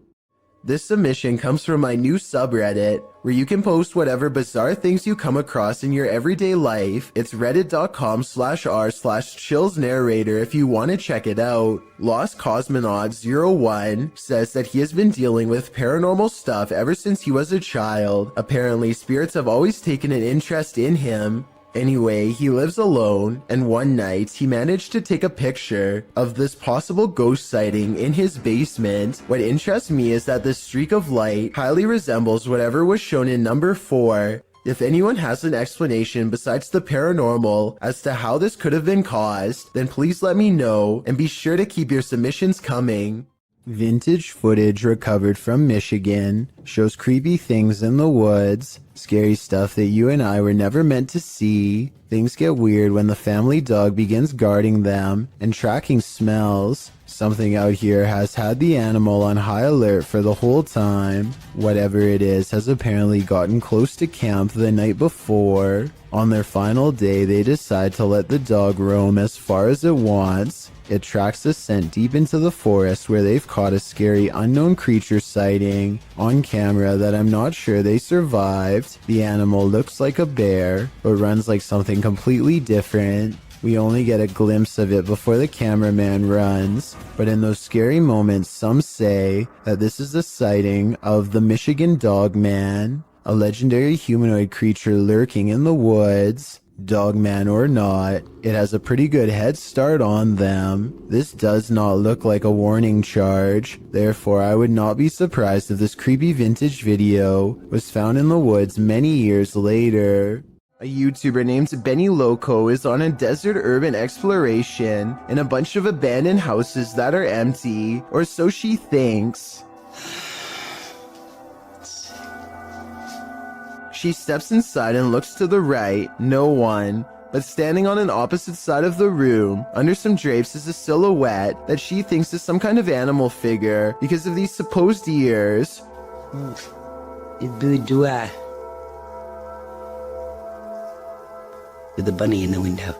This submission comes from my new subreddit, where you can post whatever bizarre things you come across in your everyday life. It's reddit.com/r/chillsnarrator if you want to check it out. Lost Cosmonaut 01 says that he has been dealing with paranormal stuff ever since he was a child. Apparently, spirits have always taken an interest in him. Anyway, he lives alone, and one night he managed to take a picture of this possible ghost sighting in his basement. What interests me is that this streak of light highly resembles whatever was shown in number 4. If anyone has an explanation besides the paranormal as to how this could have been caused, then please let me know, and be sure to keep your submissions coming. Vintage footage recovered from Michigan shows creepy things in the woods, scary stuff that you and I were never meant to see. Things get weird when the family dog begins guarding them and tracking smells. Something out here has had the animal on high alert for the whole time. Whatever it is has apparently gotten close to camp the night before. On their final day, they decide to let the dog roam as far as it wants. It tracks the scent deep into the forest where they've caught a scary unknown creature sighting on camera that I'm not sure they survived. The animal looks like a bear, but runs like something completely different. We only get a glimpse of it before the cameraman runs, but in those scary moments, some say that this is a sighting of the Michigan Dog Man, a legendary humanoid creature lurking in the woods. Dogman or not, it has a pretty good head start on them. This does not look like a warning charge, therefore I would not be surprised if this creepy vintage video was found in the woods many years later. A YouTuber named Benny Loco is on a desert urban exploration in a bunch of abandoned houses that are empty, or so she thinks. She steps inside and looks to the right, no one. But standing on an opposite side of the room, under some drapes, is a silhouette that she thinks is some kind of animal figure because of these supposed ears. With the bunny in the window.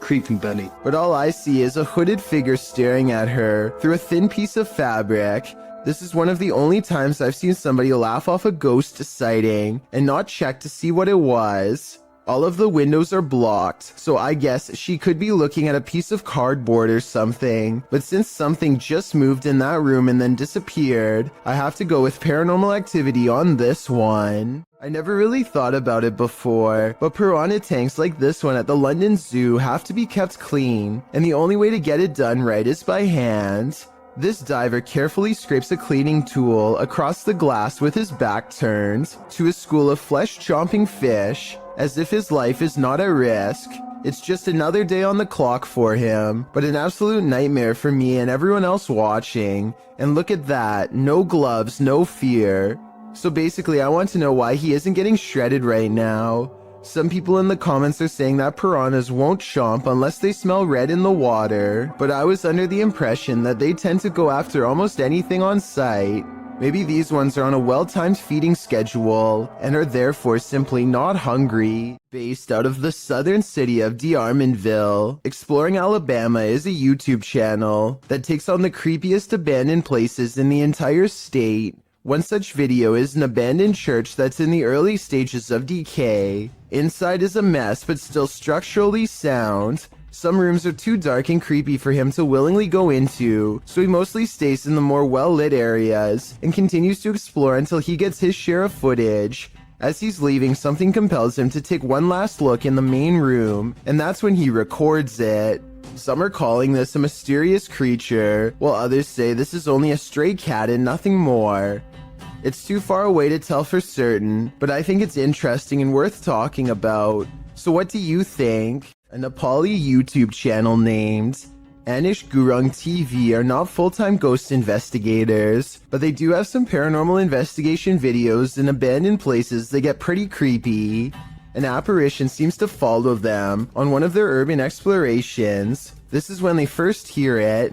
Creepy bunny. But all I see is a hooded figure staring at her through a thin piece of fabric. This is one of the only times I've seen somebody laugh off a ghost sighting and not check to see what it was. All of the windows are blocked, so I guess she could be looking at a piece of cardboard or something. But since something just moved in that room and then disappeared, I have to go with paranormal activity on this one. I never really thought about it before, but piranha tanks like this one at the London Zoo have to be kept clean, and the only way to get it done right is by hand. This diver carefully scrapes a cleaning tool across the glass with his back turned to a school of flesh-chomping fish, as if his life is not at risk. It's just another day on the clock for him, but an absolute nightmare for me and everyone else watching. And look at that, no gloves, no fear. So basically, I want to know why he isn't getting shredded right now. Some people in the comments are saying that piranhas won't chomp unless they smell red in the water, but I was under the impression that they tend to go after almost anything on sight. Maybe these ones are on a well-timed feeding schedule and are therefore simply not hungry. Based out of the southern city of D'Armanville, Exploring Alabama is a YouTube channel that takes on the creepiest abandoned places in the entire state. One such video is an abandoned church that's in the early stages of decay. Inside is a mess but still structurally sound. Some rooms are too dark and creepy for him to willingly go into, so he mostly stays in the more well-lit areas and continues to explore until he gets his share of footage. As he's leaving, something compels him to take one last look in the main room, and that's when he records it. Some are calling this a mysterious creature, while others say this is only a stray cat and nothing more. It's too far away to tell for certain, but I think it's interesting and worth talking about. So what do you think? A Nepali YouTube channel named Anish Gurung TV are not full-time ghost investigators, but they do have some paranormal investigation videos in abandoned places that get pretty creepy. An apparition seems to follow them on one of their urban explorations. This is when they first hear it.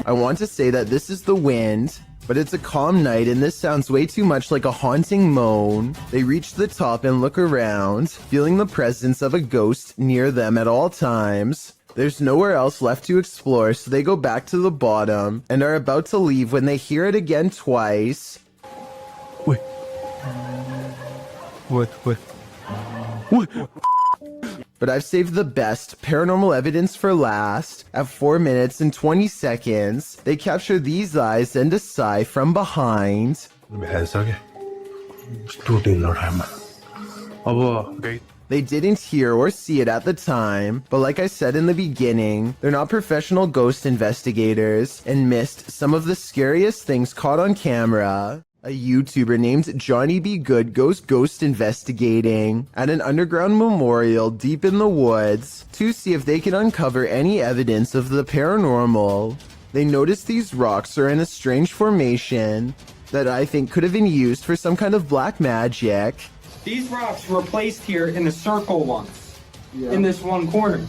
I want to say that this is the wind, but it's a calm night and this sounds way too much like a haunting moan. They reach the top and look around, feeling the presence of a ghost near them at all times. There's nowhere else left to explore, so they go back to the bottom and are about to leave when they hear it again twice. What? But I've saved the best paranormal evidence for last. At 4 minutes and 20 seconds, they capture these eyes and a sigh from behind. They didn't hear or see it at the time, but like I said in the beginning, they're not professional ghost investigators and missed some of the scariest things caught on camera. A YouTuber named Johnny B. Good goes ghost investigating at an underground memorial deep in the woods to see if they can uncover any evidence of the paranormal. They notice these rocks are in a strange formation that I think could have been used for some kind of black magic. These rocks were placed here in a circle once, in this one corner.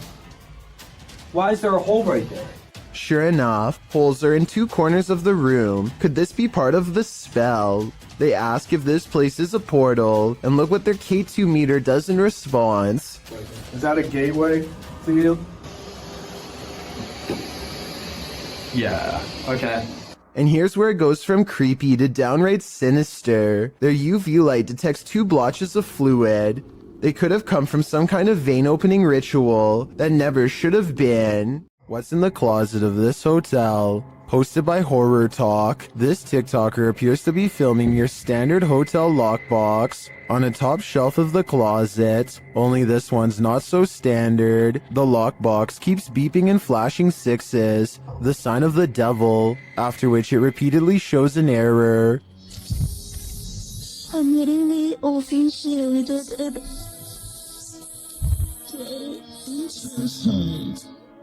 Why is there a hole right there? Sure enough, holes are in two corners of the room. Could this be part of the spell? They ask if this place is a portal, and look what their K2 meter does in response. Is that a gateway to you? Yeah, okay. And here's where it goes from creepy to downright sinister. Their UV light detects 2 blotches of fluid. They could have come from some kind of vein opening ritual that never should have been. What's in the closet of this hotel? Hosted by Horror Talk, this TikToker appears to be filming your standard hotel lockbox on a top shelf of the closet, only this one's not so standard. The lockbox keeps beeping and flashing sixes, the sign of the devil, after which it repeatedly shows an error.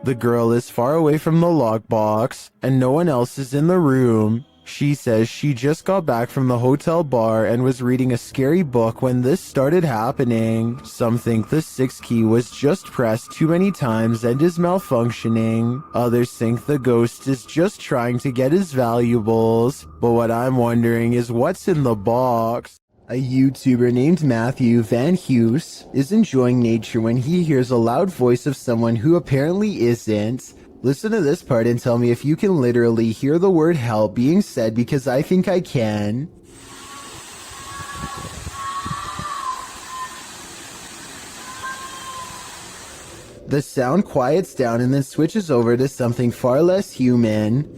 The girl is far away from the lockbox, and no one else is in the room. She says she just got back from the hotel bar and was reading a scary book when this started happening. Some think the 6 key was just pressed too many times and is malfunctioning. Others think the ghost is just trying to get his valuables. But what I'm wondering is what's in the box? A YouTuber named Matthew Van Hughes is enjoying nature when he hears a loud voice of someone who apparently isn't. Listen to this part and tell me if you can literally hear the word help being said, because I think I can. The sound quiets down and then switches over to something far less human.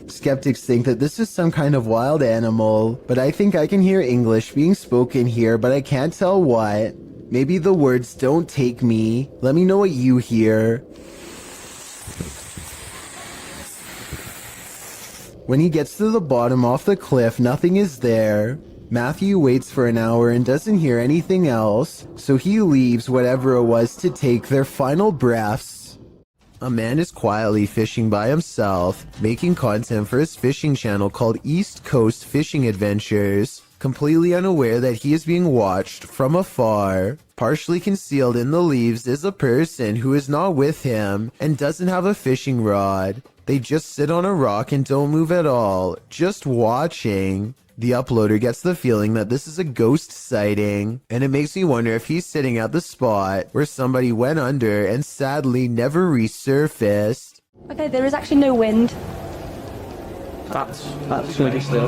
Skeptics think that this is some kind of wild animal, but I think I can hear English being spoken here, but I can't tell what. Maybe the words don't take me. Let me know what you hear. When he gets to the bottom off the cliff, nothing is there. Matthew waits for an hour and doesn't hear anything else, so he leaves whatever it was to take their final breaths. A man is quietly fishing by himself, making content for his fishing channel called East Coast Fishing Adventures, completely unaware that he is being watched from afar. Partially concealed in the leaves is a person who is not with him and doesn't have a fishing rod. They just sit on a rock and don't move at all, just watching. The uploader gets the feeling that this is a ghost sighting, and it makes me wonder if he's sitting at the spot where somebody went under and sadly never resurfaced. Okay, there is actually no wind. That's really still.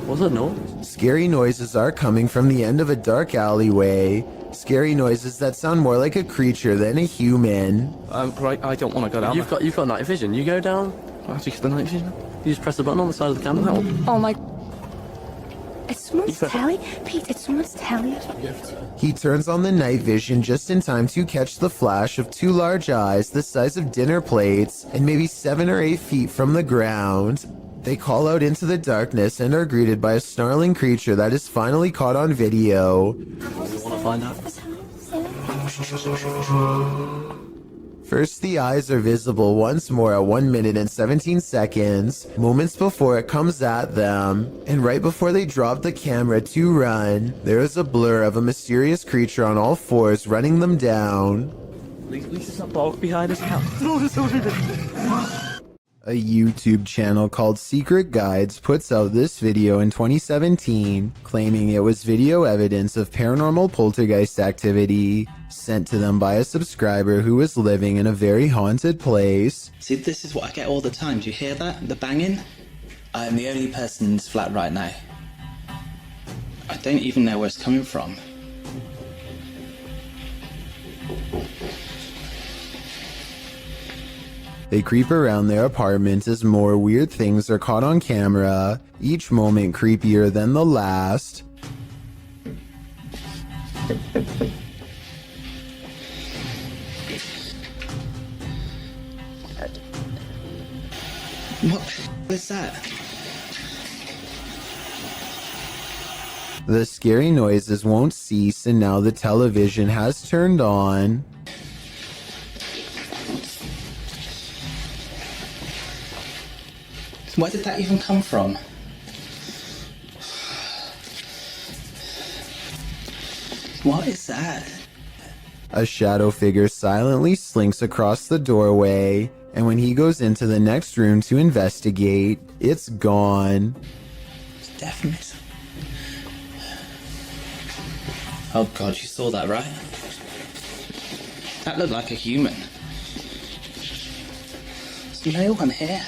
Was it no? Scary noises are coming from the end of a dark alleyway. Scary noises that sound more like a creature than a human. Right, I don't want to go down. You've got night vision. You go down. I'll have to get the night vision. You just press the button on the side of the camera. Oh my. It's someone's telly? Pete, it's someone's telly. He turns on the night vision just in time to catch the flash of 2 large eyes the size of dinner plates and maybe 7 or 8 feet from the ground. They call out into the darkness and are greeted by a snarling creature that is finally caught on video. You want to find out? First, the eyes are visible once more at 1 minute and 17 seconds, moments before it comes at them. And right before they drop the camera to run, there is a blur of a mysterious creature on all 4s running them down. Lisa's a dog behind us now. A YouTube channel called Secret Guides puts out this video in 2017, claiming it was video evidence of paranormal poltergeist activity sent to them by a subscriber who was living in a very haunted place. See, this is what I get all the time. Do you hear that? The banging? I'm the only person in this flat right now. I don't even know where it's coming from. They creep around their apartment as more weird things are caught on camera, each moment creepier than the last. What is that? The scary noises won't cease, and now the television has turned on. Where did that even come from? What is that? A shadow figure silently slinks across the doorway, and when he goes into the next room to investigate, it's gone. It's definite. Oh god, you saw that, right? That looked like a human. There's no one here.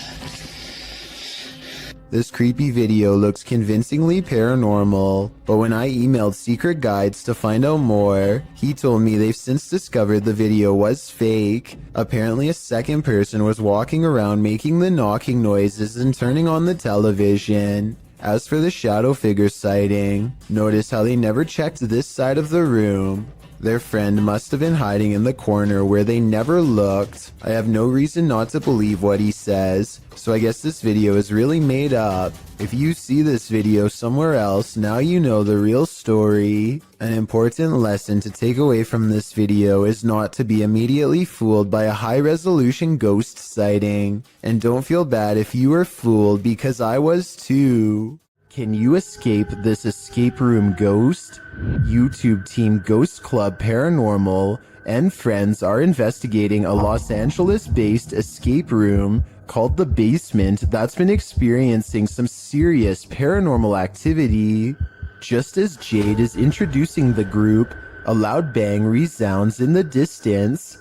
This creepy video looks convincingly paranormal, but when I emailed Secret Guides to find out more, he told me they've since discovered the video was fake. Apparently a second person was walking around making the knocking noises and turning on the television. As for the shadow figure sighting, notice how they never checked this side of the room. Their friend must have been hiding in the corner where they never looked. I have no reason not to believe what he says, so I guess this video is really made up. If you see this video somewhere else, now you know the real story. An important lesson to take away from this video is not to be immediately fooled by a high-resolution ghost sighting. And don't feel bad if you were fooled, because I was too. Can you escape this escape room ghost? YouTube team Ghost Club Paranormal and friends are investigating a Los Angeles-based escape room called The Basement that's been experiencing some serious paranormal activity. Just as Jade is introducing the group, a loud bang resounds in the distance.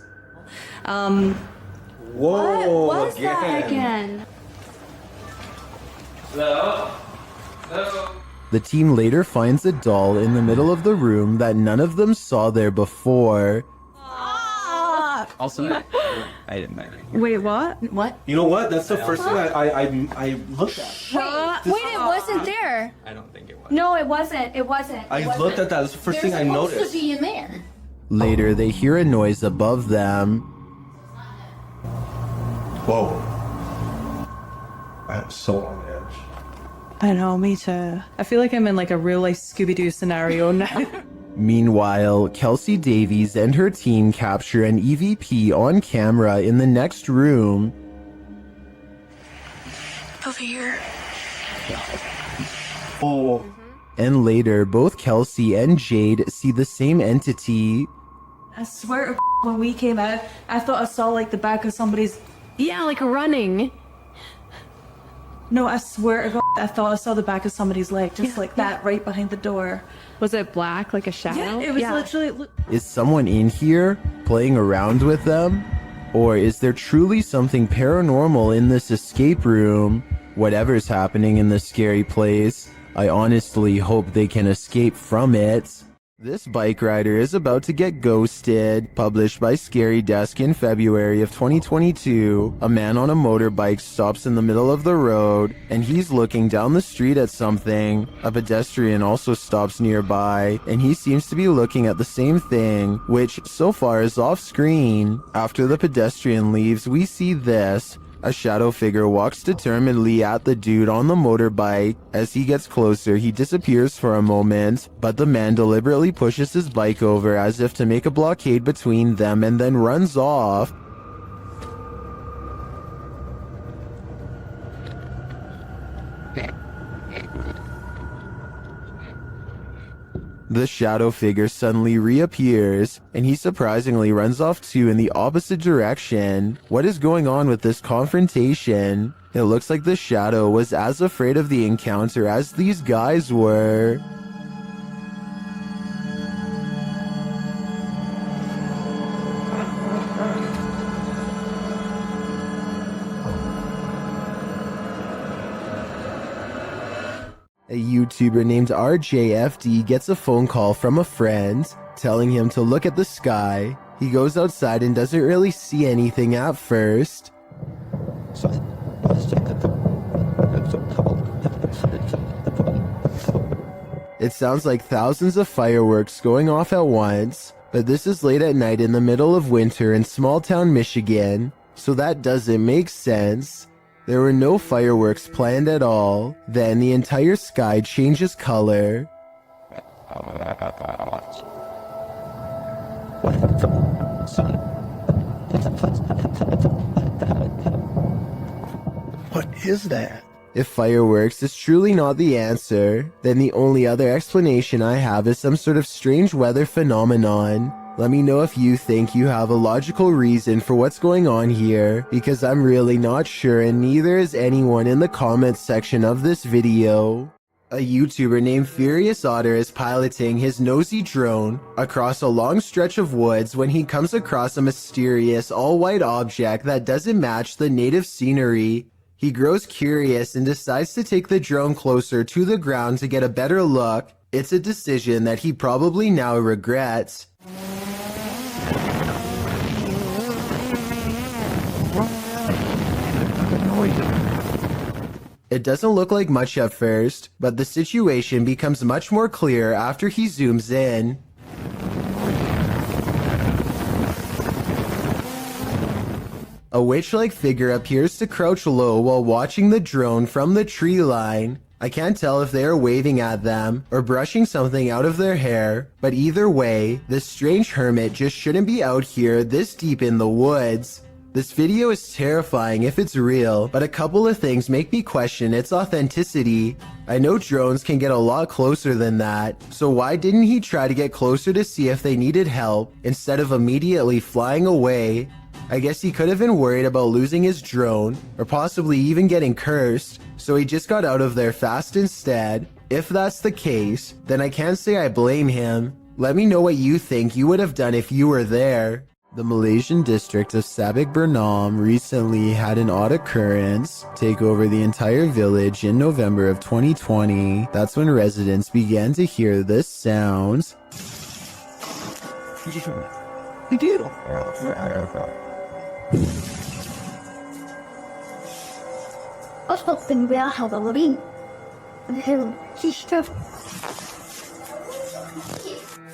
Whoa, What was that again? The team later finds a doll in the middle of the room that none of them saw there before. Also, I didn't know. Wait, what? What? You know what? That's the first thing I looked at. Wait, it wasn't there. I don't think it was. No, it wasn't. It wasn't. I looked at that. That's the first thing I noticed. There's supposed to be in there. Later, they hear a noise above them. Whoa. I'm so on edge. I know, me too. I feel like I'm in like a real life Scooby-Doo scenario now. Meanwhile, Kelsey Davies and her team capture an EVP on camera in the next room. Over here. Oh. And later, both Kelsey and Jade see the same entity. I swear to when we came out, I thought I saw like the back of somebody's... Yeah, like running. No, I swear to God, I thought I saw the back of somebody's leg, just like that, right behind the door. Was it black, like a shadow? Yeah, it was literally... Is someone in here playing around with them? Or is there truly something paranormal in this escape room? Whatever's happening in this scary place, I honestly hope they can escape from it. This bike rider is about to get ghosted. Published by Scary Desk in February of 2022, a man on a motorbike stops in the middle of the road, and he's looking down the street at something. A pedestrian also stops nearby, and he seems to be looking at the same thing, which so far is off screen. After the pedestrian leaves, we see this. A shadow figure walks determinedly at the dude on the motorbike. As he gets closer, he disappears for a moment, but the man deliberately pushes his bike over as if to make a blockade between them and then runs off. The shadow figure suddenly reappears, and he surprisingly runs off too in the opposite direction. What is going on with this confrontation? It looks like the shadow was as afraid of the encounter as these guys were. A YouTuber named RJFD gets a phone call from a friend telling him to look at the sky. He goes outside and doesn't really see anything at first. It sounds like thousands of fireworks going off at once, but this is late at night in the middle of winter in small town Michigan, so that doesn't make sense. There were no fireworks planned at all. Then the entire sky changes color. What is that? If fireworks is truly not the answer, then the only other explanation I have is some sort of strange weather phenomenon. Let me know if you think you have a logical reason for what's going on here, because I'm really not sure, and neither is anyone in the comments section of this video. A YouTuber named Furious Otter is piloting his nosy drone across a long stretch of woods when he comes across a mysterious all-white object that doesn't match the native scenery. He grows curious and decides to take the drone closer to the ground to get a better look. It's a decision that he probably now regrets. It doesn't look like much at first, but the situation becomes much more clear after he zooms in. A witch-like figure appears to crouch low while watching the drone from the tree line. I can't tell if they are waving at them or brushing something out of their hair, but either way, this strange hermit just shouldn't be out here this deep in the woods. This video is terrifying if it's real, but a couple of things make me question its authenticity. I know drones can get a lot closer than that, so why didn't he try to get closer to see if they needed help instead of immediately flying away? I guess he could have been worried about losing his drone, or possibly even getting cursed, so he just got out of there fast instead. If that's the case, then I can't say I blame him. Let me know what you think you would have done if you were there. The Malaysian district of Sabak Bernam recently had an odd occurrence take over the entire village in November of 2020. That's when residents began to hear this sound.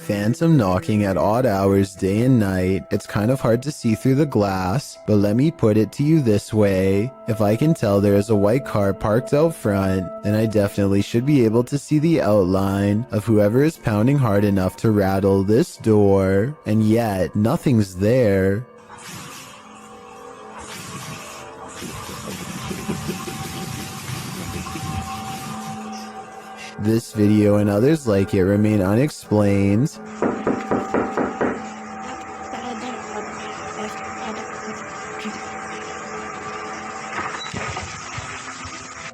Phantom knocking at odd hours day and night. It's kind of hard to see through the glass, but let me put it to you this way. If I can tell there is a white car parked out front, then I definitely should be able to see the outline of whoever is pounding hard enough to rattle this door, and yet nothing's there. This video and others like it remain unexplained.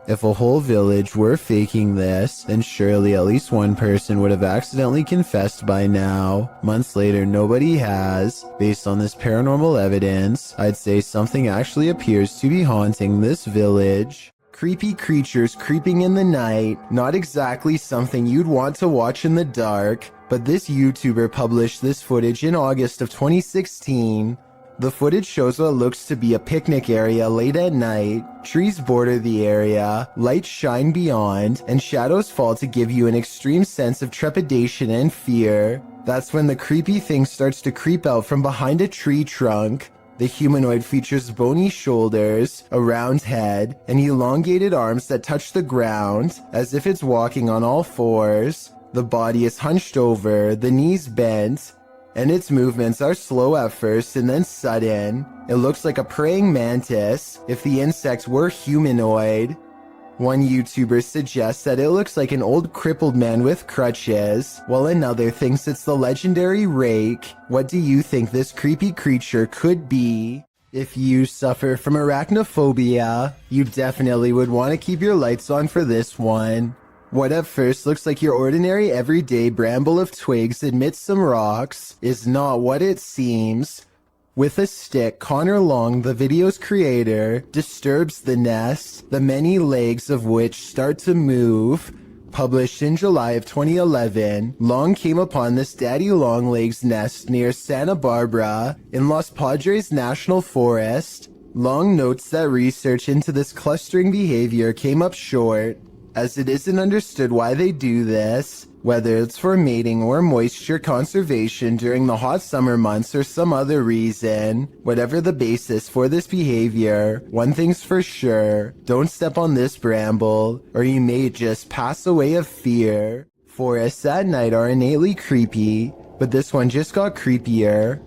If a whole village were faking this, then surely at least one person would have accidentally confessed by now. Months later, nobody has. Based on this paranormal evidence, I'd say something actually appears to be haunting this village. Creepy creatures creeping in the night, not exactly something you'd want to watch in the dark, but this YouTuber published this footage in August of 2016. The footage shows what looks to be a picnic area late at night. Trees border the area, lights shine beyond, and shadows fall to give you an extreme sense of trepidation and fear. That's when the creepy thing starts to creep out from behind a tree trunk. The humanoid features bony shoulders, a round head, and elongated arms that touch the ground, as if it's walking on all fours. The body is hunched over, the knees bent, and its movements are slow at first and then sudden. It looks like a praying mantis if the insect were humanoid. One YouTuber suggests that it looks like an old crippled man with crutches, while another thinks it's the legendary rake. What do you think this creepy creature could be? If you suffer from arachnophobia, you definitely would want to keep your lights on for this one. What at first looks like your ordinary everyday bramble of twigs amidst some rocks is not what it seems. With a stick, Connor Long, the video's creator, disturbs the nest, the many legs of which start to move. Published in July of 2011, Long came upon this daddy longlegs nest near Santa Barbara in Los Padres National Forest. Long notes that research into this clustering behavior came up short, as it isn't understood why they do this, whether it's for mating or moisture conservation during the hot summer months or some other reason. Whatever the basis for this behavior, one thing's for sure, don't step on this bramble, or you may just pass away of fear. Forests at night are innately creepy, but this one just got creepier.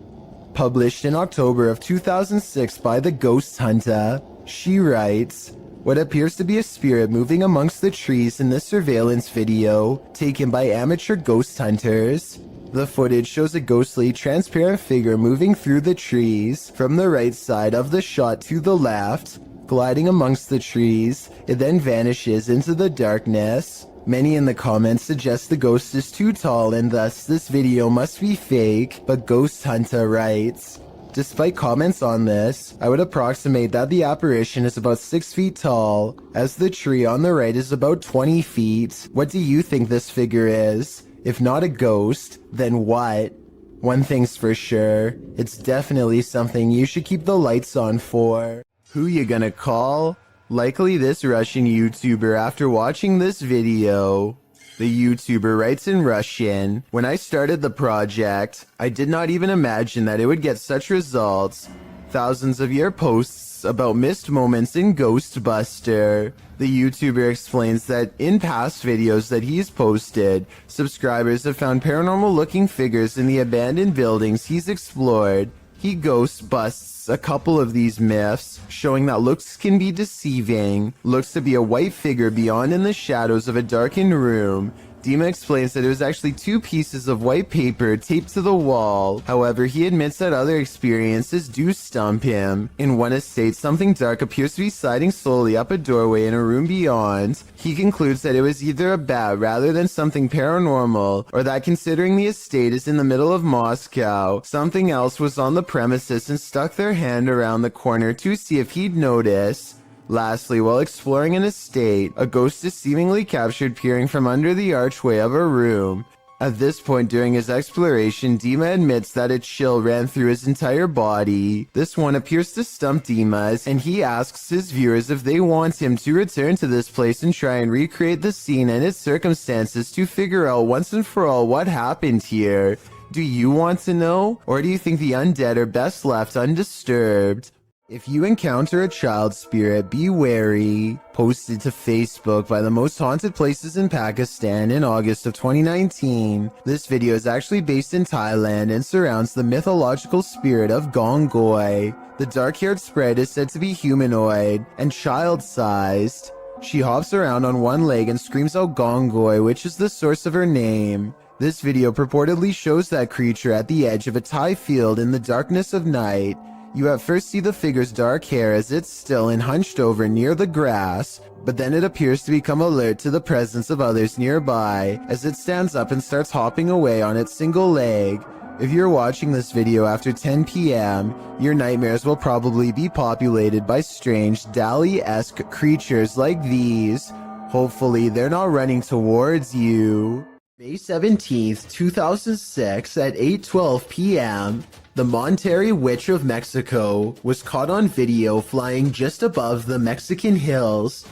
Published in October of 2006 by The Ghost Hunter, she writes, what appears to be a spirit moving amongst the trees in this surveillance video, taken by amateur ghost hunters. The footage shows a ghostly, transparent figure moving through the trees, from the right side of the shot to the left, gliding amongst the trees. It then vanishes into the darkness. Many in the comments suggest the ghost is too tall and thus this video must be fake, but Ghost Hunter writes, Despite comments on this, I would approximate that the apparition is about 6 feet tall, as the tree on the right is about 20 feet. What do you think this figure is? If not a ghost, then what? One thing's for sure, it's definitely something you should keep the lights on for. Who you gonna call? Likely this Russian YouTuber after watching this video. The YouTuber writes in Russian, "When I started the project, I did not even imagine that it would get such results. Thousands of your posts about missed moments in Ghostbuster." The YouTuber explains that in past videos that he's posted, subscribers have found paranormal looking figures in the abandoned buildings he's explored. He ghost busts a couple of these myths, showing that looks can be deceiving. Looks to be a white figure beyond in the shadows of a darkened room. Dima explains that it was actually 2 pieces of white paper taped to the wall. However, he admits that other experiences do stump him. In one estate, something dark appears to be sliding slowly up a doorway in a room beyond. He concludes that it was either a bat rather than something paranormal, or that considering the estate is in the middle of Moscow, something else was on the premises and stuck their hand around the corner to see if he'd notice. Lastly, while exploring an estate, a ghost is seemingly captured peering from under the archway of a room. At this point during his exploration, Dima admits that a chill ran through his entire body. This one appears to stump Dima, and he asks his viewers if they want him to return to this place and try and recreate the scene and its circumstances to figure out once and for all what happened here. Do you want to know? Or do you think the undead are best left undisturbed? If you encounter a child spirit, be wary. Posted to Facebook by the most haunted places in Pakistan in August of 2019. This video is actually based in Thailand and surrounds the mythological spirit of Gongoi. The dark-haired sprite is said to be humanoid and child-sized. She hops around on one leg and screams out Gongoi, which is the source of her name. This video purportedly shows that creature at the edge of a Thai field in the darkness of night. You at first see the figure's dark hair as it's still and hunched over near the grass, but then it appears to become alert to the presence of others nearby as it stands up and starts hopping away on its single leg. If you're watching this video after 10 p.m., your nightmares will probably be populated by strange Dali-esque creatures like these. Hopefully they're not running towards you. May 17th, 2006 at 8:12 p.m., the Monterrey Witch of Mexico was caught on video flying just above the Mexican hills.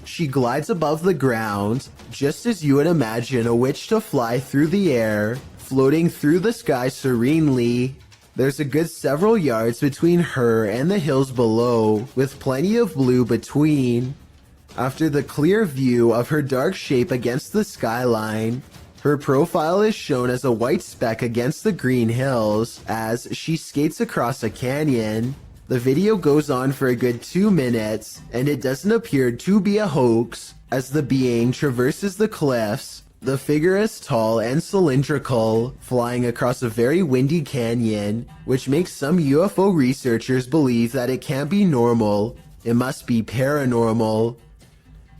She glides above the ground, just as you would imagine a witch to fly through the air, floating through the sky serenely. There's a good several yards between her and the hills below, with plenty of blue between. After the clear view of her dark shape against the skyline, her profile is shown as a white speck against the green hills as she skates across a canyon. The video goes on for a good 2 minutes, and it doesn't appear to be a hoax. As the being traverses the cliffs, the figure is tall and cylindrical, flying across a very windy canyon, which makes some UFO researchers believe that it can't be normal. It must be paranormal.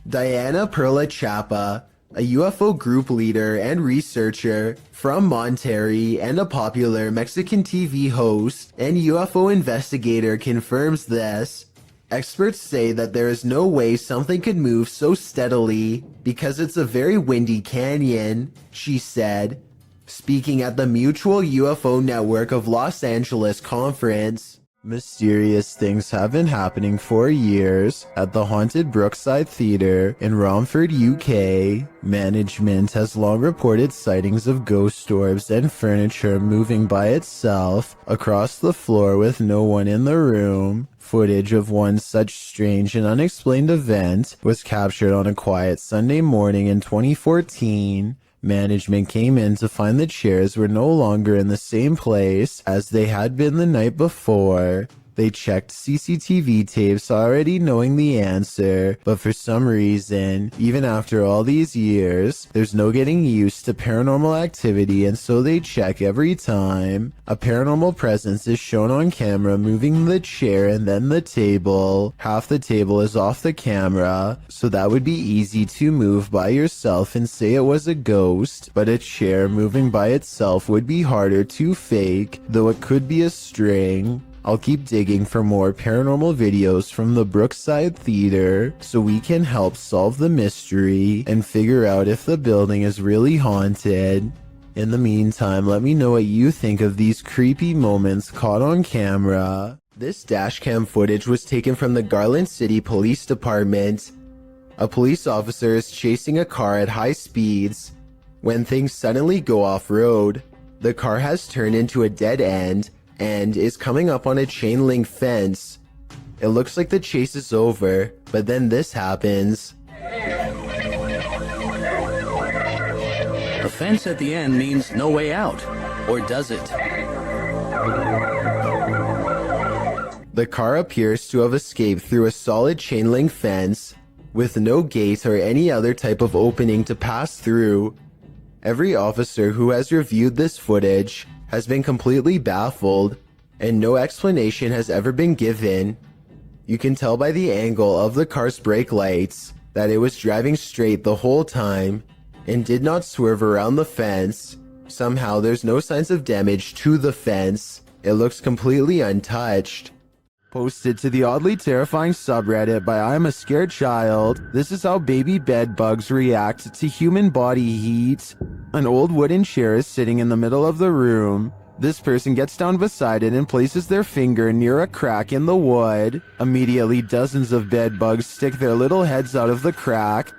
Diana Perla Chapa, a UFO group leader and researcher from Monterrey and a popular Mexican TV host and UFO investigator, confirms this. Experts say that there is no way something could move so steadily because it's a very windy canyon, she said, speaking at the Mutual UFO Network of Los Angeles conference. Mysterious things have been happening for years at the haunted Brookside Theatre in Romford, UK. Management has long reported sightings of ghost orbs and furniture moving by itself across the floor with no one in the room. Footage of one such strange and unexplained event was captured on a quiet Sunday morning in 2014. Management came in to find the chairs were no longer in the same place as they had been the night before. They checked CCTV tapes already knowing the answer, but for some reason, even after all these years, there's no getting used to paranormal activity, and so they check every time. A paranormal presence is shown on camera moving the chair and then the table. Half the table is off the camera, so that would be easy to move by yourself and say it was a ghost, but a chair moving by itself would be harder to fake, though it could be a string. I'll keep digging for more paranormal videos from the Brookside Theater so we can help solve the mystery and figure out if the building is really haunted. In the meantime, let me know what you think of these creepy moments caught on camera. This dashcam footage was taken from the Garland City Police Department. A police officer is chasing a car at high speeds when things suddenly go off-road. The car has turned into a dead end and is coming up on a chain link fence. It looks like the chase is over, but then this happens. The fence at the end means no way out, or does it? The car appears to have escaped through a solid chain link fence, with no gate or any other type of opening to pass through. Every officer who has reviewed this footage has been completely baffled, and no explanation has ever been given. You can tell by the angle of the car's brake lights that it was driving straight the whole time and did not swerve around the fence. Somehow there's no signs of damage to the fence. It looks completely untouched. Posted to the oddly terrifying subreddit by I'm a Scared Child, this is how baby bed bugs react to human body heat. An old wooden chair is sitting in the middle of the room. This person gets down beside it and places their finger near a crack in the wood. Immediately, dozens of bed bugs stick their little heads out of the crack.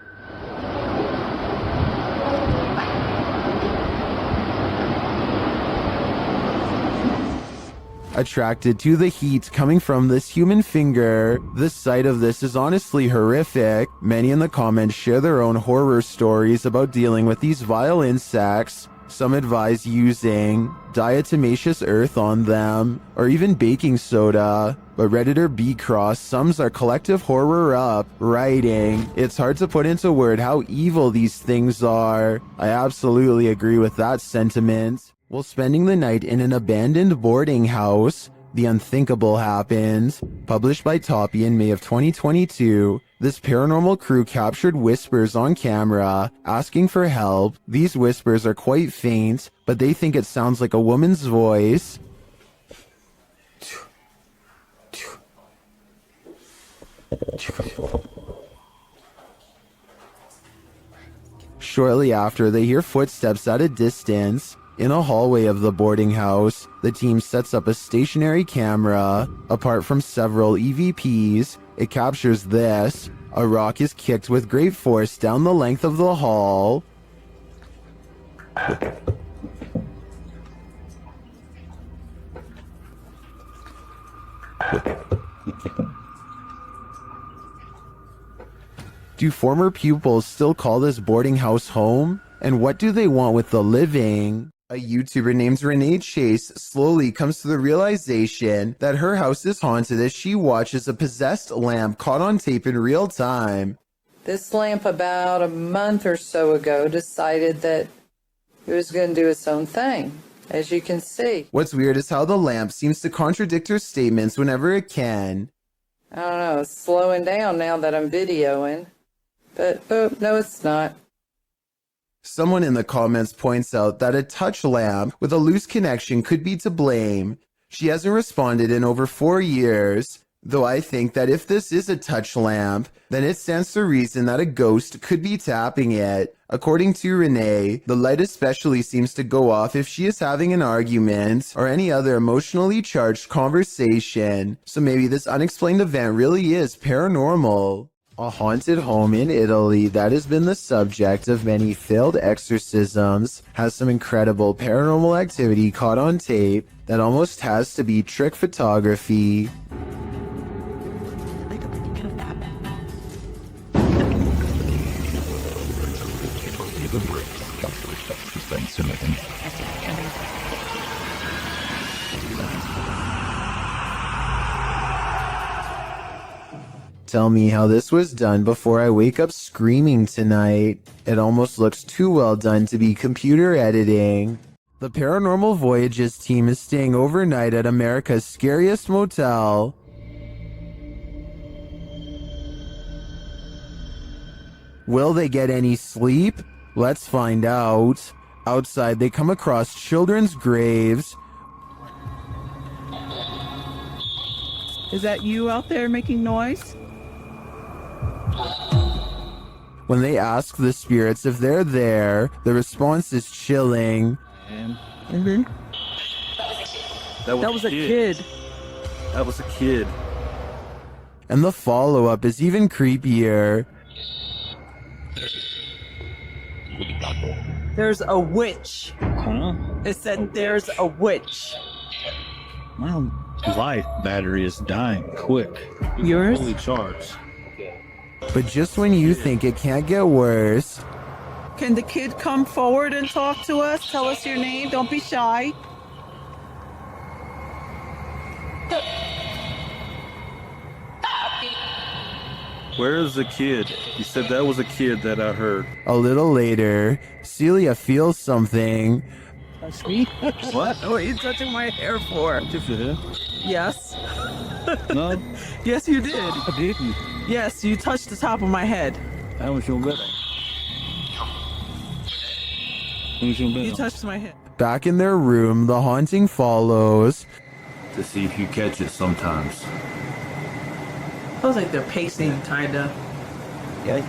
Attracted to the heat coming from this human finger. The sight of this is honestly horrific. Many in the comments share their own horror stories about dealing with these vile insects. Some advise using diatomaceous earth on them, or even baking soda. But Redditor B Cross sums our collective horror up, writing, "It's hard to put into word how evil these things are." I absolutely agree with that sentiment. While spending the night in an abandoned boarding house, the unthinkable happened. Published by Toppy in May of 2022, this paranormal crew captured whispers on camera, asking for help. These whispers are quite faint, but they think it sounds like a woman's voice. Shortly after, they hear footsteps at a distance. In a hallway of the boarding house, the team sets up a stationary camera. Apart from several EVPs, it captures this. A rock is kicked with great force down the length of the hall. Do former pupils still call this boarding house home? And what do they want with the living? A YouTuber named Renee Chase slowly comes to the realization that her house is haunted as she watches a possessed lamp caught on tape in real time. This lamp about a month or so ago decided that it was going to do its own thing, as you can see. What's weird is how the lamp seems to contradict her statements whenever it can. I don't know, it's slowing down now that I'm videoing. But, oh, no, it's not. Someone in the comments points out that a touch lamp with a loose connection could be to blame. She hasn't responded in over 4 years, though I think that if this is a touch lamp, then it stands to reason that a ghost could be tapping it. According to Renee, the light especially seems to go off if she is having an argument or any other emotionally charged conversation, so maybe this unexplained event really is paranormal. A haunted home in Italy that has been the subject of many failed exorcisms has some incredible paranormal activity caught on tape that almost has to be trick photography. Tell me how this was done before I wake up screaming tonight. It almost looks too well done to be computer editing. The Paranormal Voyages team is staying overnight at America's scariest motel. Will they get any sleep? Let's find out. Outside, they come across children's graves. Is that you out there making noise? When they ask the spirits if they're there, the response is chilling. Mm-hmm. That was a kid. That was a kid. And the follow-up is even creepier. There's a witch. Huh? It said there's a witch. My life battery is dying quick. Yours? Fully charged. But just when you think it can't get worse, Can the kid come forward and talk to us? Tell us your name. Don't be shy. Where is the kid? You said that was a kid that I heard. a little later, Celia feels something. Touch me? What? What are you touching my hair for? Touch your hair? Yes. No. Yes, you did. I didn't. Yes, you touched the top of my head. That was your better. You touched my head. Back in their room, the haunting follows. To see if you catch it sometimes. Feels like they're pacing, kinda. Yeah,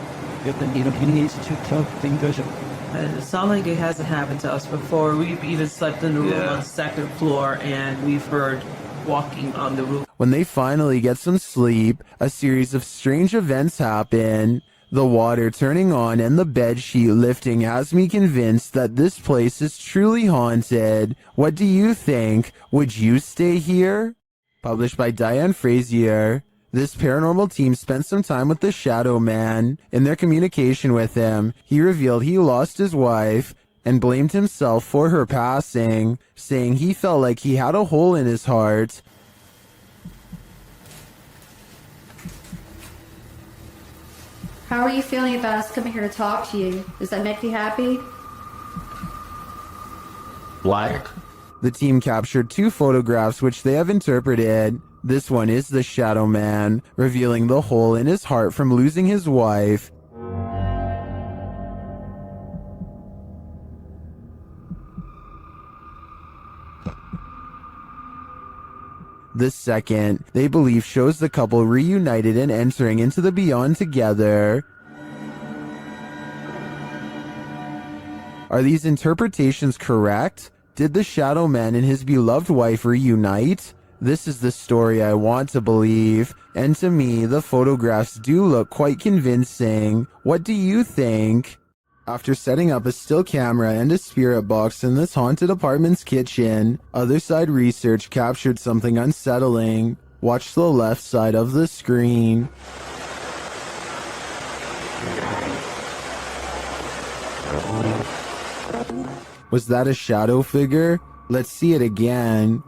he needs to tell things. It sounds like it hasn't happened to us before. We've even slept in the room on the second floor, and we've heard walking on the roof. When they finally get some sleep, a series of strange events happen. The water turning on and the bed sheet lifting has me convinced that this place is truly haunted. What do you think? Would you stay here? Published by Diane Frazier. This paranormal team spent some time with the Shadow Man. In their communication with him, he revealed he lost his wife and blamed himself for her passing, saying he felt like he had a hole in his heart. How are you feeling about us coming here to talk to you? Does that make you happy? Black. The team captured 2 photographs which they have interpreted. This one is the Shadow Man, revealing the hole in his heart from losing his wife. The second, they believe, shows the couple reunited and entering into the beyond together. Are these interpretations correct? Did the Shadow Man and his beloved wife reunite? This is the story I want to believe, and to me, the photographs do look quite convincing. What do you think? After setting up a still camera and a spirit box in this haunted apartment's kitchen, Other Side Research captured something unsettling. Watch the left side of the screen. Was that a shadow figure? Let's see it again.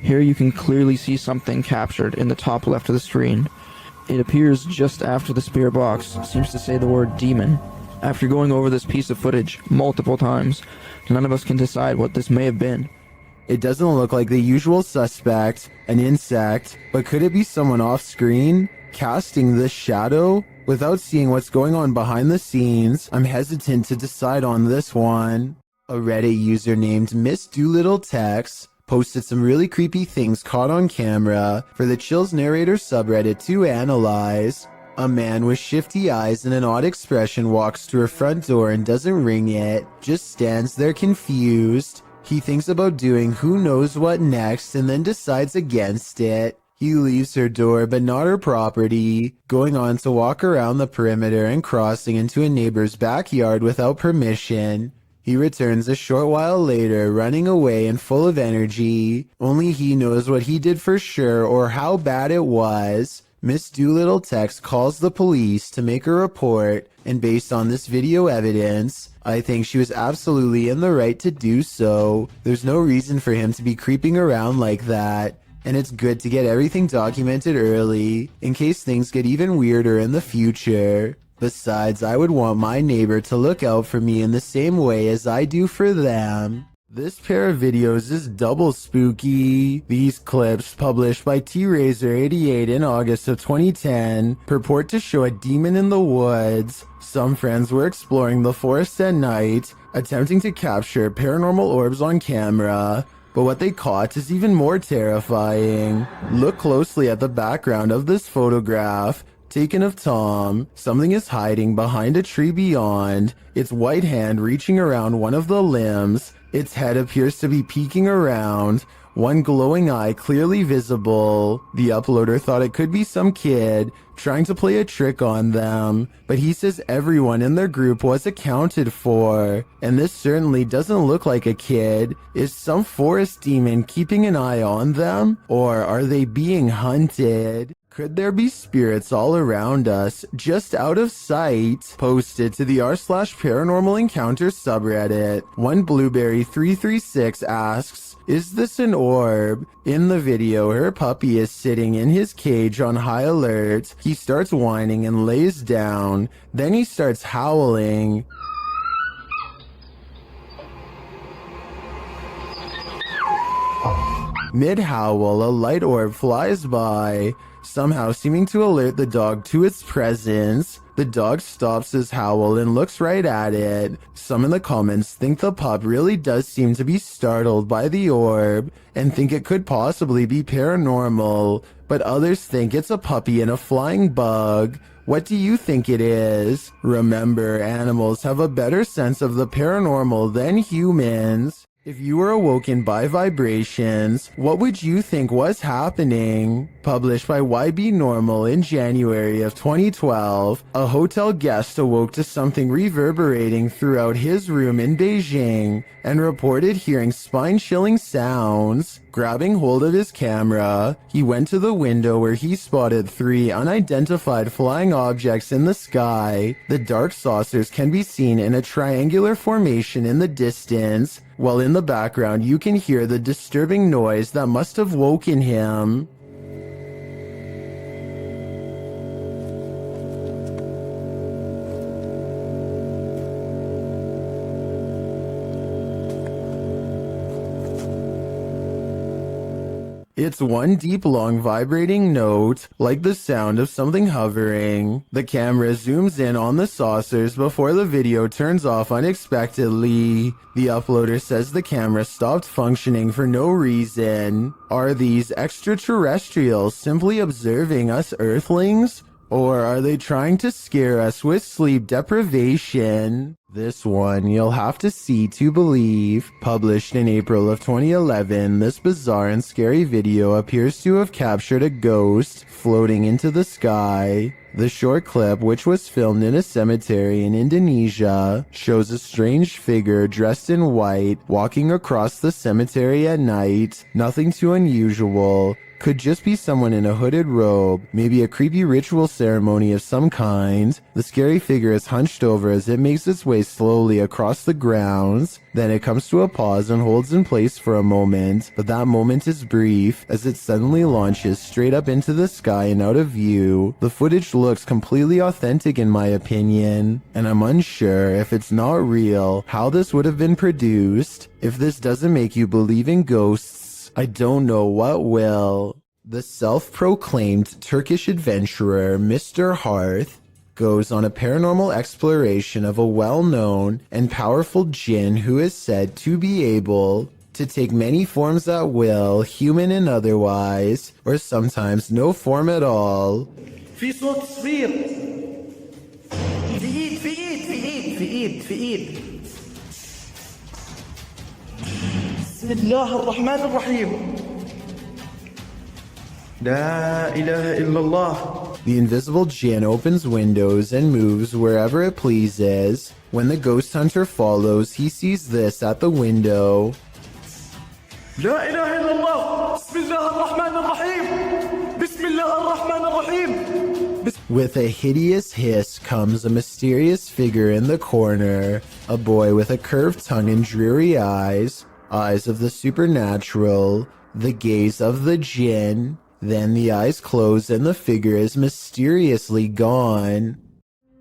Here you can clearly see something captured in the top left of the screen. It appears just after the spirit box seems to say the word demon. After going over this piece of footage multiple times, none of us can decide what this may have been. It doesn't look like the usual suspect, an insect, but could it be someone off screen, casting this shadow? Without seeing what's going on behind the scenes, I'm hesitant to decide on this one. A Reddit user named Miss Doolittle Tex posted some really creepy things caught on camera for the Chills Narrator subreddit to analyze. A man with shifty eyes and an odd expression walks to her front door and doesn't ring it, just stands there confused. He thinks about doing who knows what next and then decides against it. He leaves her door but not her property, going on to walk around the perimeter and crossing into a neighbor's backyard without permission. He returns a short while later, running away and full of energy. Only he knows what he did for sure or how bad it was. Miss Doolittle Tex calls the police to make a report, and based on this video evidence, I think she was absolutely in the right to do so. There's no reason for him to be creeping around like that. and it's good to get everything documented early in case things get even weirder in the future. Besides, I would want my neighbor to look out for me in the same way as I do for them. This pair of videos is double spooky. These clips, published by TRazor88 in August of 2010, purport to show a demon in the woods. Some friends were exploring the forest at night, attempting to capture paranormal orbs on camera. But what they caught is even more terrifying. Look closely at the background of this photograph. Taken of Tom, something is hiding behind a tree beyond, its white hand reaching around one of the limbs. Its head appears to be peeking around, one glowing eye clearly visible. The uploader thought it could be some kid trying to play a trick on them, but he says everyone in their group was accounted for, and this certainly doesn't look like a kid. Is some forest demon keeping an eye on them, or are they being hunted? Could there be spirits all around us, just out of sight? Posted to the r/paranormal encounters subreddit. One Blueberry336 asks, is this an orb? In the video, her puppy is sitting in his cage on high alert. He starts whining and lays down. Then he starts howling. Mid-howl, a light orb flies by, somehow seeming to alert the dog to its presence. The dog stops his howl and looks right at it. Some in the comments think the pup really does seem to be startled by the orb and think it could possibly be paranormal, but others think it's a puppy and a flying bug. What do you think it is? Remember, animals have a better sense of the paranormal than humans. If you were awoken by vibrations, what would you think was happening? Published by YB Normal in January of 2012, a hotel guest awoke to something reverberating throughout his room in Beijing and reported hearing spine-chilling sounds. Grabbing hold of his camera, he went to the window where he spotted 3 unidentified flying objects in the sky. The dark saucers can be seen in a triangular formation in the distance, while in the background you can hear the disturbing noise that must have woken him. It's one deep, long, vibrating note, like the sound of something hovering. The camera zooms in on the saucers before the video turns off unexpectedly. The uploader says the camera stopped functioning for no reason. Are these extraterrestrials simply observing us Earthlings? Or are they trying to scare us with sleep deprivation? This one you'll have to see to believe. Published in April of 2011, this bizarre and scary video appears to have captured a ghost floating into the sky. The short clip, which was filmed in a cemetery in Indonesia, shows a strange figure dressed in white walking across the cemetery at night. Nothing too unusual. Could just be someone in a hooded robe, maybe a creepy ritual ceremony of some kind. The scary figure is hunched over as it makes its way slowly across the grounds. Then it comes to a pause and holds in place for a moment, but that moment is brief as it suddenly launches straight up into the sky and out of view. The footage looks completely authentic in my opinion, and I'm unsure if it's not real how this would have been produced. If this doesn't make you believe in ghosts, I don't know what will. The self-proclaimed Turkish adventurer Mr. Hearth goes on a paranormal exploration of a well-known and powerful jinn who is said to be able to take many forms at will, human and otherwise, or sometimes no form at all. في صوت صفير في ايد بسم الله الرحمن الرحيم لا إله إلا الله. The invisible jinn opens windows and moves wherever it pleases. When the ghost hunter follows, he sees this at the window. لا إله إلا الله بسم الله الرحمن الرحيم بسم الله الرحمن الرحيم. With a hideous hiss comes a mysterious figure in the corner, a boy with a curved tongue and dreary eyes of the supernatural. the gaze of the jinn. Then the eyes close and the figure is mysteriously gone.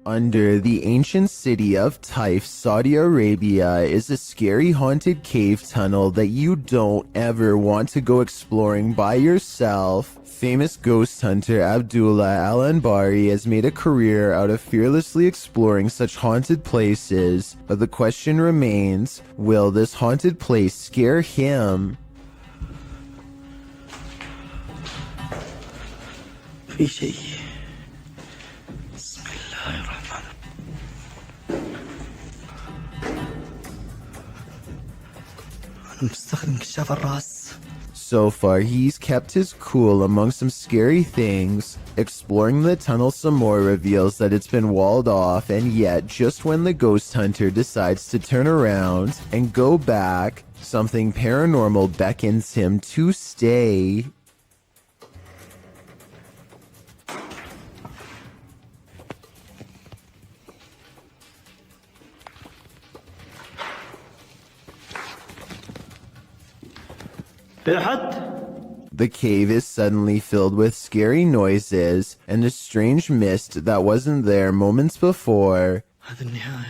Under the ancient city of Taif, Saudi Arabia, is a scary haunted cave tunnel that you don't ever want to go exploring by yourself. Famous ghost hunter Abdullah Al-Anbari has made a career out of fearlessly exploring such haunted places, but the question remains, will this haunted place scare him? في شيء بسم الله الرحمن أنا مستخدم كشاف الرأس. So far, he's kept his cool among some scary things. Exploring the tunnel some more reveals that it's been walled off, and yet, just when the ghost hunter decides to turn around and go back, something paranormal beckons him to stay. The cave is suddenly filled with scary noises and a strange mist that wasn't there moments before. هذا النهاية.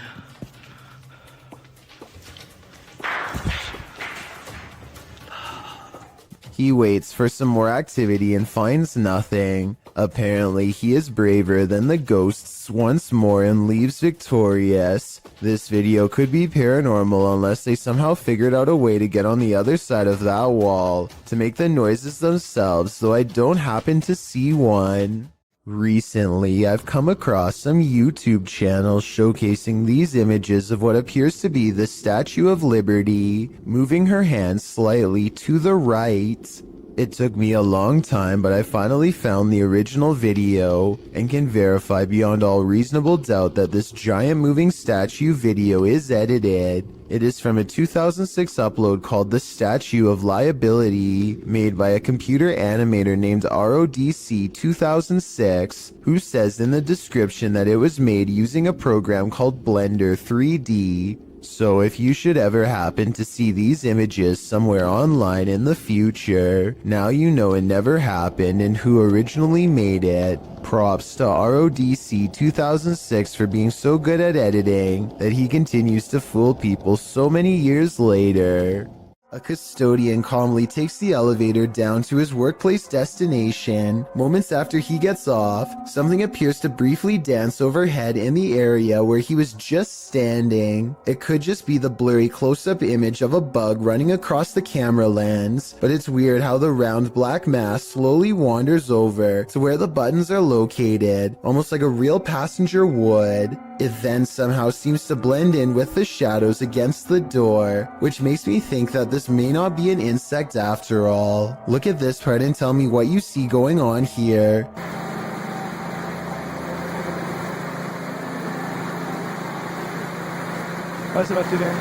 He waits for some more activity and finds nothing. Apparently, he is braver than the ghosts once more and leaves victorious. This video could be paranormal unless they somehow figured out a way to get on the other side of that wall to make the noises themselves, though I don't happen to see one. Recently, I've come across some YouTube channels showcasing these images of what appears to be the Statue of Liberty, moving her hands slightly to the right. It took me a long time, but I finally found the original video and can verify beyond all reasonable doubt that this giant moving statue video is edited. It is from a 2006 upload called The Statue of Liability, made by a computer animator named RODC 2006, who says in the description that it was made using a program called Blender 3D. So if you should ever happen to see these images somewhere online in the future, now you know it never happened and who originally made it. Props to RODC 2006 for being so good at editing that he continues to fool people so many years later. A custodian calmly takes the elevator down to his workplace destination. Moments after he gets off, something appears to briefly dance overhead in the area where he was just standing. It could just be the blurry close-up image of a bug running across the camera lens, but it's weird how the round black mass slowly wanders over to where the buttons are located, almost like a real passenger would. It then somehow seems to blend in with the shadows against the door, which makes me think that this may not be an insect after all. Look at this part and tell me what you see going on here. What's about to do?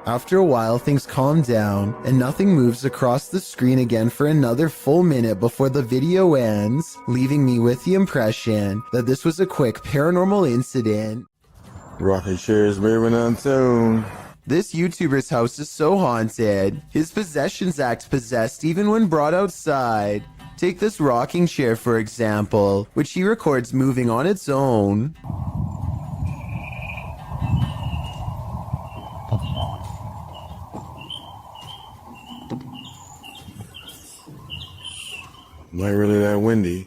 After a while, things calm down, and nothing moves across the screen again for another full minute before the video ends, leaving me with the impression that this was a quick paranormal incident. Rocket share is moving on soon. This YouTuber's house is so haunted. His possessions act possessed even when brought outside. Take this rocking chair, for example, which he records moving on its own. Not really that windy.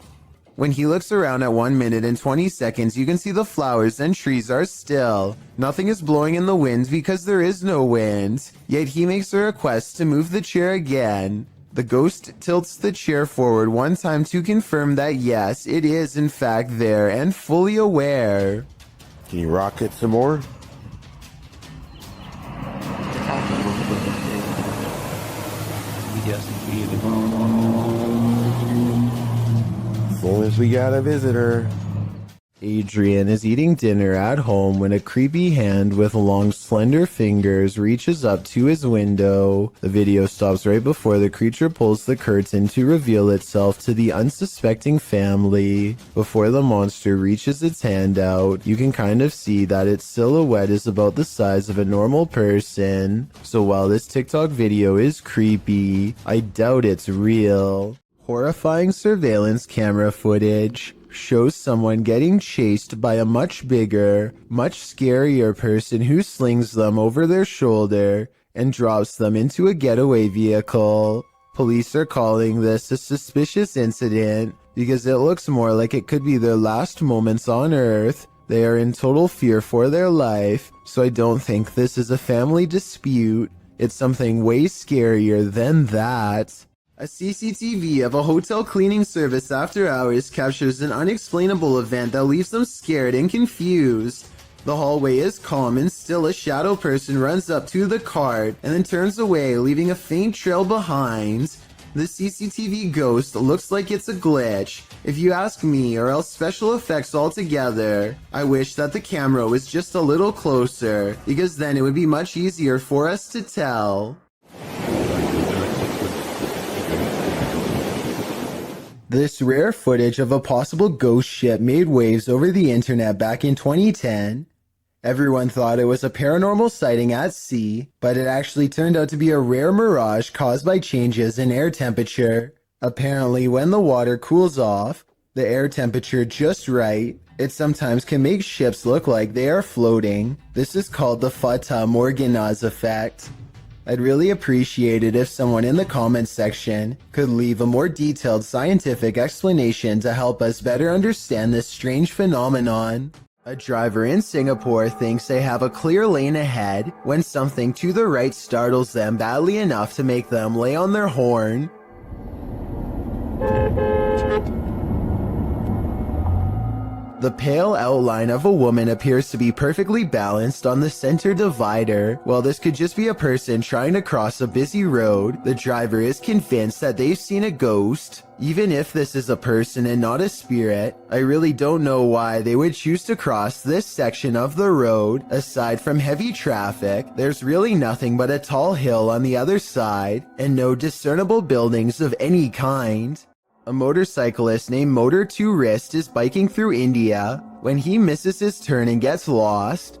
When he looks around at 1 minute and 20 seconds, you can see the flowers and trees are still. Nothing is blowing in the wind because there is no wind. Yet he makes a request to move the chair again. The ghost tilts the chair forward one time to confirm that yes, it is in fact there and fully aware. Can you rock it some more? As long as we got a visitor. Adrian is eating dinner at home when a creepy hand with long slender fingers reaches up to his window. The video stops right before the creature pulls the curtain to reveal itself to the unsuspecting family. Before the monster reaches its hand out, you can kind of see that its silhouette is about the size of a normal person. So while this TikTok video is creepy, I doubt it's real. Horrifying surveillance camera footage shows someone getting chased by a much bigger, much scarier person who slings them over their shoulder and drops them into a getaway vehicle. Police are calling this a suspicious incident because it looks more like it could be their last moments on Earth. They are in total fear for their life, so I don't think this is a family dispute. It's something way scarier than that. A CCTV of a hotel cleaning service after hours captures an unexplainable event that leaves them scared and confused. The hallway is calm and still a shadow person runs up to the cart and then turns away, leaving a faint trail behind. The CCTV ghost looks like it's a glitch, if you ask me, or else special effects altogether. I wish that the camera was just a little closer, because then it would be much easier for us to tell. This rare footage of a possible ghost ship made waves over the internet back in 2010. Everyone thought it was a paranormal sighting at sea, but it actually turned out to be a rare mirage caused by changes in air temperature. Apparently, when the water cools off, the air temperature just right, it sometimes can make ships look like they are floating. This is called the Fata Morgana's effect. I'd really appreciate it if someone in the comments section could leave a more detailed scientific explanation to help us better understand this strange phenomenon. A driver in Singapore thinks they have a clear lane ahead when something to the right startles them badly enough to make them lay on their horn. The pale outline of a woman appears to be perfectly balanced on the center divider. While this could just be a person trying to cross a busy road, the driver is convinced that they've seen a ghost. Even if this is a person and not a spirit, I really don't know why they would choose to cross this section of the road. Aside from heavy traffic, there's really nothing but a tall hill on the other side, and no discernible buildings of any kind. A motorcyclist named Motor 2 Wrist is biking through India when he misses his turn and gets lost.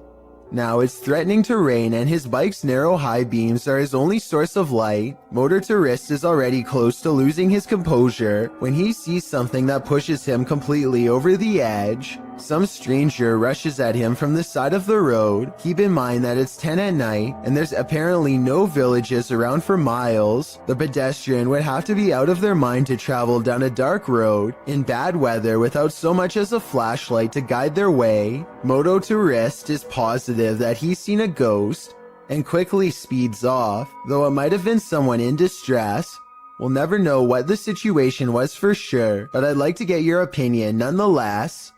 Now it's threatening to rain and his bike's narrow high beams are his only source of light. Motor 2 Wrist is already close to losing his composure when he sees something that pushes him completely over the edge. Some stranger rushes at him from the side of the road. Keep in mind that it's 10 at night and there's apparently no villages around for miles. The pedestrian would have to be out of their mind to travel down a dark road in bad weather without so much as a flashlight to guide their way. Moto to Wrist is positive that he's seen a ghost and quickly speeds off, though it might have been someone in distress. We'll never know what the situation was for sure, but I'd like to get your opinion nonetheless.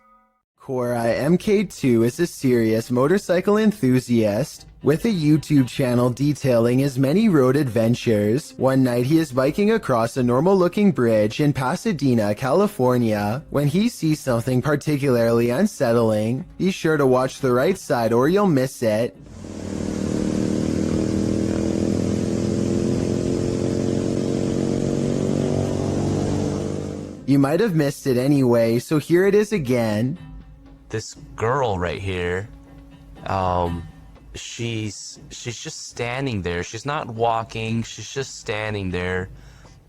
Cora MK2 is a serious motorcycle enthusiast with a YouTube channel detailing his many road adventures. One night he is biking across a normal looking bridge in Pasadena, California, when he sees something particularly unsettling. Be sure to watch the right side or you'll miss it. You might have missed it anyway, so here it is again. This girl right here, she's just standing there. She's not walking, she's just standing there,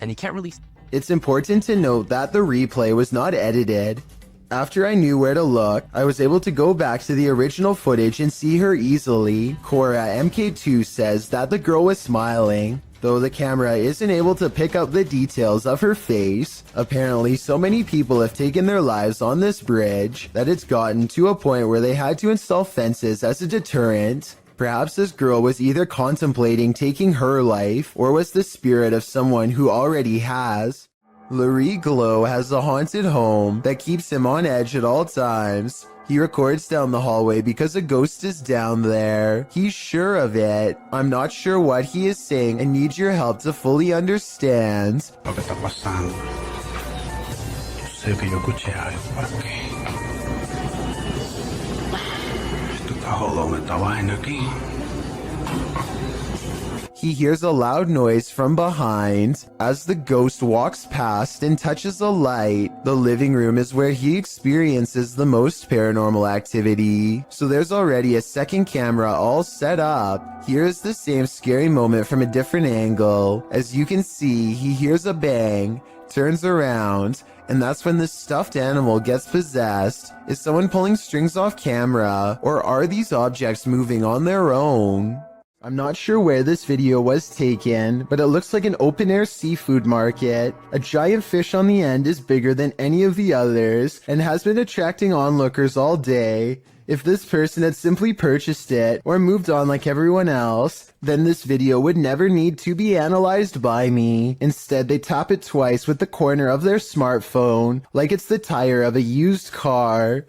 and you can't really... It's important to note that the replay was not edited. After I knew where to look, I was able to go back to the original footage and see her easily. Cora MK2 says that the girl was smiling, though the camera isn't able to pick up the details of her face. Apparently, so many people have taken their lives on this bridge that it's gotten to a point where they had to install fences as a deterrent. Perhaps this girl was either contemplating taking her life or was the spirit of someone who already has. Larry Glow has a haunted home that keeps him on edge at all times. He records down the hallway because a ghost is down there. He's sure of it. I'm not sure what he is saying and need your help to fully understand. Lo que está pasando. Yo sé que yo escuché algo por aquí. He hears a loud noise from behind. As the ghost walks past and touches a light, the living room is where he experiences the most paranormal activity. So there's already a second camera all set up. Here's the same scary moment from a different angle. As you can see, he hears a bang, turns around, and that's when the stuffed animal gets possessed. Is someone pulling strings off camera, or are these objects moving on their own? I'm not sure where this video was taken, but it looks like an open-air seafood market. A giant fish on the end is bigger than any of the others and has been attracting onlookers all day. If this person had simply purchased it or moved on like everyone else, then this video would never need to be analyzed by me. Instead, they tap it twice with the corner of their smartphone, like it's the tire of a used car.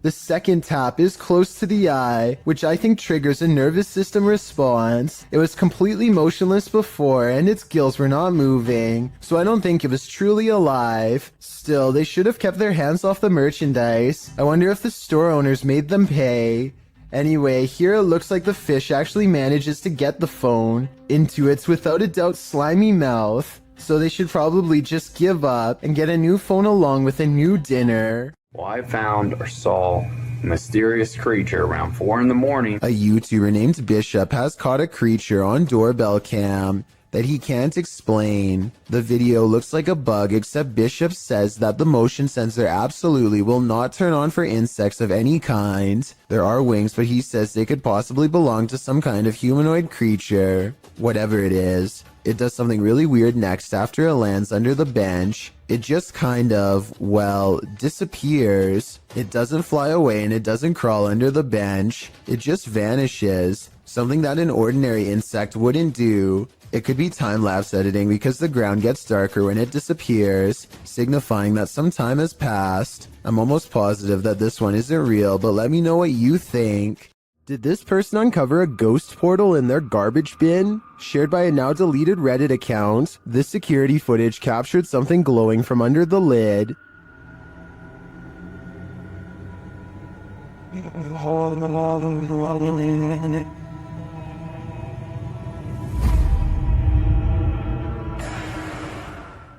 The second tap is close to the eye, which I think triggers a nervous system response. It was completely motionless before and its gills were not moving, so I don't think it was truly alive. Still, they should have kept their hands off the merchandise. I wonder if the store owners made them pay. Anyway, here it looks like the fish actually manages to get the phone into its without a doubt slimy mouth, so they should probably just give up and get a new phone along with a new dinner. Well, I found or saw a mysterious creature around 4 in the morning. A YouTuber named Bishop has caught a creature on doorbell cam that he can't explain. The video looks like a bug, except Bishop says that the motion sensor absolutely will not turn on for insects of any kind. There are wings, but he says they could possibly belong to some kind of humanoid creature. Whatever it is, it does something really weird next after it lands under the bench. It just kind of, well, disappears. It doesn't fly away and it doesn't crawl under the bench. It just vanishes. Something that an ordinary insect wouldn't do. It could be time-lapse editing because the ground gets darker when it disappears, signifying that some time has passed. I'm almost positive that this one isn't real, but let me know what you think. Did this person uncover a ghost portal in their garbage bin? Shared by a now deleted Reddit account, this security footage captured something glowing from under the lid.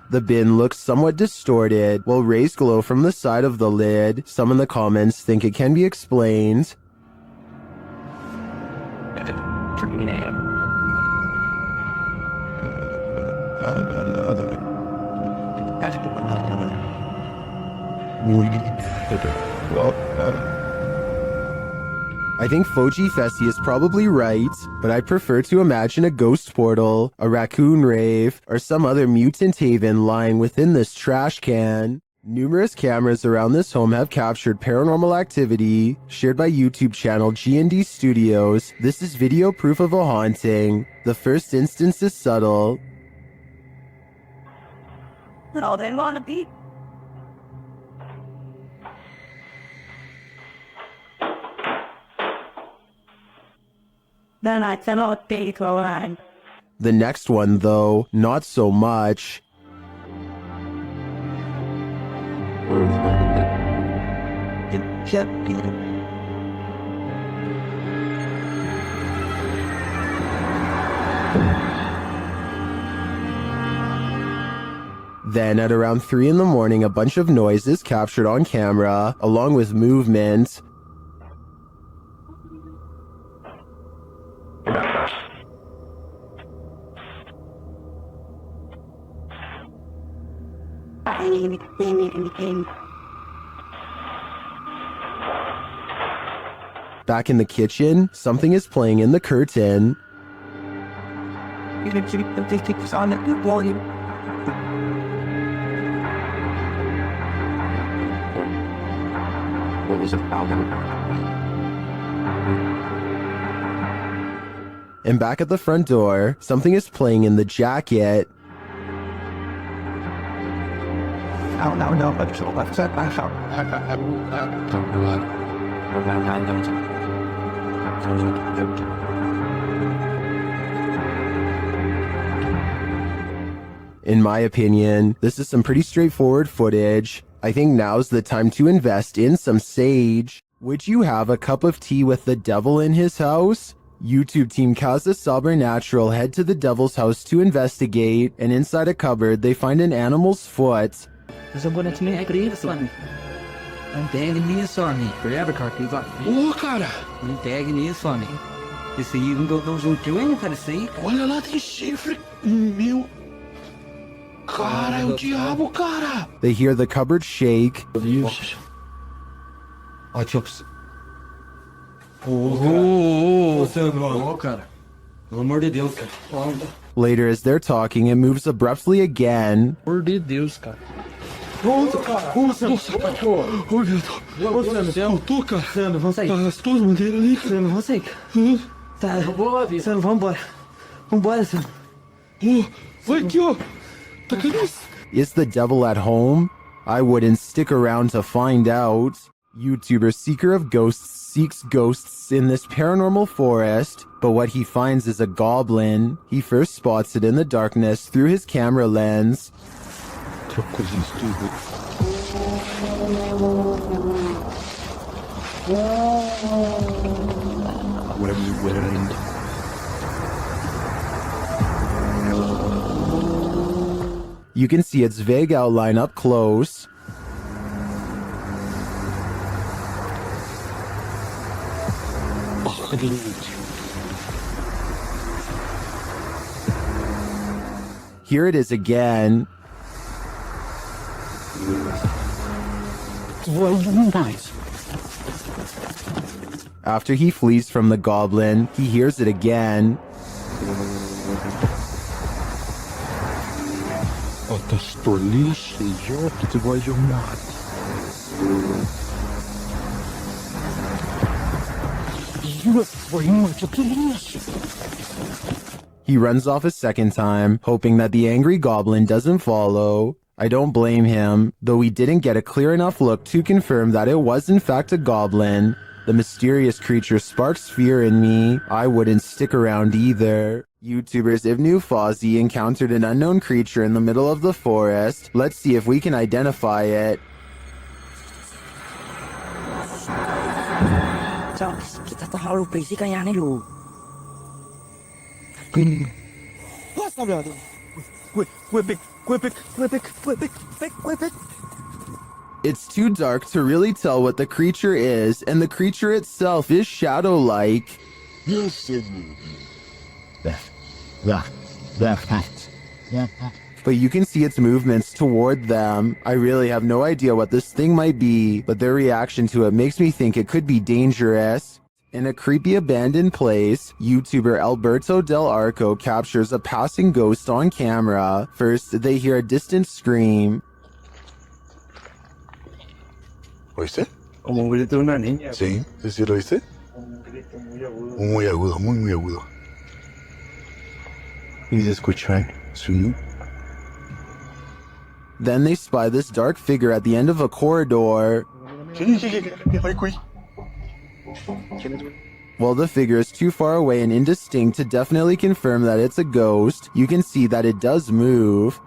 The bin looks somewhat distorted, while rays glow from the side of the lid. Some in the comments think it can be explained. I think Foji Fessy is probably right, but I prefer to imagine a ghost portal, a raccoon rave, or some other mutant haven lying within this trash can. Numerous cameras around this home have captured paranormal activity. Shared by YouTube channel G&D Studios, this is video proof of a haunting. The first instance is subtle. Oh, they want to be. Then I cannot be going. The next one, though, not so much. Then at around 3 in the morning, a bunch of noise is captured on camera, along with movement. Back in the kitchen, something is playing in the curtain. And back at the front door, something is playing in the jacket. In my opinion, this is some pretty straightforward footage. I think now's the time to invest in some sage. Would you have a cup of tea with the devil in his house? YouTube team Kaza Sobernatural head to the devil's house to investigate, and inside a cupboard they find an animal's foot. Ang tag niya Sonny, forever cartoon got. Oh, cara! Ang tag niya Sonny. You see, you can go those who doing para see. Olha lá, tem chifre. Meu. Cara, é o diabo, cara! They hear the cupboard shake. Ó, Chops. Ô, cara. Pelo amor de Deus, cara. Later, as they're talking, it moves abruptly again. Pelo amor de Deus, cara. Nossa, cachorro! Ô, meu Deus! Eu tô, cara! Sandro, vamos sair. As tuas bandeiras ali, cara. Sandro, vamos sair. Tá, Sandro, vamos embora. Vambora, Sandro. Vai aqui, ó. Tá cadê? Is the devil at home? I wouldn't stick around to find out. YouTuber Seeker of Ghosts seeks ghosts in this paranormal forest, but what he finds is a goblin. He first spots it in the darkness through his camera lens. Whatever you wearing. You can see its vague outline up close. Here it is again. After he flees from the goblin, he hears it again. He runs off a second time, hoping that the angry goblin doesn't follow. I don't blame him, though we didn't get a clear enough look to confirm that it was in fact a goblin. The mysterious creature sparks fear in me. I wouldn't stick around either. YouTubers Ibnu Fozzie encountered an unknown creature in the middle of the forest. Let's see if we can identify it. Kita tuh harus berisi kayaknya lu. It's too dark to really tell what the creature is, and the creature itself is shadow-like. But you can see its movements toward them. I really have no idea what this thing might be, but their reaction to it makes me think it could be dangerous. In a creepy abandoned place, YouTuber Alberto Del Arco captures a passing ghost on camera. First, they hear a distant scream. ¿Oíste? Como un grito de una niña. Sí, ¿sí lo oíste? Muy agudo, muy agudo. Y se escucha su. Then they spy this dark figure at the end of a corridor. While the figure is too far away and indistinct to definitely confirm that it's a ghost, you can see that it does move.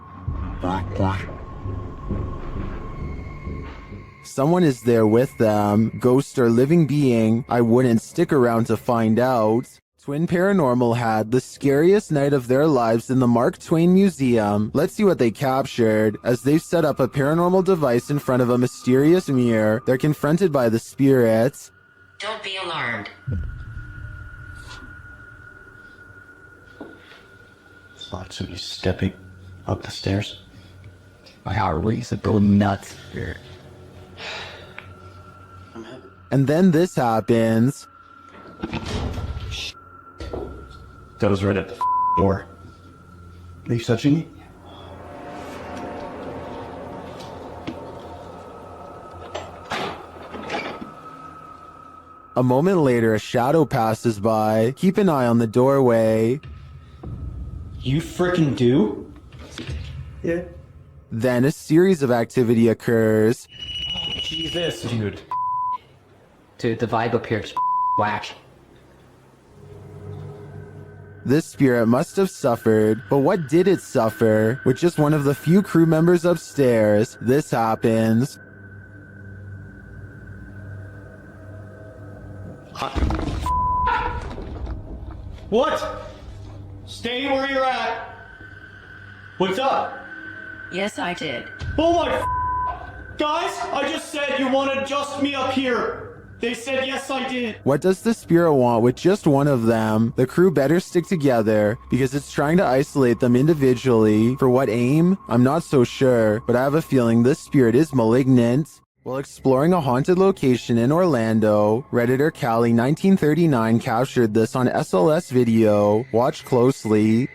Someone is there with them, ghost or living being. I wouldn't stick around to find out. Twin Paranormal had the scariest night of their lives in the Mark Twain Museum. Let's see what they captured. As they've set up a paranormal device in front of a mysterious mirror, they're confronted by the spirits. Don't be alarmed. Thoughts of you stepping up the stairs. My heart races and go nuts here. And then this happens. That was right at the door. Are you touching me? A moment later, a shadow passes by. Keep an eye on the doorway. You frickin' do? Yeah. Then a series of activity occurs. Jesus, dude. Dude, the vibe up here is whack. This spirit must have suffered, but what did it suffer? With just one of the few crew members upstairs, this happens. What? Stay where you're at. What's up? Yes, I did. Oh my guys, I just said you want to adjust me up here. They said yes, I did. What does the spirit want with just one of them? The crew better stick together because it's trying to isolate them individually. For what aim? I'm not so sure, but I have a feeling this spirit is malignant. While exploring a haunted location in Orlando, Redditor Callie 1939 captured this on SLS video. Watch closely.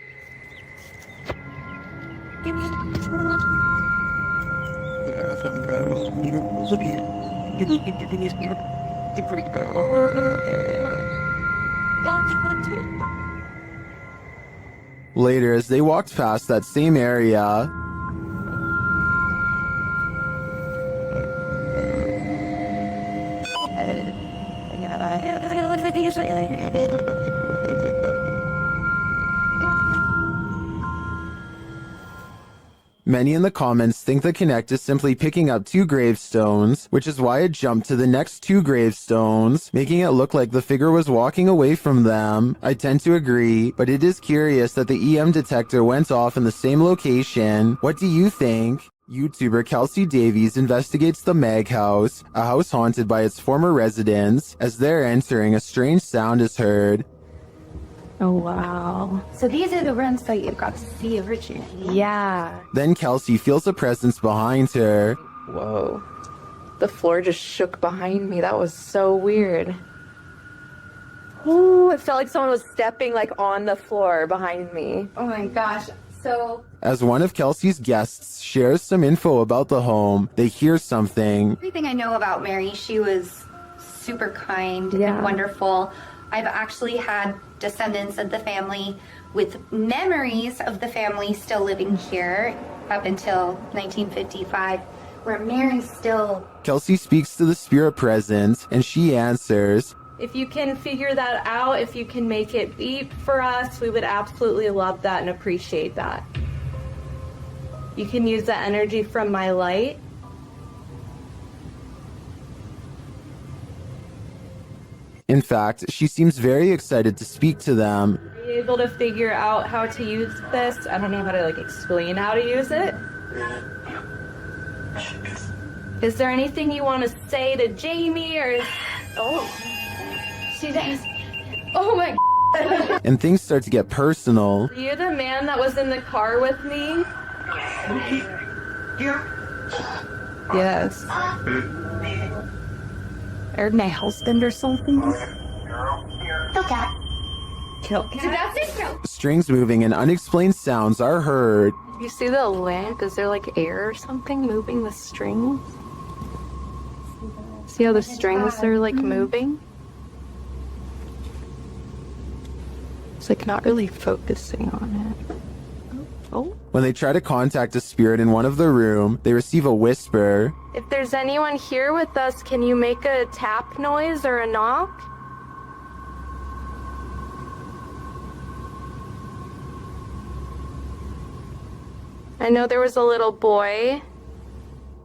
Later, as they walked past that same area, many in the comments think the Connect is simply picking up 2 gravestones, which is why it jumped to the next 2 gravestones, making it look like the figure was walking away from them. I tend to agree, but it is curious that the EM detector went off in the same location. What do you think? YouTuber Kelsey Davies investigates the Mag House, a house haunted by its former residents. As they're entering, a strange sound is heard. Oh, wow. So these are the rooms that you got to see originally. Yeah. Then Kelsey feels a presence behind her. Whoa. The floor just shook behind me. That was so weird. Ooh, it felt like someone was stepping like on the floor behind me. Oh my gosh. So As one of Kelsey's guests shares some info about the home, they hear something. everything I know about Mary, she was super kind Yeah. and wonderful. I've actually had descendants of the family with memories of the family still living here up until 1955, where Mary's still... Kelsey speaks to the spirit present, and she answers. If you can figure that out, if you can make it beep for us, we would absolutely love that and appreciate that. You can use the energy from my light. In fact, she seems very excited to speak to them. Are you able to figure out how to use this? I don't know how to like explain how to use it. Is there anything you want to say to Jamie or She does. Oh my God. And things start to get personal. Are you the man that was in the car with me? Yes. Or my husband or something? Okay. Kill. Strings moving and unexplained sounds are heard. You see the lamp? Is there like air or something moving the strings? See how the strings are like moving? It's like not really focusing on it. Oh. When they try to contact a spirit in one of the room, they receive a whisper. If there's anyone here with us, can you make a tap noise or a knock? I know there was a little boy.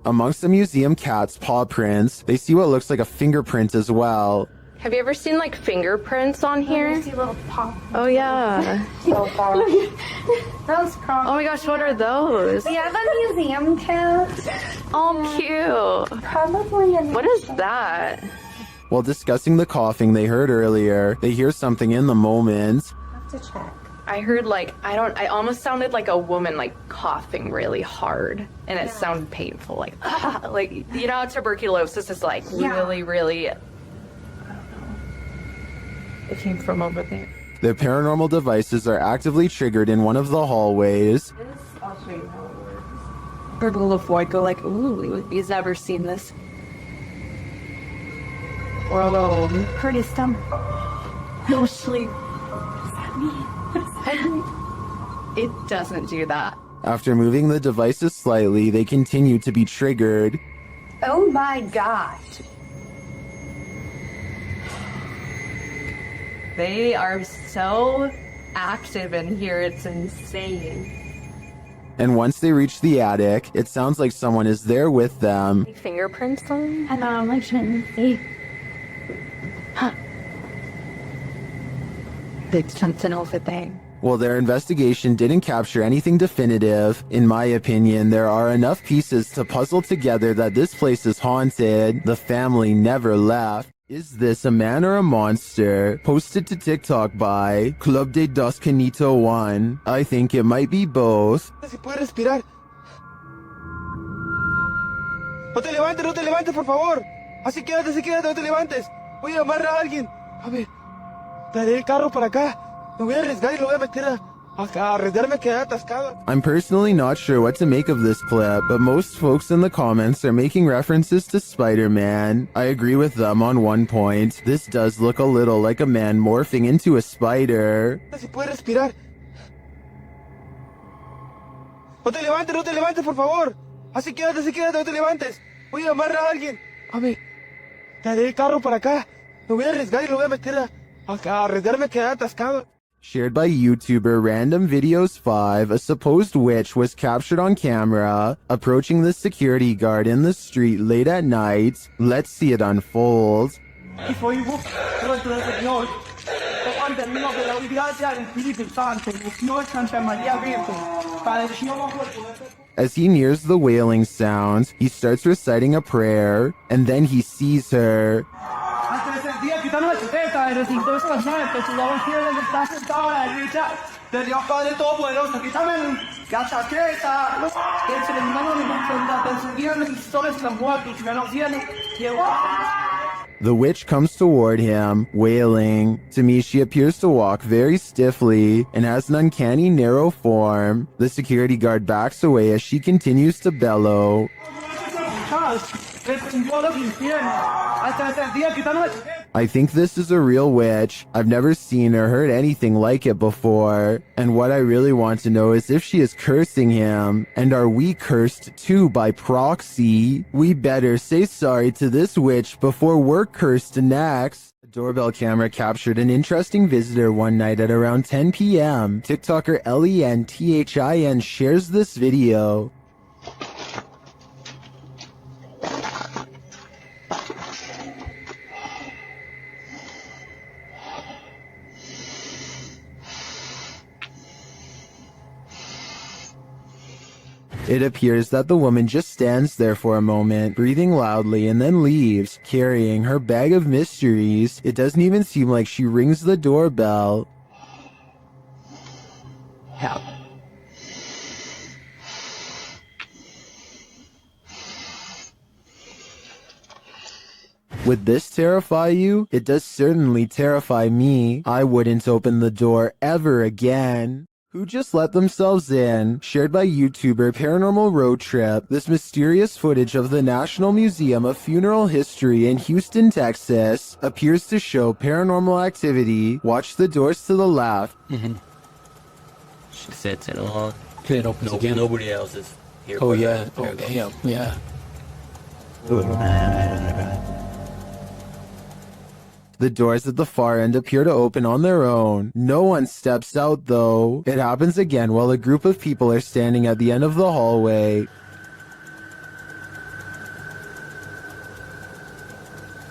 Amongst the museum cat's paw prints, they see what looks like a fingerprint as well. Have you ever seen like fingerprints on here? See little pop. Oh yeah. So far. Those Oh my gosh, what are those? We have a museum cat. Oh, cute. Probably a... What is that? While discussing the coughing they heard earlier, they hear something in the moment. Have to check. I heard like, I almost sounded like a woman like coughing really hard. And it sounded painful. Like, like, you know how tuberculosis is like really, really... It came from over there. The paranormal devices are actively triggered in one of the hallways. I'll show you how it works. Purple of white go like, ooh, he's never seen this. Or although Curtis, stomach. no sleep. It doesn't do that. After moving the devices slightly, they continue to be triggered. Oh my God. They are so active in here, it's insane. And once they reach the attic, it sounds like someone is there with them. Fingerprints on? And I'm like, shouldn't see. Huh. There's something over there. While their investigation didn't capture anything definitive, in my opinion, there are enough pieces to puzzle together that this place is haunted. The family never left. Is this a man or a monster? Posted to TikTok by Club de Dos Canito 1. I think it might be both. Si puede respirar. No te levantes, por favor. Así quédate, no te levantes. Voy a llamar a alguien. A ver, traeré el carro para acá. Me voy a arriesgar y lo voy a meter a arriesgarme a quedar atascado. I'm personally not sure what to make of this clip, but most folks in the comments are making references to Spider-Man. I agree with them on one point. This does look a little like a man morphing into a spider. Si puede respirar. No te levantes, por favor. Así quédate, no te levantes. Voy a llamar a alguien. A ver, traeré el carro para acá. Me voy a arriesgar y lo voy a meter a arriesgarme a quedar atascado. Shared by YouTuber Random Videos 5, a supposed witch was captured on camera approaching the security guard in the street late at night. Let's see it unfold. As he nears the wailing sound, he starts reciting a prayer, and then he sees her. The witch comes toward him, wailing. To me, she appears to walk very stiffly and has an uncanny narrow form. The security guard backs away as she continues to bellow. I think this is a real witch. I've never seen or heard anything like it before. And what I really want to know is if she is cursing him. And are we cursed too by proxy? We better say sorry to this witch before we're cursed next. A doorbell camera captured an interesting visitor one night at around 10 p.m. TikToker LENTHIN shares this video. It appears that the woman just stands there for a moment, breathing loudly, and then leaves, carrying her bag of mysteries. It doesn't even seem like she rings the doorbell. Help. Would this terrify you? It does certainly terrify me. I wouldn't open the door ever again. Who just let themselves in? Shared by YouTuber Paranormal Road Trip, this mysterious footage of the National Museum of Funeral History in Houston, Texas, appears to show paranormal activity. Watch the doors to the left. She sets it on. It opens again. Nobody else is here. Oh yeah. Oh damn. Yeah. The doors at the far end appear to open on their own. No one steps out though. It happens again while a group of people are standing at the end of the hallway.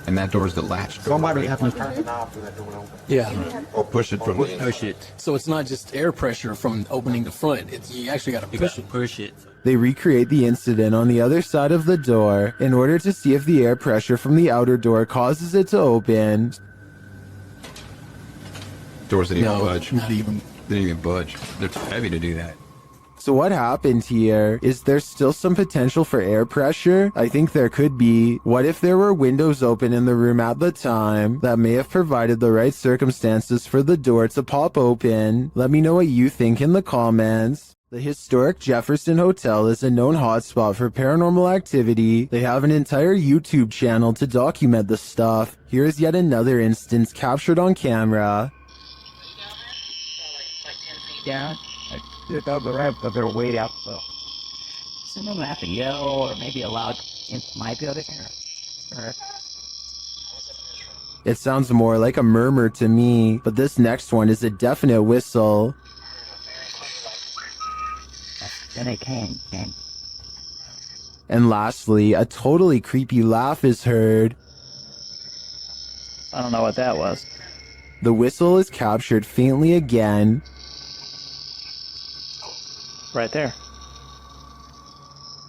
And that door's the latch. Somebody have to turn the knob for that door to open. Yeah. Or push it from push it. So it's not just air pressure from opening the front. You actually got to push it. Push it. They recreate the incident on the other side of the door in order to see if the air pressure from the outer door causes it to open. Doors didn't even budge. Not even. Didn't even budge. They're too heavy to do that. So what happened here? Is there still some potential for air pressure? I think there could be. What if there were windows open in the room at the time that may have provided the right circumstances for the door to pop open? Let me know what you think in the comments. The historic Jefferson Hotel is a known hotspot for paranormal activity. They have an entire YouTube channel to document the stuff. Here's yet another instance captured on camera. Down. Get out the ramp, but they're way out though. Someone will have to yell or maybe a loud in my building or It sounds more like a murmur to me, but this next one is a definite whistle. then it came. And lastly, a totally creepy laugh is heard. I don't know what that was. The whistle is captured faintly again. Right there.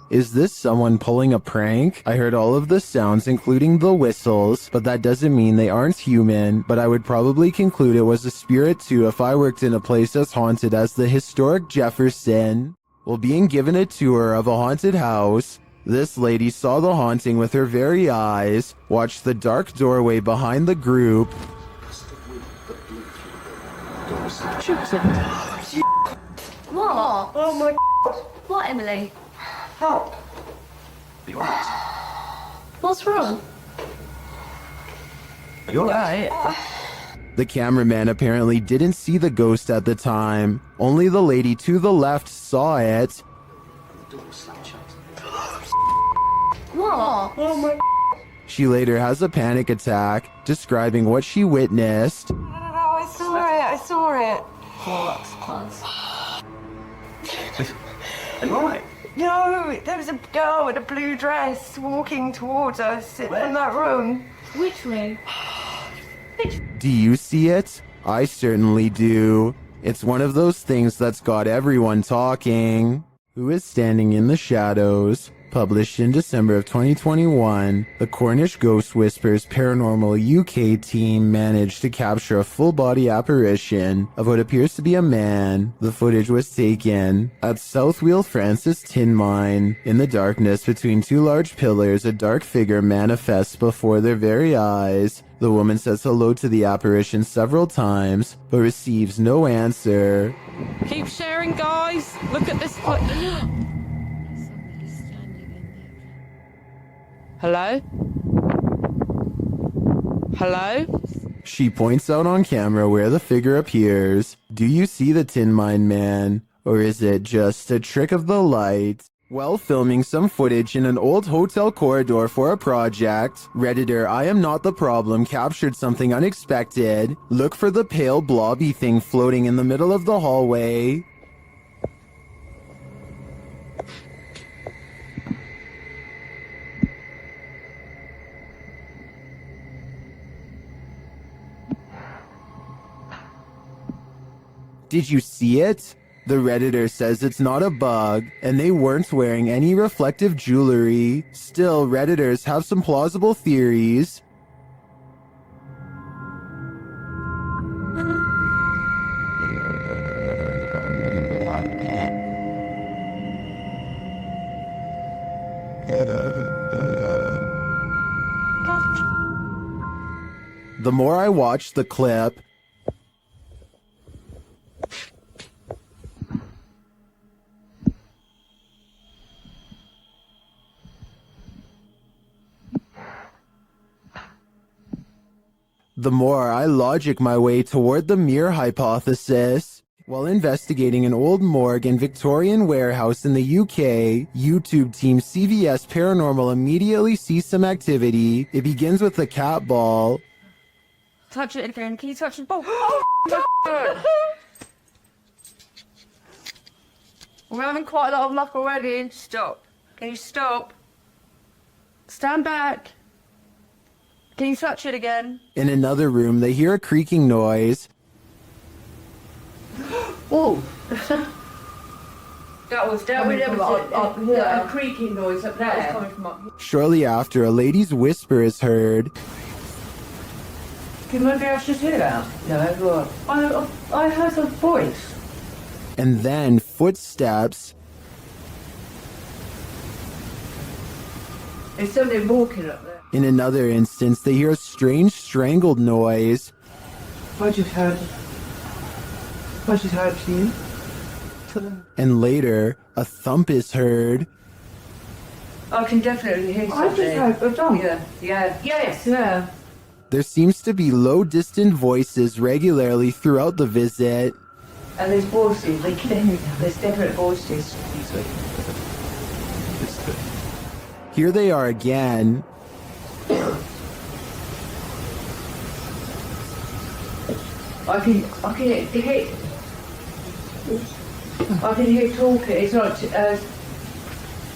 Is this someone pulling a prank? I heard all of the sounds, including the whistles, but that doesn't mean they aren't human. But I would probably conclude it was a spirit too if I worked in a place as haunted as the historic Jefferson. While being given a tour of a haunted house, this lady saw the haunting with her very eyes, watched the dark doorway behind the group, What? Oh my God. What, Emily? Help. What's wrong? You're right. The cameraman apparently didn't see the ghost at the time. Only the lady to the left saw it. What? Oh my. She later has a panic attack, describing what she witnessed. No, I saw it. I saw it. Are you alright? No, there was a girl with a blue dress walking towards us in that room. Which room? Do you see it? I certainly do. It's one of those things that's got everyone talking. Who is standing in the shadows? Published in December of 2021, the Cornish Ghost Whispers Paranormal UK team managed to capture a full-body apparition of what appears to be a man. The footage was taken at South Wheel Francis Tin Mine. In the darkness between two large pillars, a dark figure manifests before their very eyes. The woman says hello to the apparition several times, but receives no answer. Keep sharing, guys. Look at this. Hello? Hello? She points out on camera where the figure appears. Do you see the Tin Mine Man? Or is it just a trick of the light? While filming some footage in an old hotel corridor for a project, Redditor I Am Not the Problem captured something unexpected. Look for the pale blobby thing floating in the middle of the hallway. Did you see it? The Redditor says it's not a bug, and they weren't wearing any reflective jewelry. Still, Redditors have some plausible theories. The more I watch the clip, the more I logic my way toward the mirror hypothesis. While investigating an old morgue and Victorian warehouse in the UK, YouTube team CVS Paranormal immediately sees some activity. It begins with the cat ball. Touch it again. Can you touch the ball? Oh, we're having quite a lot of luck already. Stop. Can you stop? Stand back. Can you touch it again? In another room, they hear a creaking noise. Oh. That was coming from up here. A creaking noise up there. That was coming from up here. Shortly after, a lady's whisper is heard. Can maybe I should hear that? No, what? I heard a voice. And then footsteps. There's somebody walking up there. In another instance, they hear a strange strangled noise. I just heard you. And later, a thump is heard. I can definitely hear something. I just heard a thump. Yeah. There seems to be low, distant voices regularly throughout the visit. And there's voices. There's definite voices. Here they are again. I can hear talking. It's not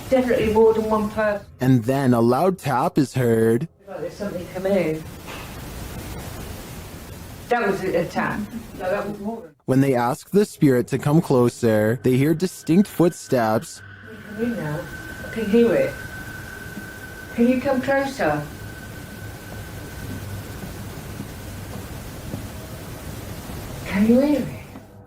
definitely more than one person. And then a loud tap is heard. Like there's something coming in. That was a tap. No, that was more. When they ask the spirit to come closer, they hear distinct footsteps. Can you now? I can hear it. Can you come closer? Can you hear it?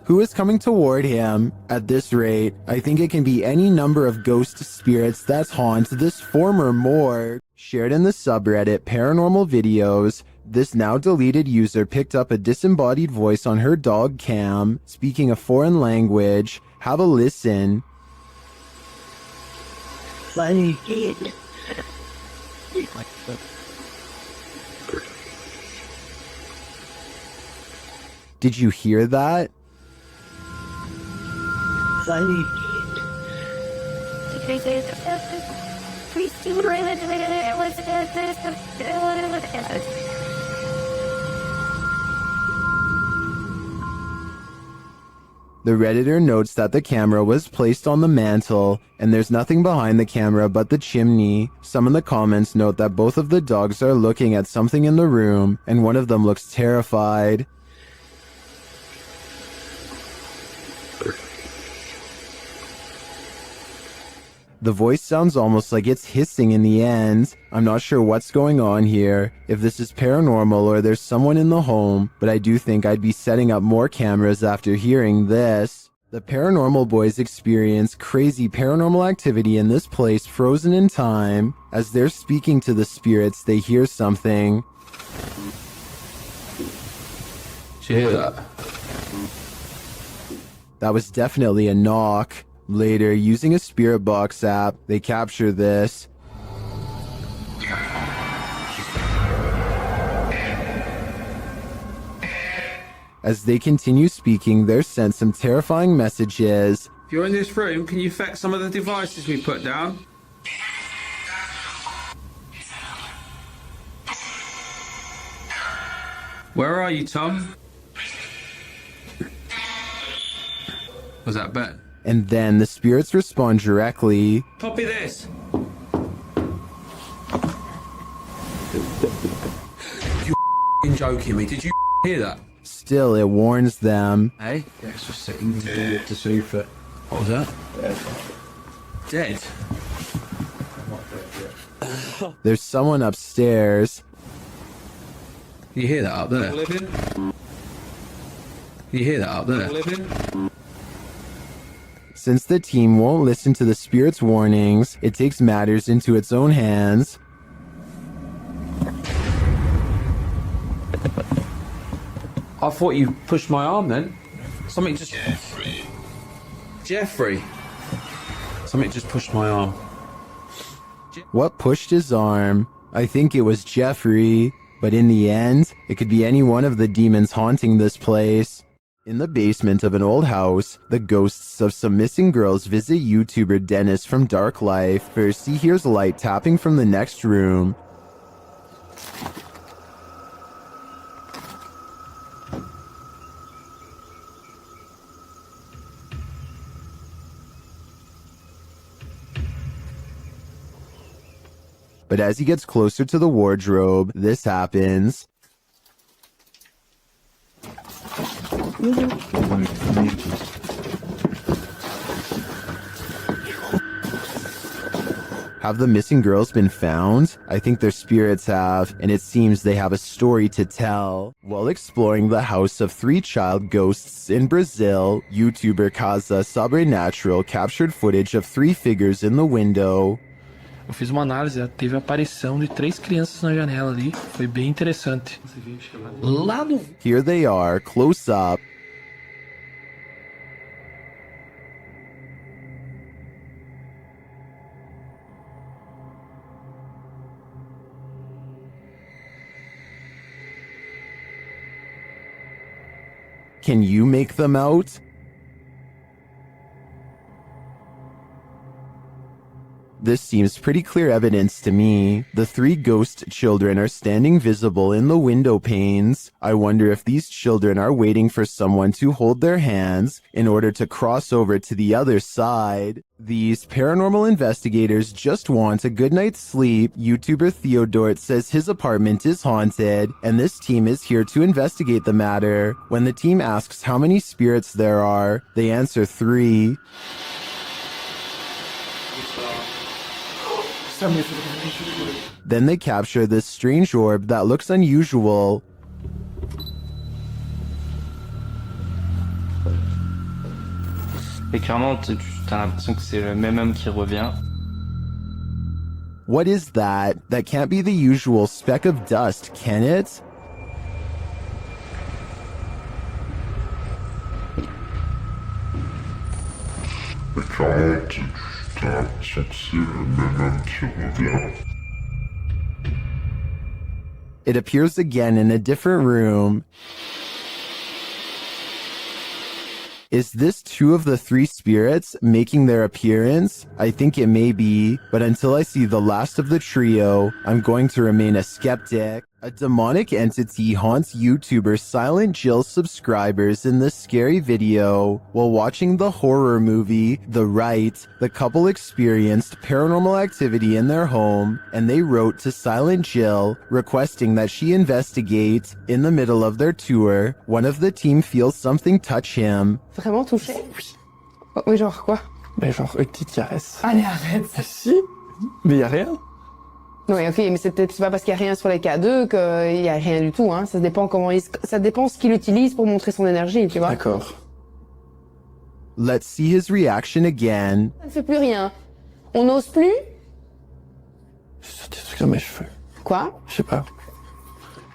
Who is coming toward him? At this rate, I think it can be any number of ghost spirits that haunt this former morgue. Shared in the subreddit Paranormal Videos, this now deleted user picked up a disembodied voice on her dog cam, speaking a foreign language. Have a listen. Funny kid. Did you hear that? Funny The Redditor notes that the camera was placed on the mantle, and there's nothing behind the camera but the chimney. Some in the comments note that both of the dogs are looking at something in the room, and one of them looks terrified. The voice sounds almost like it's hissing in the end. I'm not sure what's going on here, if this is paranormal or there's someone in the home, but I do think I'd be setting up more cameras after hearing this. The paranormal boys experience crazy paranormal activity in this place frozen in time. As they're speaking to the spirits, they hear something. Did you hear that? That was definitely a knock. Later, using a spirit box app, they capture this. As they continue speaking, they're sent some terrifying messages. If you're in this room, can you affect some of the devices we put down? Where are you, Tom? Was that Ben? And then the spirits respond directly. Copy this. You joking me? Did you hear that? Still, it warns them. Hey? Yeah, it's just sitting on the sofa. What was that? Dead. There's someone upstairs. Can you hear that up there? Living. Can you hear that up there? Living. Since the team won't listen to the spirit's warnings, it takes matters into its own hands. I thought you pushed my arm then. Something just... Jeffrey. Something just pushed my arm. What pushed his arm? I think it was Jeffrey, but in the end, it could be any one of the demons haunting this place. In the basement of an old house, the ghosts of some missing girls visit YouTuber Dennis from Dark Life. First, he hears light tapping from the next room. But as he gets closer to the wardrobe, this happens. Have the missing girls been found? I think their spirits have, and it seems they have a story to tell. While exploring the house of 3 child ghosts in Brazil, YouTuber Casa Sobrenatural captured footage of 3 figures in the window. Eu fiz uma análise, teve a aparição de 3 crianças na janela ali, foi bem interessante. Lá no... Here they are, close up. Can you make them out? This seems pretty clear evidence to me. The 3 ghost children are standing visible in the window panes. I wonder if these children are waiting for someone to hold their hands in order to cross over to the other side. These paranormal investigators just want a good night's sleep. YouTuber Theodort says his apartment is haunted, and this team is here to investigate the matter. When the team asks how many spirits there are, they answer 3. Then they capture this strange orb that looks unusual. Et clairement, t'as l'impression que c'est le même homme qui revient. What is that? That can't be the usual speck of dust, can it? Mais clairement, t'as l'impression que c'est le même homme qui revient. It appears again in a different room. Is this 2 of the 3 spirits making their appearance? I think it may be, but until I see the last of the trio, I'm going to remain a skeptic. A demonic entity haunts YouTuber Silent Jill subscribers in this scary video. While watching the horror movie, The Rite, the couple experienced paranormal activity in their home, and they wrote to Silent Jill requesting that she investigate. In the middle of their tour, one of the team feels something touch him. Vraiment touché? Oui. Oui, genre quoi? Mais genre une petite caresse. Allez, arrête. Si, mais y a rien. Oui, ok, mais c'est peut-être pas parce qu'il y a rien sur les K2 qu'il y a rien du tout, hein. Ça dépend ça dépend ce qu'il utilise pour montrer son énergie, tu vois. D'accord. Let's see his reaction again. Ça ne fait plus rien. On n'ose plus? C'est des trucs dans mes cheveux. Quoi? Je sais pas.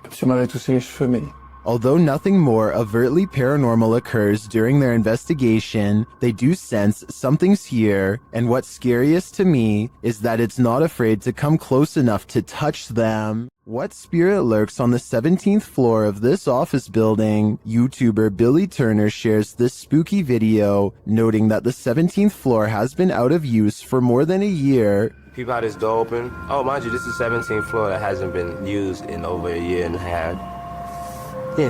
Comme si on m'avait touché les cheveux, mais... Although nothing more overtly paranormal occurs during their investigation, they do sense something's here, and what's scariest to me is that it's not afraid to come close enough to touch them. What spirit lurks on the 17th floor of this office building? YouTuber Billy Turner shares this spooky video, noting that the 17th floor has been out of use for more than a year. Peep out this door open. Oh, mind you, this is the 17th floor that hasn't been used in over a year and a half. Yeah.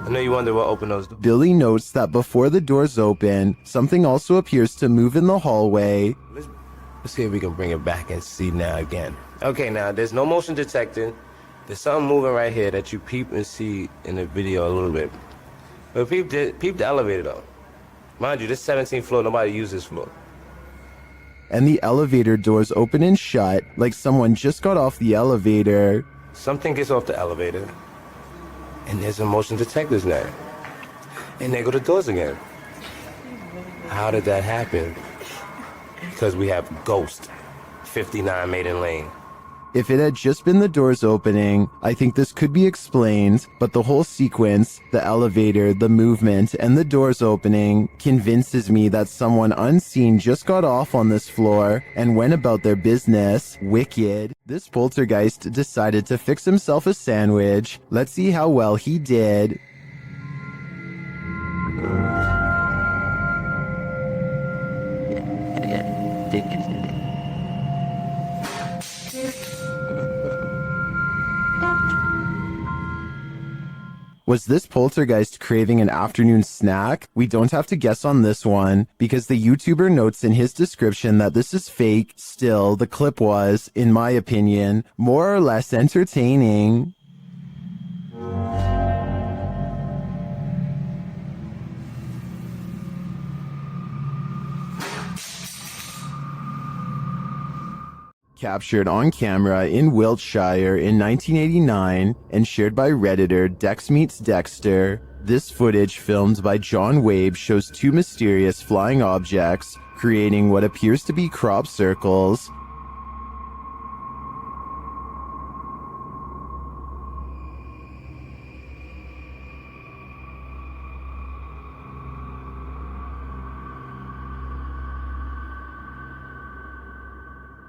I know you wonder what opened those doors. Billy notes that before the doors open, something also appears to move in the hallway. Let's see if we can bring it back and see now again. Okay, now there's no motion detected. There's something moving right here that you peep and see in the video a little bit. But peep the elevator though. Mind you, this 17th floor, nobody uses this floor. And the elevator doors open and shut, like someone just got off the elevator. Something gets off the elevator, and there's a motion detector's there. And there go the doors again. How did that happen? Because we have Ghost, 59 Maiden Lane. If it had just been the doors opening, I think this could be explained, but the whole sequence, the elevator, the movement, and the doors opening, convinces me that someone unseen just got off on this floor and went about their business. Wicked. This poltergeist decided to fix himself a sandwich. Let's see how well he did. Was this poltergeist craving an afternoon snack? We don't have to guess on this one, because the YouTuber notes in his description that this is fake. Still, the clip was, in my opinion, more or less entertaining. Captured on camera in Wiltshire in 1989 and shared by Redditor Dex Meets Dexter. This footage filmed by John Wabe shows 2 mysterious flying objects creating what appears to be crop circles.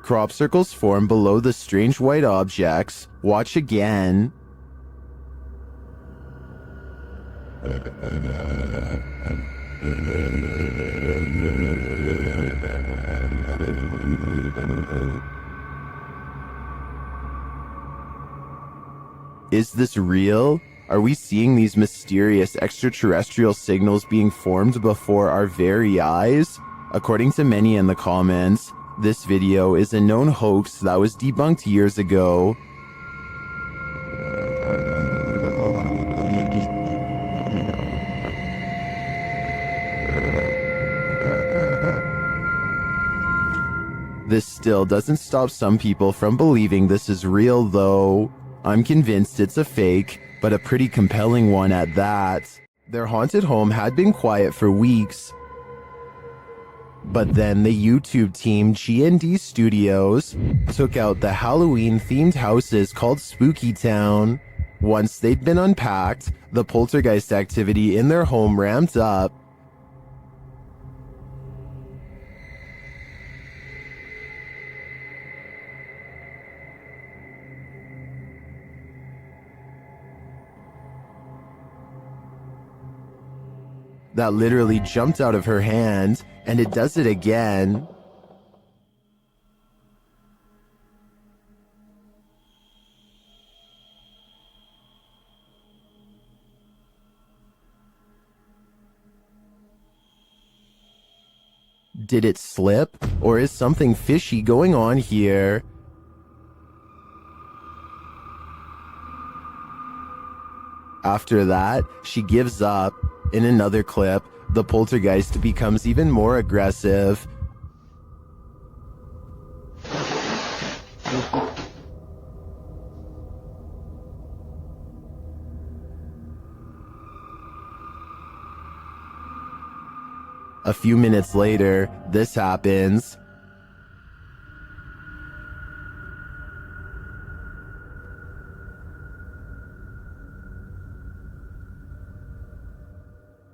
Crop circles form below the strange white objects. Watch again. Is this real? Are we seeing these mysterious extraterrestrial signals being formed before our very eyes? According to many in the comments, this video is a known hoax that was debunked years ago. This still doesn't stop some people from believing this is real though. I'm convinced it's a fake, but a pretty compelling one at that. Their haunted home had been quiet for weeks. But then the YouTube team G&D Studios took out the Halloween-themed houses called Spooky Town. Once they'd been unpacked, the poltergeist activity in their home ramped up. That literally jumped out of her hand, and it does it again. Did it slip, or is something fishy going on here? After that, she gives up. In another clip, the poltergeist becomes even more aggressive. A few minutes later, this happens.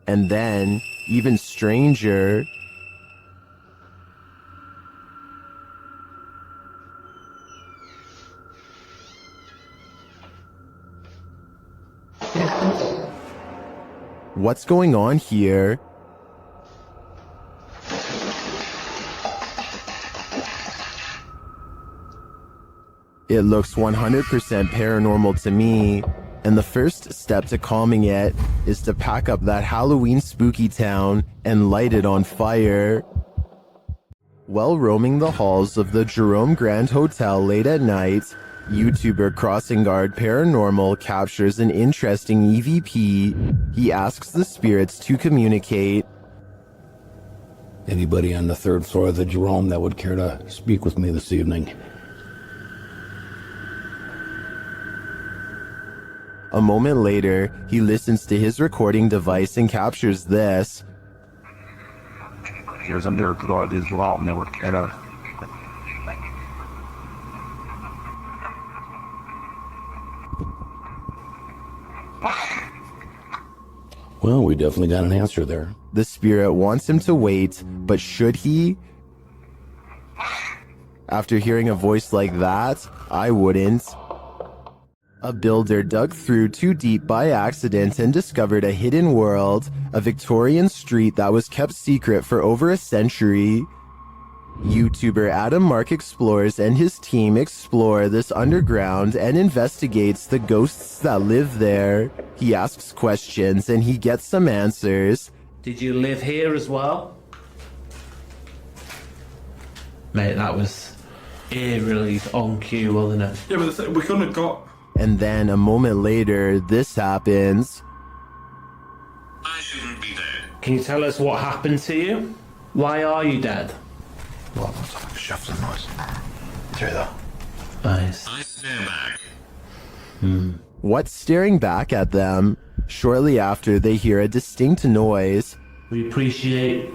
And then, even stranger, what's going on here? It looks 100% paranormal to me. And the first step to calming it is to pack up that Halloween spooky town and light it on fire. While roaming the halls of the Jerome Grand Hotel late at night, YouTuber Crossing Guard Paranormal captures an interesting EVP. He asks the spirits to communicate. Anybody on the third floor of the Jerome that would care to speak with me this evening? A moment later, he listens to his recording device and captures this. Here's a miracle God is wrong. Never care to. Well, we definitely got an answer there. The spirit wants him to wait, but should he? After hearing a voice like that, I wouldn't. A builder dug through too deep by accident and discovered a hidden world, a Victorian street that was kept secret for over a century. YouTuber Adam Mark Explores and his team explore this underground and investigates the ghosts that live there. He asks questions and he gets some answers. Did you live here as well? Mate, that was eerily on cue, wasn't it? Yeah, but we couldn't have got... And then a moment later, this happens. I shouldn't be dead. Can you tell us what happened to you? Why are you dead? Well, it's like a shuffling noise. Through the eyes. I stand back. What's staring back at them? Shortly after, they hear a distinct noise. We appreciate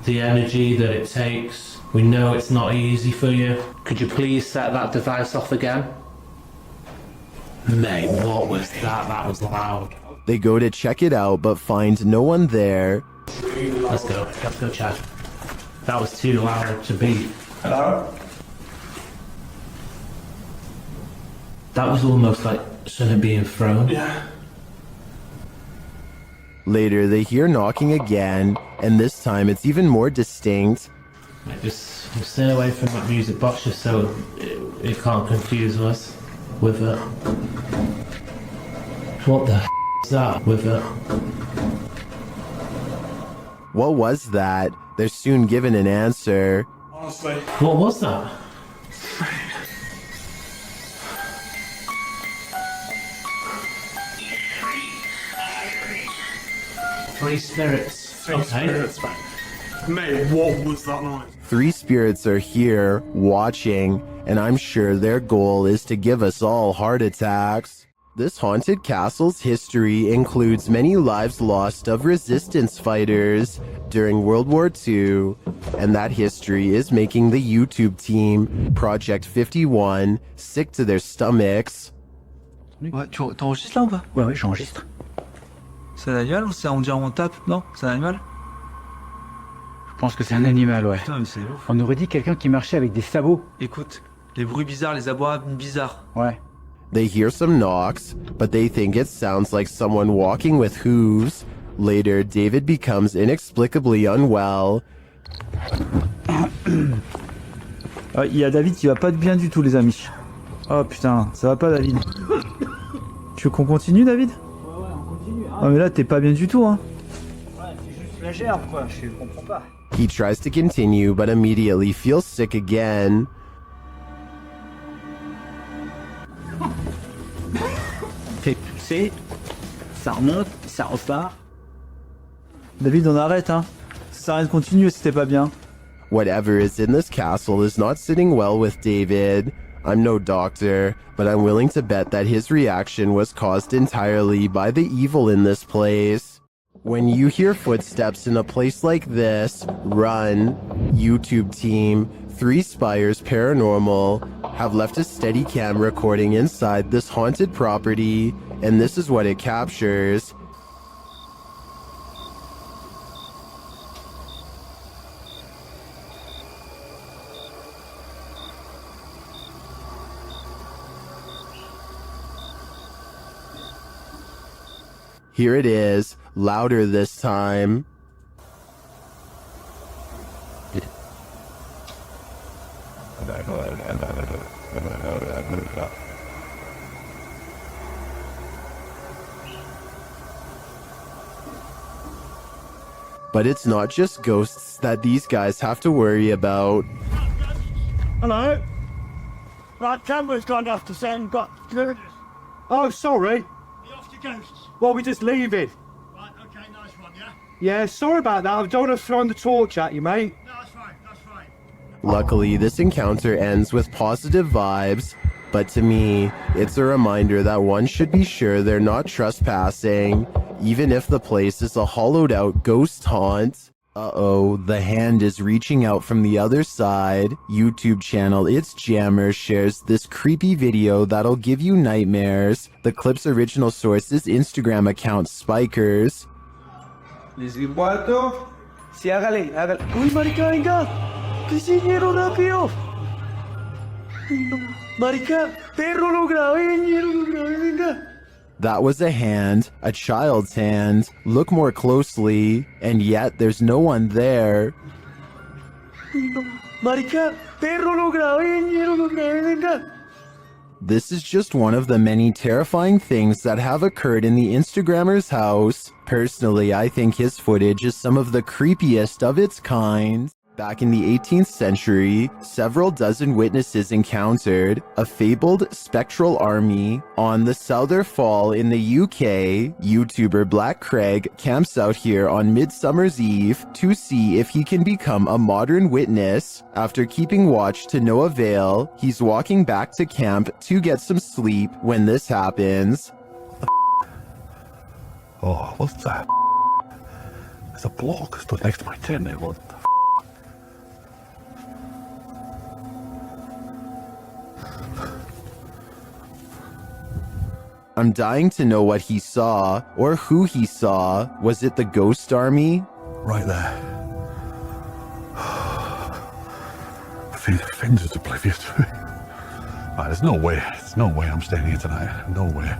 the energy that it takes. We know it's not easy for you. Could you please set that device off again? Mate, what was that? That was loud. They go to check it out, but find no one there. Let's go, Chad. That was too loud to beat. Hello? That was almost like something being thrown. Yeah. Later, they hear knocking again, and this time it's even more distinct. Just stay away from that music box just so it can't confuse us with it. What the is that with it? What was that? They're soon given an answer. Honestly. What was that? Three spirits. Three spirits, mate, what was that noise? 3 spirits are here, watching, and I'm sure their goal is to give us all heart attacks. This haunted castle's history includes many lives lost of resistance fighters during World War II, and that history is making the YouTube team, Project 51, sick to their stomachs. Ouais, tu enregistres là ou pas? Ouais, j'enregistre. C'est un animal ou c'est on dirait on tape? Non, c'est un animal? Je pense que c'est un animal, ouais. Putain, mais c'est ouf. On aurait dit quelqu'un qui marchait avec des sabots. Écoute, les bruits bizarres, les abois bizarres. Ouais. They hear some knocks, but they think it sounds like someone walking with hooves. Later, David becomes inexplicably unwell. Il y a David qui va pas bien du tout, les amis. Oh putain, ça va pas, David. Tu veux qu'on continue, David? Ouais, on continue. Hein. Ah mais là, t'es pas bien du tout, hein. Ouais, c'est juste la gerbe, quoi. Je comprends pas. He tries to continue, but immediately feels sick again. Fait pousser, ça remonte, ça repart. David, on arrête, hein. Ça sert à rien de continuer si t'es pas bien. Whatever is in this castle is not sitting well with David. I'm no doctor, but I'm willing to bet that his reaction was caused entirely by the evil in this place. When you hear footsteps in a place like this, run. YouTube team, 3 Spires Paranormal, have left a steady cam recording inside this haunted property, and this is what it captures. Here it is, louder this time. But it's not just ghosts that these guys have to worry about. Hello? Right, camera's gone off to send, got... Oh, sorry. Well, we just leave it. Right, okay, nice one, yeah? Yeah, sorry about that. I don't want to throw the torch at you, mate. No, that's fine, that's fine. Luckily, this encounter ends with positive vibes, but to me, it's a reminder that one should be sure they're not trespassing, even if the place is a hollowed out ghost haunt. Uh-oh, the hand is reaching out from the other side. YouTube channel It's Jammer shares this creepy video that'll give you nightmares. The clip's original source is Instagram account Spikers. Les cuarto. Sí, hágale, hágale. Uy, marica, venga. ¿Qué hicieron rápido? Marica, perro, lo grabé, venga. That was a hand, a child's hand. Look more closely, and yet there's no one there. Marica, perro, lo grabé, venga. This is just one of the many terrifying things that have occurred in the Instagrammer's house. Personally, I think his footage is some of the creepiest of its kind. Back in the 18th century, several dozen witnesses encountered a fabled spectral army on the Souther Fall in the UK. YouTuber Black Craig camps out here on Midsummer's Eve to see if he can become a modern witness. After keeping watch to no avail, he's walking back to camp to get some sleep when this happens. Oh, what's that? There's a block stood next to my tent there. What the I'm dying to know what he saw, or who he saw. Was it the ghost army? Right there. Things is oblivious to me. There's no way I'm staying here tonight. No way.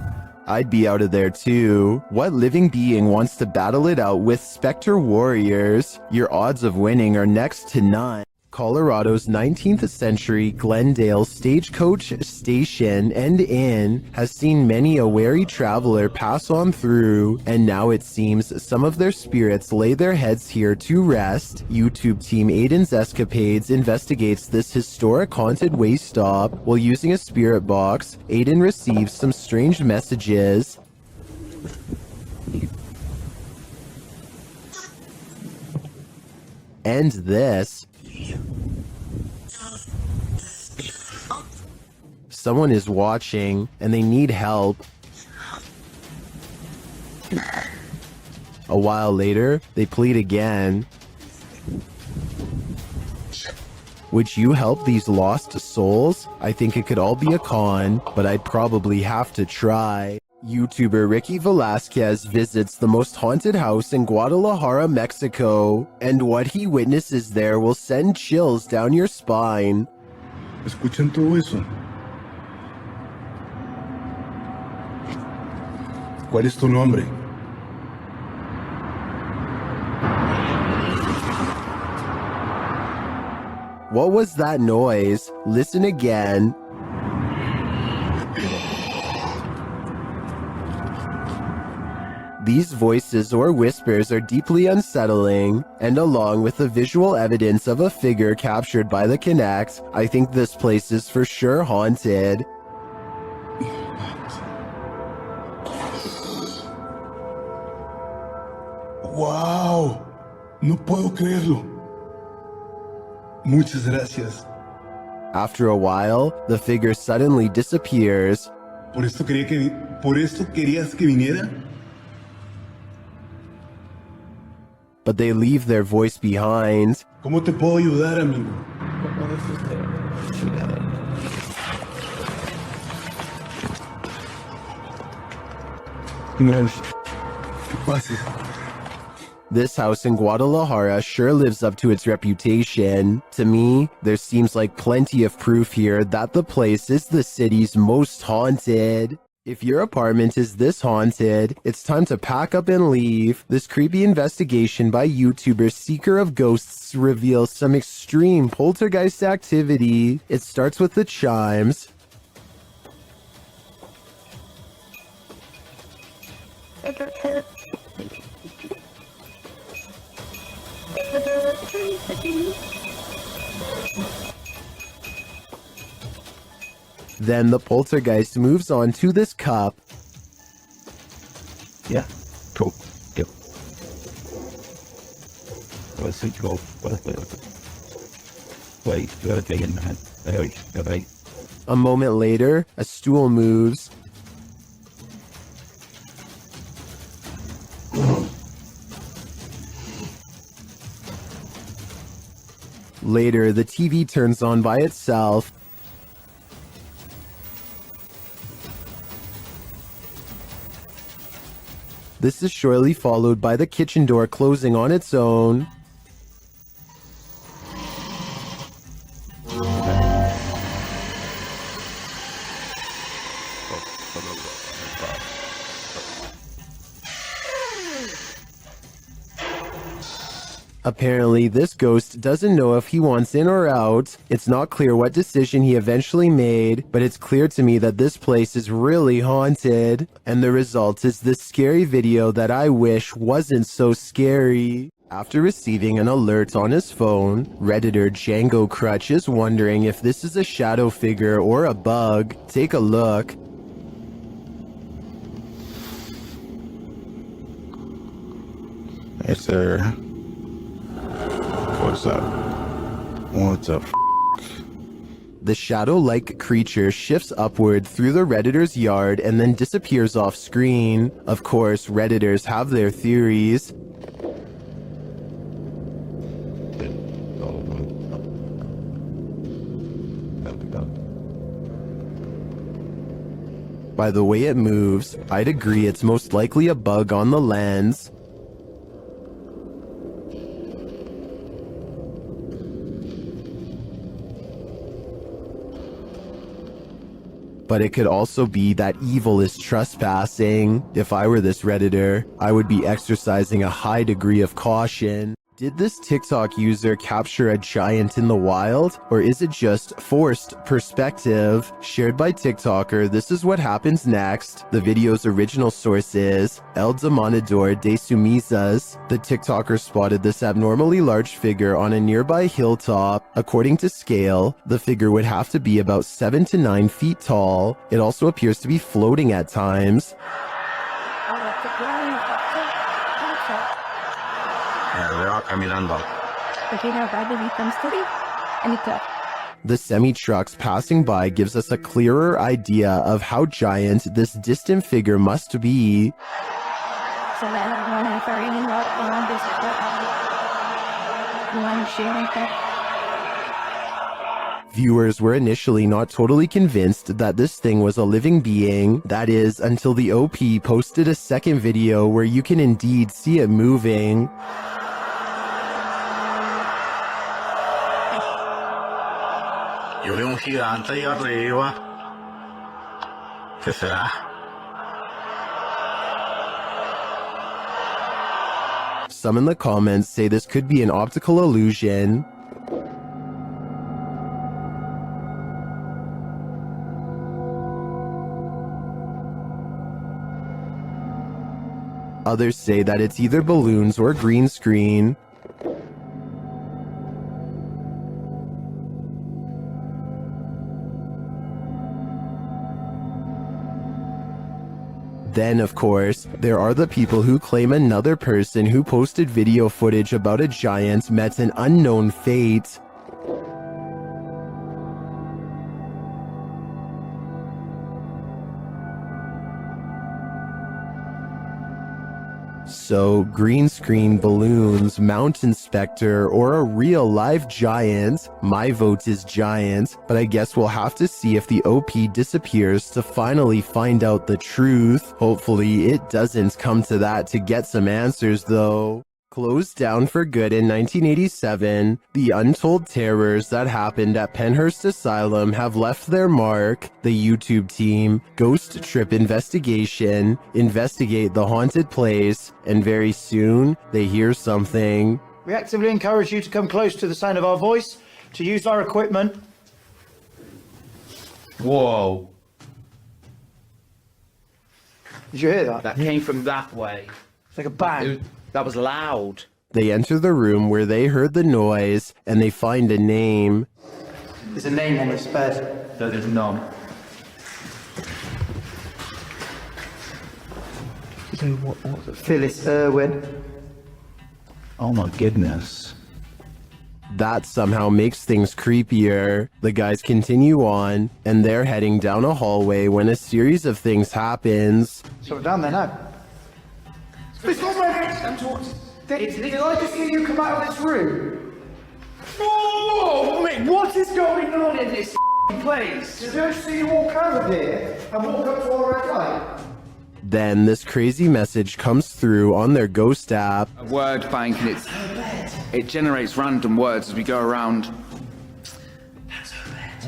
I'd be out of there too. What living being wants to battle it out with Spectre Warriors? Your odds of winning are next to none. Colorado's 19th century Glendale stagecoach station and inn has seen many a wary traveler pass on through, and now it seems some of their spirits lay their heads here to rest. YouTube team Aiden's Escapades investigates this historic haunted way stop. While using a spirit box, Aiden receives some strange messages. And this. Someone is watching and they need help. A while later, they plead again. Would you help these lost souls? I think it could all be a con, but I'd probably have to try. YouTuber Ricky Velasquez visits the most haunted house in Guadalajara, Mexico, and what he witnesses there will send chills down your spine. ¿Escuchan todo eso? ¿Cuál es tu nombre? What was that noise? Listen again. These voices or whispers are deeply unsettling, and along with the visual evidence of a figure captured by the Kinect, I think this place is for sure haunted. ¡Wow! No puedo creerlo. Muchas gracias. After a while, the figure suddenly disappears. ¿Por esto querías que viniera? But they leave their voice behind. ¿Cómo te puedo ayudar, amigo? ¿Qué pasa? This house in Guadalajara sure lives up to its reputation. To me, there seems like plenty of proof here that the place is the city's most haunted. If your apartment is this haunted, it's time to pack up and leave. This creepy investigation by YouTuber Seeker of Ghosts reveals some extreme poltergeist activity. It starts with the chimes. Then the poltergeist moves on to this cup. Yeah, cool. Yep. Let's see, go. Wait, you gotta take it in the hand. Okay. A moment later, a stool moves. Later, the TV turns on by itself. This is shortly followed by the kitchen door closing on its own. Apparently, this ghost doesn't know if he wants in or out. It's not clear what decision he eventually made, but it's clear to me that this place is really haunted. And the result is this scary video that I wish wasn't so scary. After receiving an alert on his phone, Redditor Django Crutch is wondering if this is a shadow figure or a bug. Take a look. Hey, sir. What's up? What's up? The shadow-like creature shifts upward through the Redditor's yard and then disappears off screen. Of course, Redditors have their theories. By the way it moves, I'd agree it's most likely a bug on the lens. But it could also be that evil is trespassing. If I were this Redditor, I would be exercising a high degree of caution. Did this TikTok user capture a giant in the wild, or is it just forced perspective? Shared by TikToker, this is what happens next. The video's original source is El Demonador de Sumizas. The TikToker spotted this abnormally large figure on a nearby hilltop. According to scale, the figure would have to be about 7 to 9 feet tall. It also appears to be floating at times. The semi-trucks passing by gives us a clearer idea of how giant this distant figure must be. Viewers were initially not totally convinced that this thing was a living being, that is, until the OP posted a second video where you can indeed see it moving. Some in the comments say this could be an optical illusion. Others say that it's either balloons or green screen. Then, of course, there are the people who claim another person who posted video footage about a giant met an unknown fate. So, green screen, balloons, mountain specter, or a real live giant? My vote is giant, but I guess we'll have to see if the OP disappears to finally find out the truth. Hopefully it doesn't come to that to get some answers though. Closed down for good in 1987, the untold terrors that happened at Penhurst Asylum have left their mark. The YouTube team, Ghost Trip Investigation, investigate the haunted place, and very soon, they hear something. We actively encourage you to come close to the sound of our voice, to use our equipment. Whoa. Did you hear that? That came from that way. It's like a bang. That was loud. They enter the room where they heard the noise, and they find a name. There's a name on this bed. No, there's none. So what? Phyllis Irwin. Oh my goodness. That somehow makes things creepier. The guys continue on, and they're heading down a hallway when a series of things happens. So we're down there now. It's not my head! Did I just hear you come out of this room? No! Wait, what is going on in this place? Did I see you walk out of here and walk up to our red light? Then this crazy message comes through on their ghost app. A word bank, and it generates random words as we go around.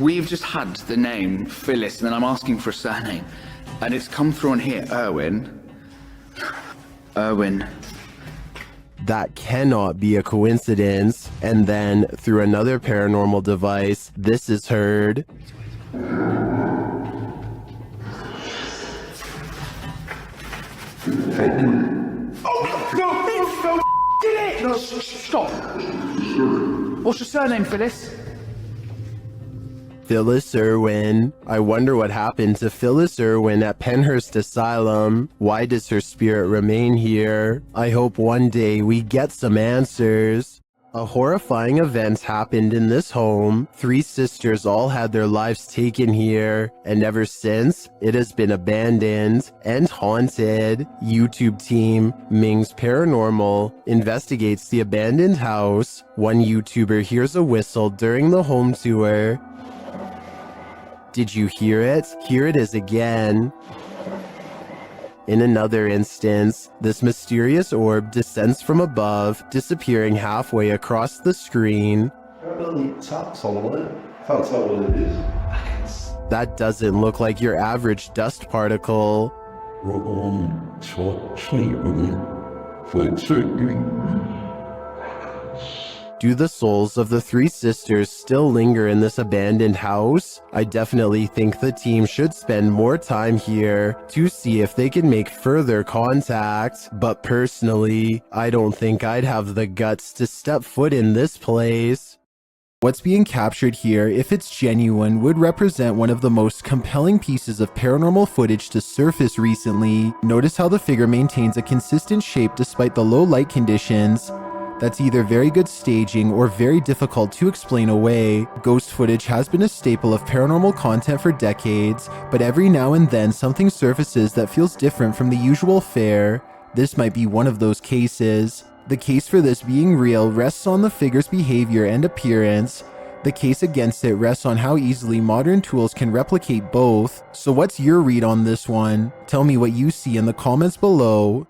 We've just had the name Phyllis, and then I'm asking for a surname, and it's come through on here, Irwin. That cannot be a coincidence. And then, through another paranormal device, this is heard. Oh, no, did it! No, stop. What's your surname, Phyllis? Phyllis Irwin. I wonder what happened to Phyllis Irwin at Penhurst Asylum. Why does her spirit remain here? I hope one day we get some answers. A horrifying event happened in this home. 3 sisters all had their lives taken here, and ever since, it has been abandoned and haunted. YouTube team, Ming's Paranormal, investigates the abandoned house. One YouTuber hears a whistle during the home tour. Did you hear it? Here it is again. In another instance, this mysterious orb descends from above, disappearing halfway across the screen. That doesn't look like your average dust particle. Do the souls of the three sisters still linger in this abandoned house? I definitely think the team should spend more time here to see if they can make further contact. But personally, I don't think I'd have the guts to step foot in this place. What's being captured here, if it's genuine, would represent one of the most compelling pieces of paranormal footage to surface recently. Notice how the figure maintains a consistent shape despite the low light conditions. That's either very good staging or very difficult to explain away. Ghost footage has been a staple of paranormal content for decades, but every now and then something surfaces that feels different from the usual fare. This might be one of those cases. The case for this being real rests on the figure's behavior and appearance. The case against it rests on how easily modern tools can replicate both. So what's your read on this one? Tell me what you see in the comments below.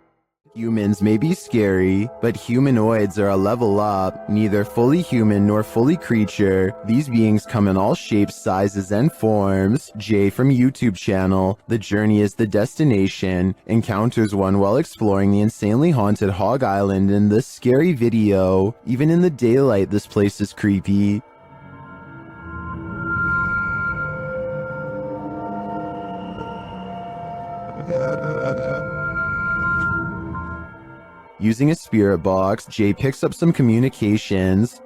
Humans may be scary, but humanoids are a level up, neither fully human nor fully creature. These beings come in all shapes, sizes, and forms. Jay from YouTube channel, The Journey is the Destination, encounters one while exploring the insanely haunted Hog Island in this scary video. Even in the daylight, this place is creepy. Using a spirit box, Jay picks up some communications.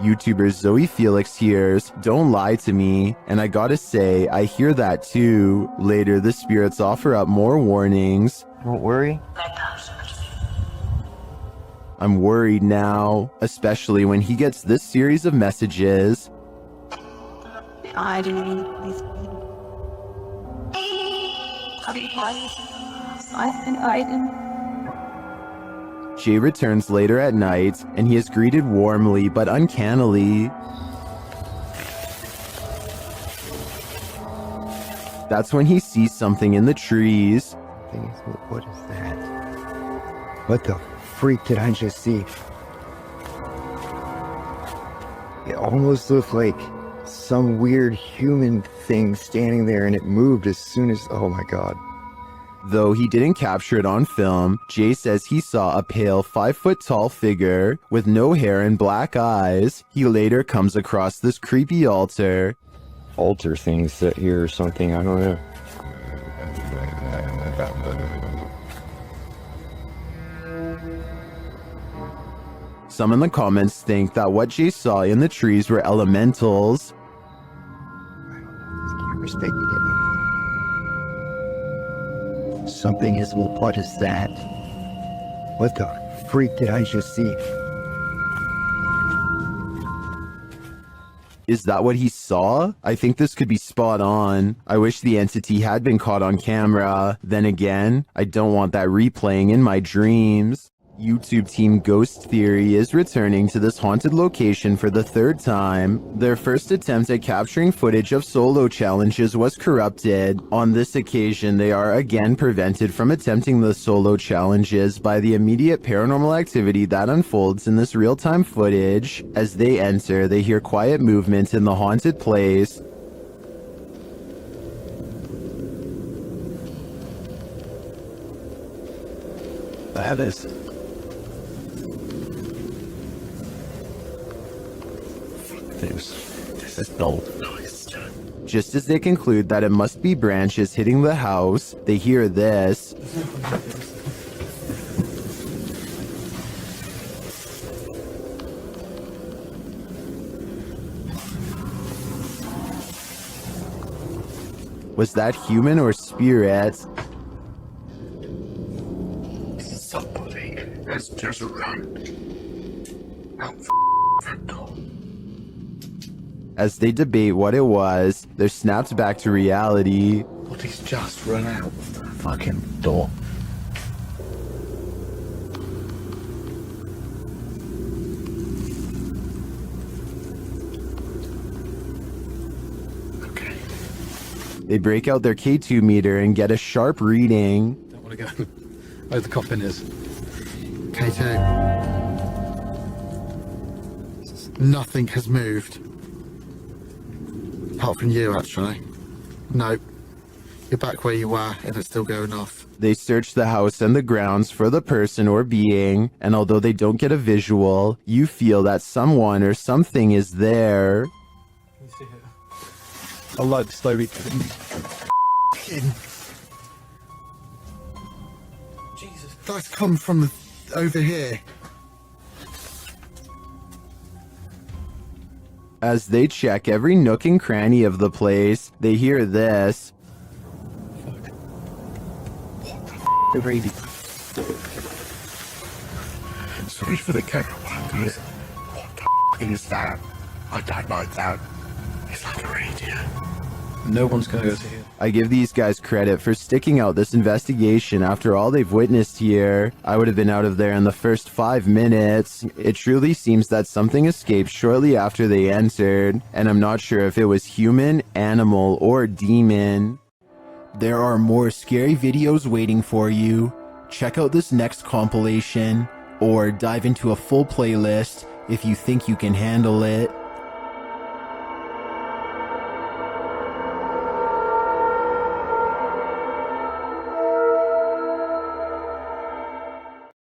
YouTuber Zoe Felix hears, "Don't lie to me," and I gotta say, I hear that too. Later, the spirits offer up more warnings. Don't worry. I'm worried now, especially when he gets this series of messages. Jay returns later at night, and he is greeted warmly but uncannily. That's when he sees something in the trees. What is that? What the freak did I just see? It almost looked like some weird human thing standing there, and it moved as soon as, oh my god. Though he didn't capture it on film, Jay says he saw a pale 5-foot-tall figure with no hair and black eyes. He later comes across this creepy altar. Altar thing set here or something, I don't know. Some in the comments think that what Jay saw in the trees were elementals. Something is, what is that? What the freak did I just see? Is that what he saw? I think this could be spot on. I wish the entity had been caught on camera. Then again, I don't want that replaying in my dreams. YouTube team Ghost Theory is returning to this haunted location for the third time. Their first attempt at capturing footage of solo challenges was corrupted. On this occasion, they are again prevented from attempting the solo challenges by the immediate paranormal activity that unfolds in this real-time footage. As they enter, they hear quiet movement in the haunted place. That is. This is no noise. Just as they conclude that it must be branches hitting the house, they hear this. Was that human or spirit? Somebody has just run out front door. As they debate what it was, they're snapped back to reality. Somebody's just run out of the fucking door. They break out their K2 meter and get a sharp reading. Don't want to go where the coffin is. K2. Nothing has moved. Apart from you, actually. No. You're back where you were, and it's still going off. They search the house and the grounds for the person or being, and although they don't get a visual, you feel that someone or something is there. I like the slow read. Jesus, that's come from over here. As they check every nook and cranny of the place, they hear this. The radio. Sorry for the camera one, but what the is that? I don't like that. It's like a radio. No one's gonna go to here. I give these guys credit for sticking out this investigation after all they've witnessed here. I would have been out of there in the first 5 minutes. It truly seems that something escaped shortly after they entered, and I'm not sure if it was human, animal, or demon. There are more scary videos waiting for you. Check out this next compilation, or dive into a full playlist if you think you can handle it.